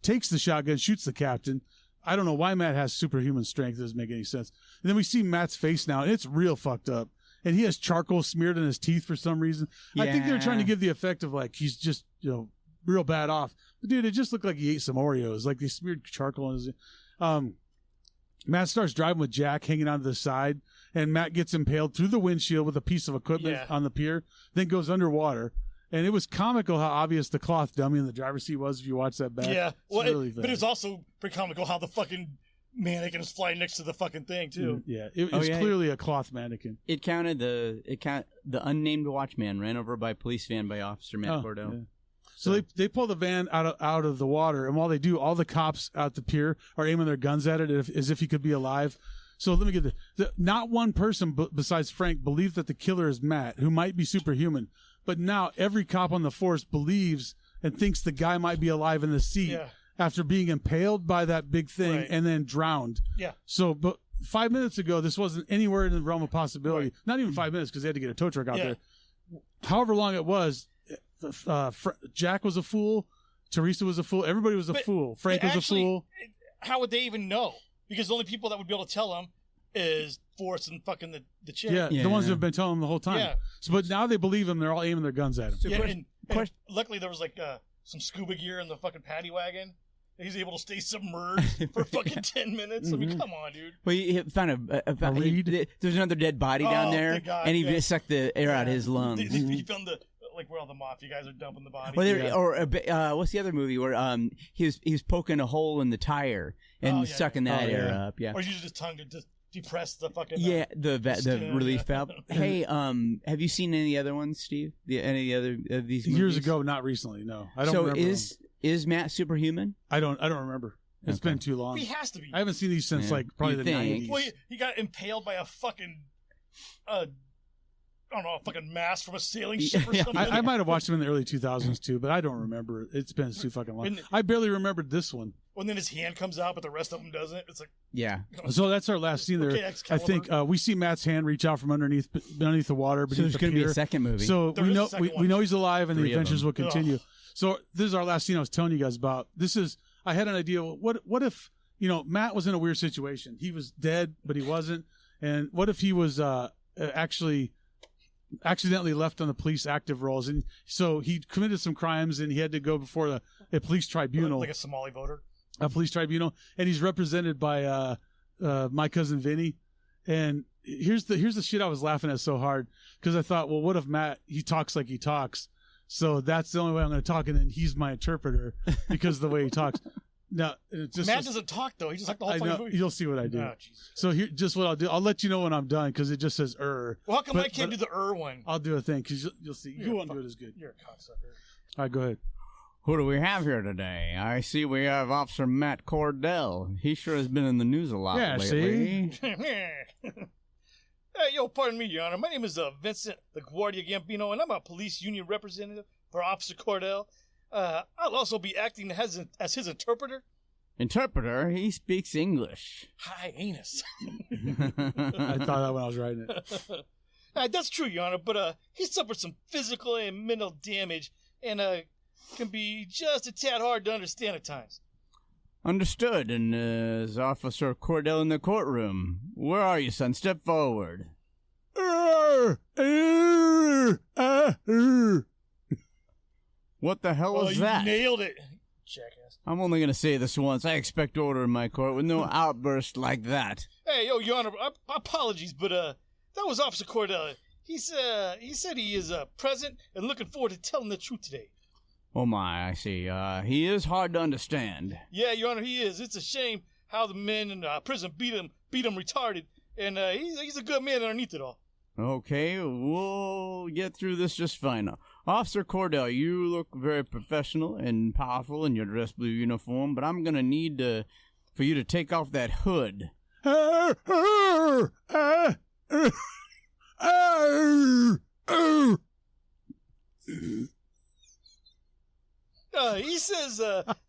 takes the shotgun, shoots the captain. I don't know why Matt has superhuman strength. It doesn't make any sense. And then we see Matt's face now, and it's real fucked up. And he has charcoal smeared in his teeth for some reason. I think they're trying to give the effect of like he's just real bad off. But dude, it just looked like he ate some Oreos. Like they smeared charcoal in his. Matt starts driving with Jack hanging onto the side, and Matt gets impaled through the windshield with a piece of equipment on the pier. Then goes underwater. And it was comical how obvious the cloth dummy in the driver's seat was if you watch that back. Yeah. It's Well, really but it was also pretty comical how the fucking mannequin is flying next to the fucking thing too. Yeah, it's clearly a cloth mannequin. It counted the unnamed watchman ran over by a police van by Officer Matt Cordell. Yeah. So they pull the van out of the water, and while they do, all the cops out the pier are aiming their guns at it as if he could be alive. So let me get this. Not one person besides Frank believes that the killer is Matt, who might be superhuman. But now every cop on the force believes and thinks the guy might be alive in the seat after being impaled by that big thing and then drowned. Yeah. So, but 5 minutes ago, this wasn't anywhere in the realm of possibility. Right. Not even 5 minutes because they had to get a tow truck out there. However long it was, Jack was a fool. Teresa was a fool. Everybody was a fool. Frank was a fool. How would they even know? Because the only people that would be able to tell them is Forrest and fucking the chick. Yeah, the ones who have been telling him the whole time. Yeah. So, but now they believe him. They're all aiming their guns at him. So and luckily there was like some scuba gear in the fucking paddy wagon. He's able to stay submerged for fucking 10 minutes. I mean, come on, dude. Well, he found a reed. There's another dead body down there, and he sucked the air out of his lungs. He found where all the mafia guys are dumping the body. Well, what's the other movie where he was poking a hole in the tire and sucking that air up? Yeah. Or using his tongue to just depress the fucking the relief valve. Hey, have you seen any other ones, Steve? Any other of these movies? Years ago, not recently. No, I don't remember. Is Matt superhuman? I don't remember. It's been too long. He has to be. I haven't seen these since like probably the 90s. Well, he got impaled by a fucking, I don't know, a fucking mast from a sailing ship or something. I might have watched him in the early 2000s too, but I don't remember. It's been too fucking long. I barely remembered this one. When then his hand comes out, but the rest of them doesn't. It's like, yeah. So that's our last scene there. Okay, I think we see Matt's hand reach out from underneath the water. So there's going to be a second movie. So we know he's alive, and the adventures will continue. So this is our last scene I was telling you guys about. I had an idea. What if Matt was in a weird situation? He was dead, but he wasn't. And what if he was actually accidentally left on the police active rolls, and so he committed some crimes, and he had to go before a police tribunal, like a Somali voter. A police tribunal, and he's represented by my cousin Vinny. And here's the shit I was laughing at so hard, because I thought, well, what if Matt, he talks like he talks, so that's the only way I'm going to talk, and then he's my interpreter because of the way he talks. Now, Matt doesn't talk though. He just talked the whole fucking movie. You'll see what I do. Oh, so here, just what I'll do. I'll let you know when I'm done, because it just says Well, how come I can't do the one? I'll do a thing, because you'll see. You won't do it as good. You're a cocksucker. All right, go ahead. Who do we have here today? I see we have Officer Matt Cordell. He sure has been in the news a lot lately. See? Hey, pardon me, Your Honor. My name is Vincent LaGuardia Gambino, and I'm a police union representative for Officer Cordell. I'll also be acting as his interpreter. Interpreter? He speaks English. Hi, anus. I thought that when I was writing it. That's true, Your Honor, but he suffered some physical and mental damage, and can be just a tad hard to understand at times. Understood. And is Officer Cordell in the courtroom? Where are you, son? Step forward. What the hell was that? You nailed it, jackass. I'm only going to say this once. I expect order in my court with no outburst like that. Hey, Your Honor, apologies, but that was Officer Cordell. He said he is present and looking forward to telling the truth today. Oh my, I see. He is hard to understand. Yeah, Your Honor, he is. It's a shame how the men in prison beat him retarded, and he's a good man underneath it all. Okay, we'll get through this just fine. Officer Cordell, you look very professional and powerful in your dress blue uniform, but I'm gonna need for you to take off that hood. He says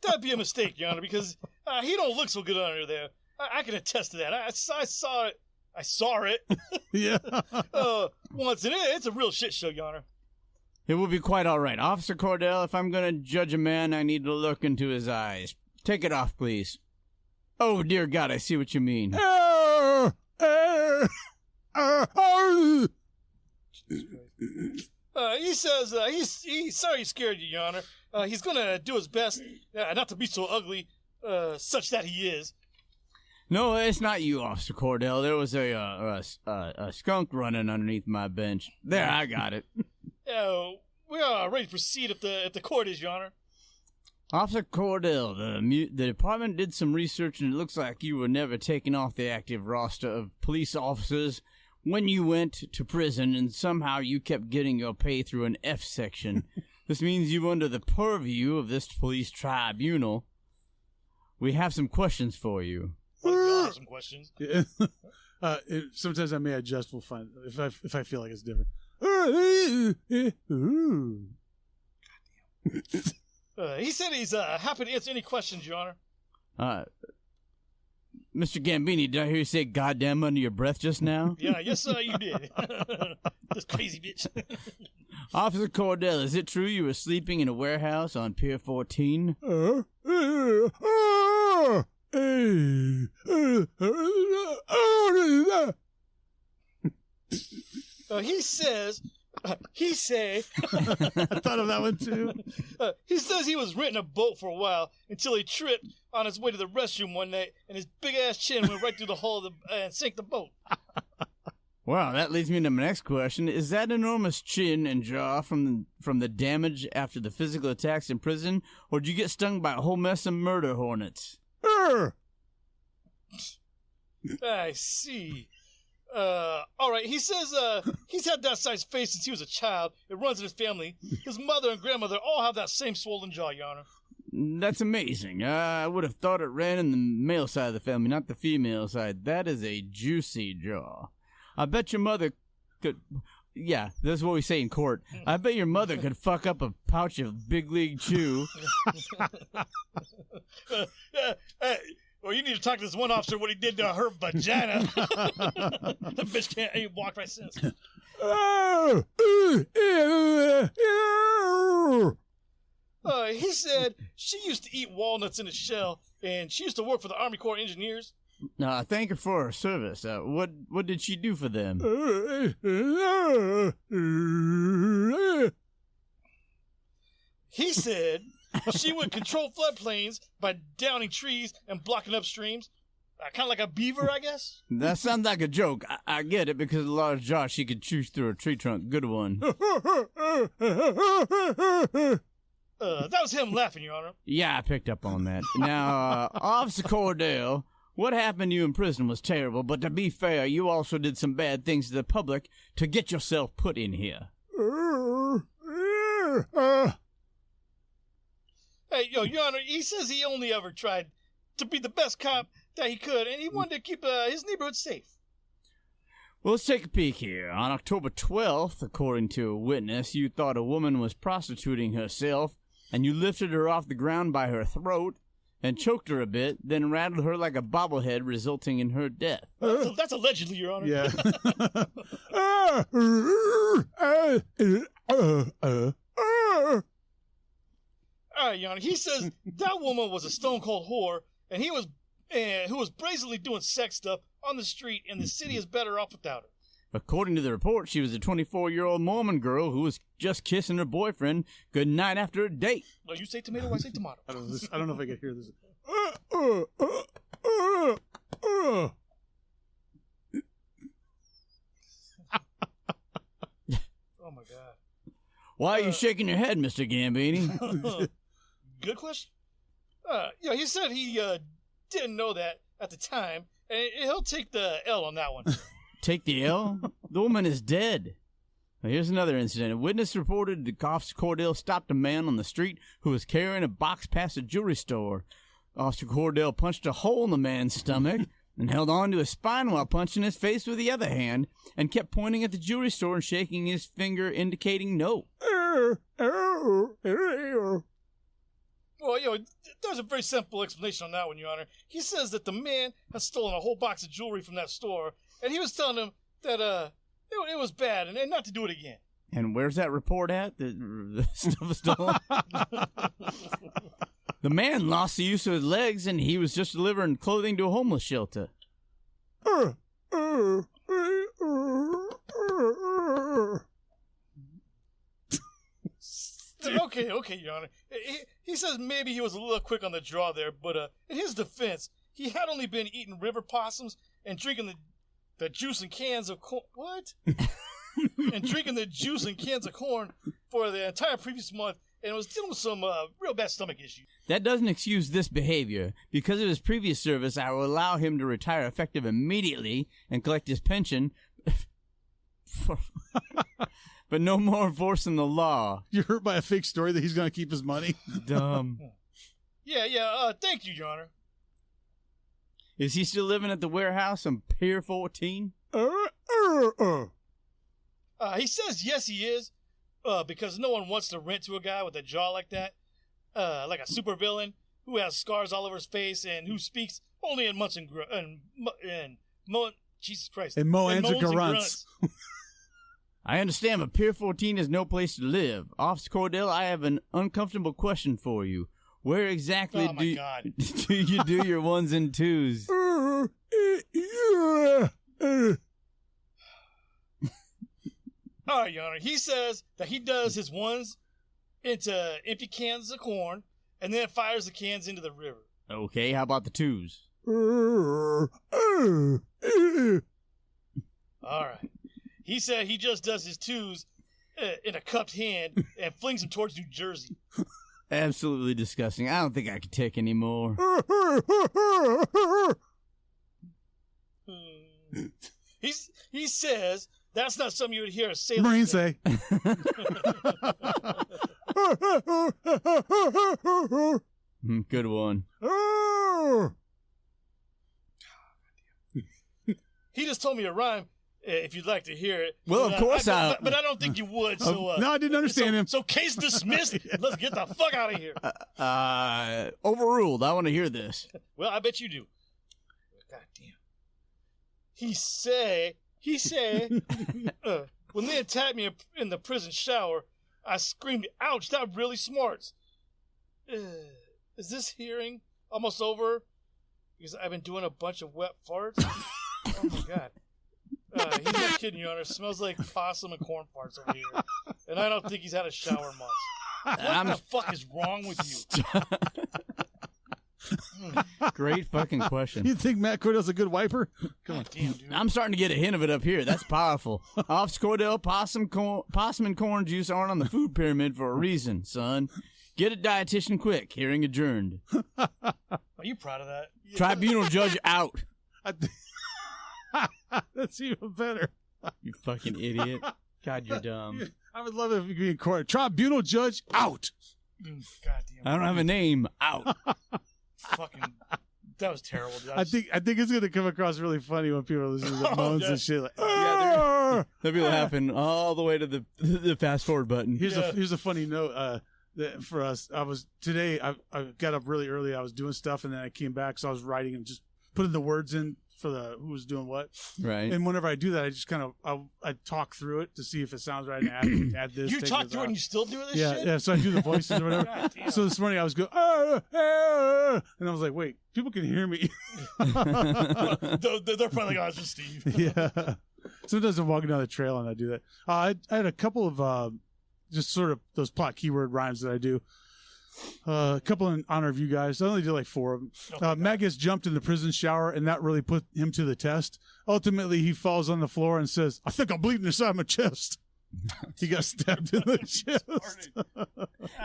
that'd be a mistake, Your Honor, because he don't look so good under there. I can attest to that. I saw it. I saw it. Yeah. Once, and it's a real shit show, Your Honor. It will be quite all right. Officer Cordell, if I'm going to judge a man, I need to look into his eyes. Take it off, please. Oh, dear God, I see what you mean. He says he's sorry he scared you, Your Honor. He's going to do his best not to be so ugly, such that he is. No, it's not you, Officer Cordell. There was a skunk running underneath my bench. There, I got it. We are ready to proceed if the court is, Your Honor. Officer Cordell, the department did some research, and it looks like you were never taken off the active roster of police officers when you went to prison, and somehow you kept getting your pay through an F section. This means you're under the purview of this police tribunal. We have some questions for you. Well, some questions. Yeah. Sometimes I may adjust. We'll find if I feel like it's different. He said he's happy to answer any questions, Your Honor. Mr. Gambini, did I hear you say "goddamn" under your breath just now? Yeah, yes, sir, you did. This crazy bitch. Officer Cordell, is it true you were sleeping in a warehouse on Pier 14? He say I thought of that one too. He says he was renting a boat for a while until he tripped on his way to the restroom one night, and his big ass chin went right through the hull and sank the boat. Well, that leads me to my next question. Is that enormous chin and jaw from the damage after the physical attacks in prison, or did you get stung by a whole mess of murder hornets? I see. All right, he says he's had that size face since he was a child. It runs in his family. His mother and grandmother all have that same swollen jaw, Your Honor. That's amazing. I would have thought it ran in the male side of the family, not the female side. That is a juicy draw. I bet your mother could... Yeah, that's what we say in court. I bet your mother could fuck up a pouch of Big League Chew. Well, you need to talk to this one officer what he did to her vagina. The bitch ain't walked right since. He said she used to eat walnuts in a shell, and she used to work for the Army Corps of Engineers. Thank her for her service. What did she do for them? He said she would control floodplains by downing trees and blocking up streams. Kind of like a beaver, I guess. That sounds like a joke. I get it because of the large jaw she could chew through a tree trunk. Good one. That was him laughing, Your Honor. Yeah, I picked up on that. Now, Officer Cordell, what happened to you in prison was terrible, but to be fair, you also did some bad things to the public to get yourself put in here. Hey, Your Honor, he says he only ever tried to be the best cop that he could, and he wanted to keep his neighborhood safe. Well, let's take a peek here. On October 12th, according to a witness, you thought a woman was prostituting herself, and you lifted her off the ground by her throat and choked her a bit, then rattled her like a bobblehead, resulting in her death. That's allegedly, Your Honor. Yeah. All right, Your Honor. He says that woman was a stone-cold whore, and who was brazenly doing sex stuff on the street, and the city is better off without her. According to the report, she was a 24-year-old Mormon girl who was just kissing her boyfriend goodnight after a date. Well, you say tomato, I say tomato. I don't know if I can hear this. Oh, my God. Why are you shaking your head, Mr. Gambini? Good question. He said he didn't know that at the time, and he'll take the L on that one. Take the L? The woman is dead. Now, here's another incident. A witness reported that Officer Cordell stopped a man on the street who was carrying a box past a jewelry store. Officer Cordell punched a hole in the man's stomach and held on to his spine while punching his face with the other hand and kept pointing at the jewelry store and shaking his finger indicating no. Well, there's a very simple explanation on that one, Your Honor. He says that the man has stolen a whole box of jewelry from that store, and he was telling him that it was bad and not to do it again. And where's that report at? The stuff was stolen? The man lost the use of his legs, and he was just delivering clothing to a homeless shelter. Okay, Your Honor. He says maybe he was a little quick on the draw there, but in his defense, he had only been eating river possums and drinking the juice and cans of corn. What? And drinking the juice and cans of corn for the entire previous month, and was dealing with some real bad stomach issues. That doesn't excuse this behavior. Because of his previous service, I will allow him to retire effective immediately and collect his pension. But no more enforcing the law. You're hurt by a fake story that he's going to keep his money? Dumb. Yeah. Thank you, Your Honor. Is he still living at the warehouse on Pier 14? He says yes, he is, because no one wants to rent to a guy with a jaw like that, like a supervillain who has scars all over his face and who speaks only in moans and Jesus Christ. And moans and grunts. I understand, but Pier 14 is no place to live. Officer Cordell, I have an uncomfortable question for you. Where exactly do you do your ones and twos? All right, Your Honor. He says that he does his ones into empty cans of corn and then fires the cans into the river. Okay, how about the twos? All right. He said he just does his twos in a cupped hand and flings them towards New Jersey. Absolutely disgusting. I don't think I could take any more. He says that's not something you would hear a sailor Marine say. Good one. He just told me a rhyme. If you'd like to hear it. Well, of course I. But I don't think you would. So no, I didn't understand him. So case dismissed. Let's get the fuck out of here. Overruled. I want to hear this. Well, I bet you do. God damn. He say, when they attacked me in the prison shower, I screamed, ouch, that really smarts. Is this hearing almost over? Because I've been doing a bunch of wet farts. Oh, my God. He's not kidding, Your Honor. It smells like possum and corn farts over here. And I don't think he's had a shower in months. What the fuck is wrong with you? Great fucking question. You think Matt Cordell's a good wiper? Come on, damn, dude. I'm starting to get a hint of it up here. That's powerful. Officer Cordell, possum and corn juice aren't on the food pyramid for a reason, son. Get a dietitian quick. Hearing adjourned. Are you proud of that? Tribunal judge out. That's even better. You fucking idiot. God, you're dumb. I would love it if you could be in court. Tribunal judge out. God damn. I don't have a name. Out. Fucking. That was terrible, dude. I think it's gonna come across really funny when people listen to the moans and shit. Like, that'll be what happened all the way to the fast forward button. Here's a funny note for us. I got up really early. I was doing stuff, and then I came back, so I was writing and just putting the words in for who was doing what. Right. And whenever I do that, I just kind of I talk through it to see if it sounds right and add this. You talk through it and you still do this shit? Yeah, so I do the voices or whatever. So this morning I was going, and I was like, wait, people can hear me. They're probably like, oh, it's just Steve. Yeah. Sometimes I'm walking down the trail and I do that. I had a couple of just sort of those plot keyword rhymes that I do. A couple in honor of you guys. I only did like 4 of them. Matt gets jumped in the prison shower, and that really put him to the test. Ultimately, he falls on the floor and says, I think I'm bleeding inside my chest. He got stabbed in the chest.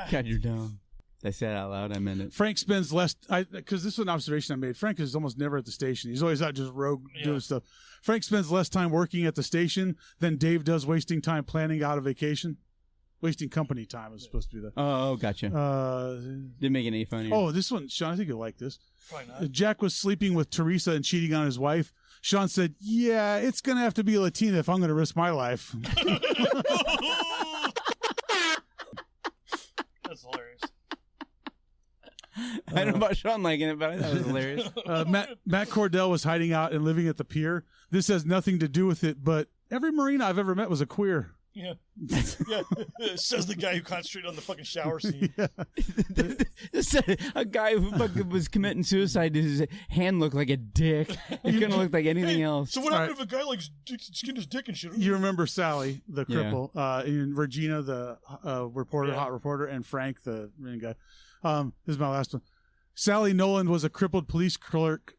God, you're dumb. I said it out loud. I meant it. Frank spends less... Because this is an observation I made. Frank is almost never at the station. He's always out just rogue doing stuff. Frank spends less time working at the station than Dave does wasting time planning out a vacation. Wasting company time is supposed to be that. Oh, gotcha. Didn't make it any funnier. Oh, this one, Sean, I think you'll like this. Probably not. Jack was sleeping with Teresa and cheating on his wife. Sean said, yeah, it's going to have to be a Latina if I'm going to risk my life. That's hilarious. I don't know about Sean liking it, but I thought it was hilarious. Matt Cordell was hiding out and living at the pier. This has nothing to do with it, but every Marine I've ever met was a queer. Yeah. Says the guy who concentrated on the fucking shower scene. Yeah. A guy who fucking was committing suicide, his hand looked like a dick. It couldn't look like anything else. So what happened if a guy like skinned his dick and shit? You remember Sally, the cripple, and Regina, the reporter, hot reporter, and Frank, the Marine guy. This is my last one. Sally Noland was a crippled police clerk.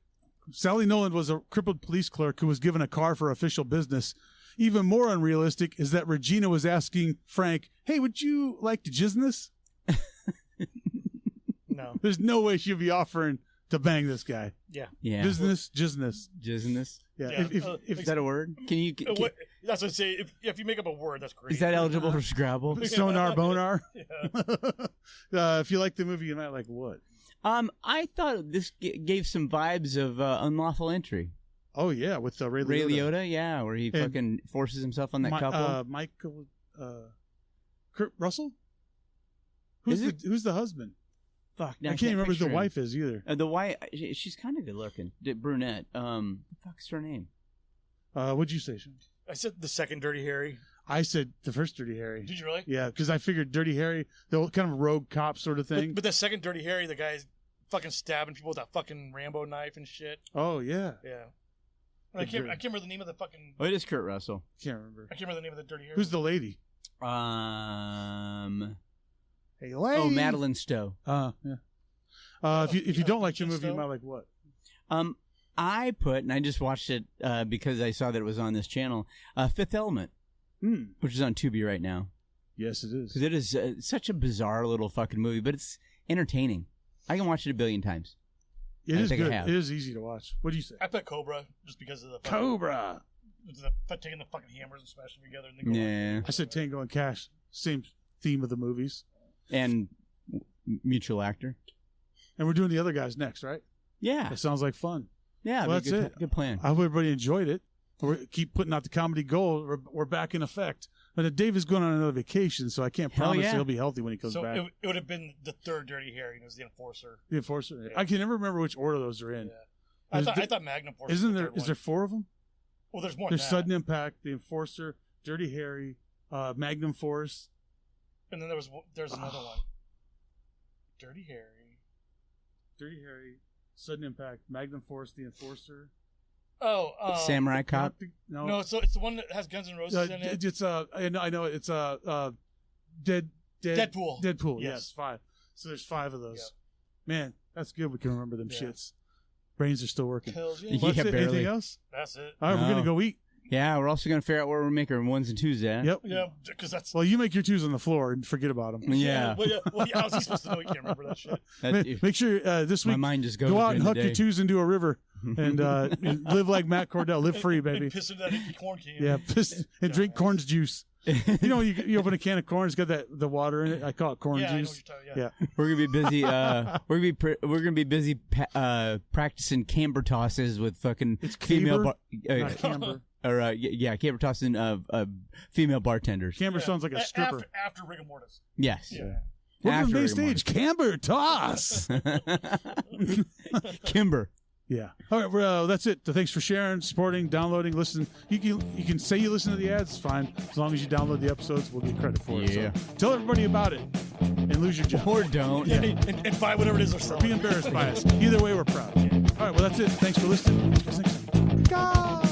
Sally Noland was a crippled police clerk who was given a car for official business. Even more unrealistic is that Regina was asking Frank, hey, would you like to jizzness? No. There's no way she'd be offering to bang this guy. Yeah. Business, jizzness. Jizness? Yeah. Is that a word? Can you... That's what I say. If you make up a word, that's great. Is that eligible for Scrabble? Sonar bonar? Yeah. If you like the movie, you might like what? I thought this gave some vibes of Unlawful Entry. Oh, yeah, with Ray Liotta. Ray Liotta, yeah, where he fucking forces himself on that couple. Michael... Kurt Russell? Who's the husband? Fuck, I can't remember who the wife is either. The wife, she's kind of good looking. Brunette. The fuck's her name? What'd you say, Sean? I said the second Dirty Harry. I said the first Dirty Harry. Did you really? Yeah, because I figured Dirty Harry, the kind of rogue cop sort of thing. But the second Dirty Harry, the guy's fucking stabbing people with that fucking Rambo knife and shit. Oh, yeah. Yeah. I can't remember the name of the fucking... Oh, it is Kurt Russell. Can't remember. I can't remember the name of the Dirty Harry. Who's the lady? Hey, lady. Oh, Madeline Stowe. Yeah. If you don't like the movie, you might like what? I put, and I just watched it because I saw that it was on this channel, Fifth Element, which is on Tubi right now. Yes, it is. Because it is such a bizarre little fucking movie, but it's entertaining. I can watch it 1 billion times. It is good. It is easy to watch. What do you say? I put Cobra just because of the fucking, Cobra. Taking the fucking hammers and smashing them together. And then I said Tango and Cash. Same theme of the movies. And mutual actor. And we're doing the other guys next, right? Yeah. That sounds like fun. Yeah, well, that's it. Good plan. I hope everybody enjoyed it. We keep putting out the comedy gold. We're back in effect. But Dave is going on another vacation, so I can't promise he'll be healthy when he comes back. So it would have been the third Dirty Harry, and it was the Enforcer. The Enforcer. Yeah. I can never remember which order those are in. Yeah. I thought Magnum Force. Isn't there? Is there 4 of them? Well, there's more. There's Sudden Impact, the Enforcer, Dirty Harry, Magnum Force, and then there's another one. Dirty Harry, Sudden Impact, Magnum Force, the Enforcer. Oh, Samurai Cop. No, it's the one that has Guns N' Roses in it. It's I know it's Deadpool. Deadpool. Yes, 5. So there's 5 of those. Yep. Man, that's good. We can remember them shits. Brains are still working. Anything else? That's it. All right, we're gonna go eat. Yeah, we're also going to figure out where we're making our 1s and 2s at. Yep. Yeah, because that's... Well, you make your 2s on the floor and forget about them. Yeah. How's he supposed to know he can't remember that shit? Make sure this week, my mind just goes go out and huck your 2s into a river and live like Matt Cordell. Live free, baby. And piss into that empty corn can. Yeah, piss and drink corn's juice. You know, you open a can of corn, it's got the water in it. I call it corn juice. I know what you're talking, yeah. We're gonna be busy. We're gonna be busy practicing camber tosses with fucking female. Not camber. Or camber tossing female bartenders. Camber sounds like a stripper. After rigor mortis. Yes. Yeah. Welcome to the main stage, camber toss. Kimber. Yeah. All right. Well, that's it. Thanks for sharing, supporting, downloading, listening. You can say you listen to the ads. It's fine. As long as you download the episodes, we'll get credit for it. Yeah. So tell everybody about it and lose your job. Or don't. Yeah. And buy whatever it is or selling. Be embarrassed by us. Either way, we're proud. All right. Well, that's it. Thanks for listening. See you next time. Go!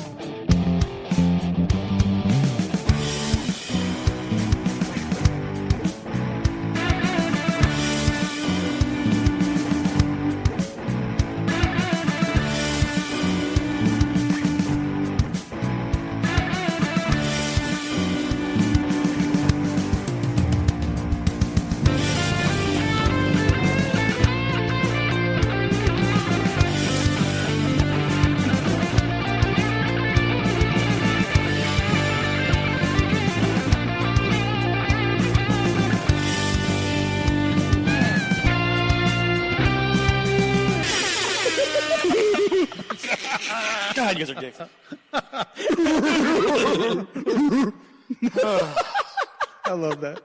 God, you guys are dicks. I love that.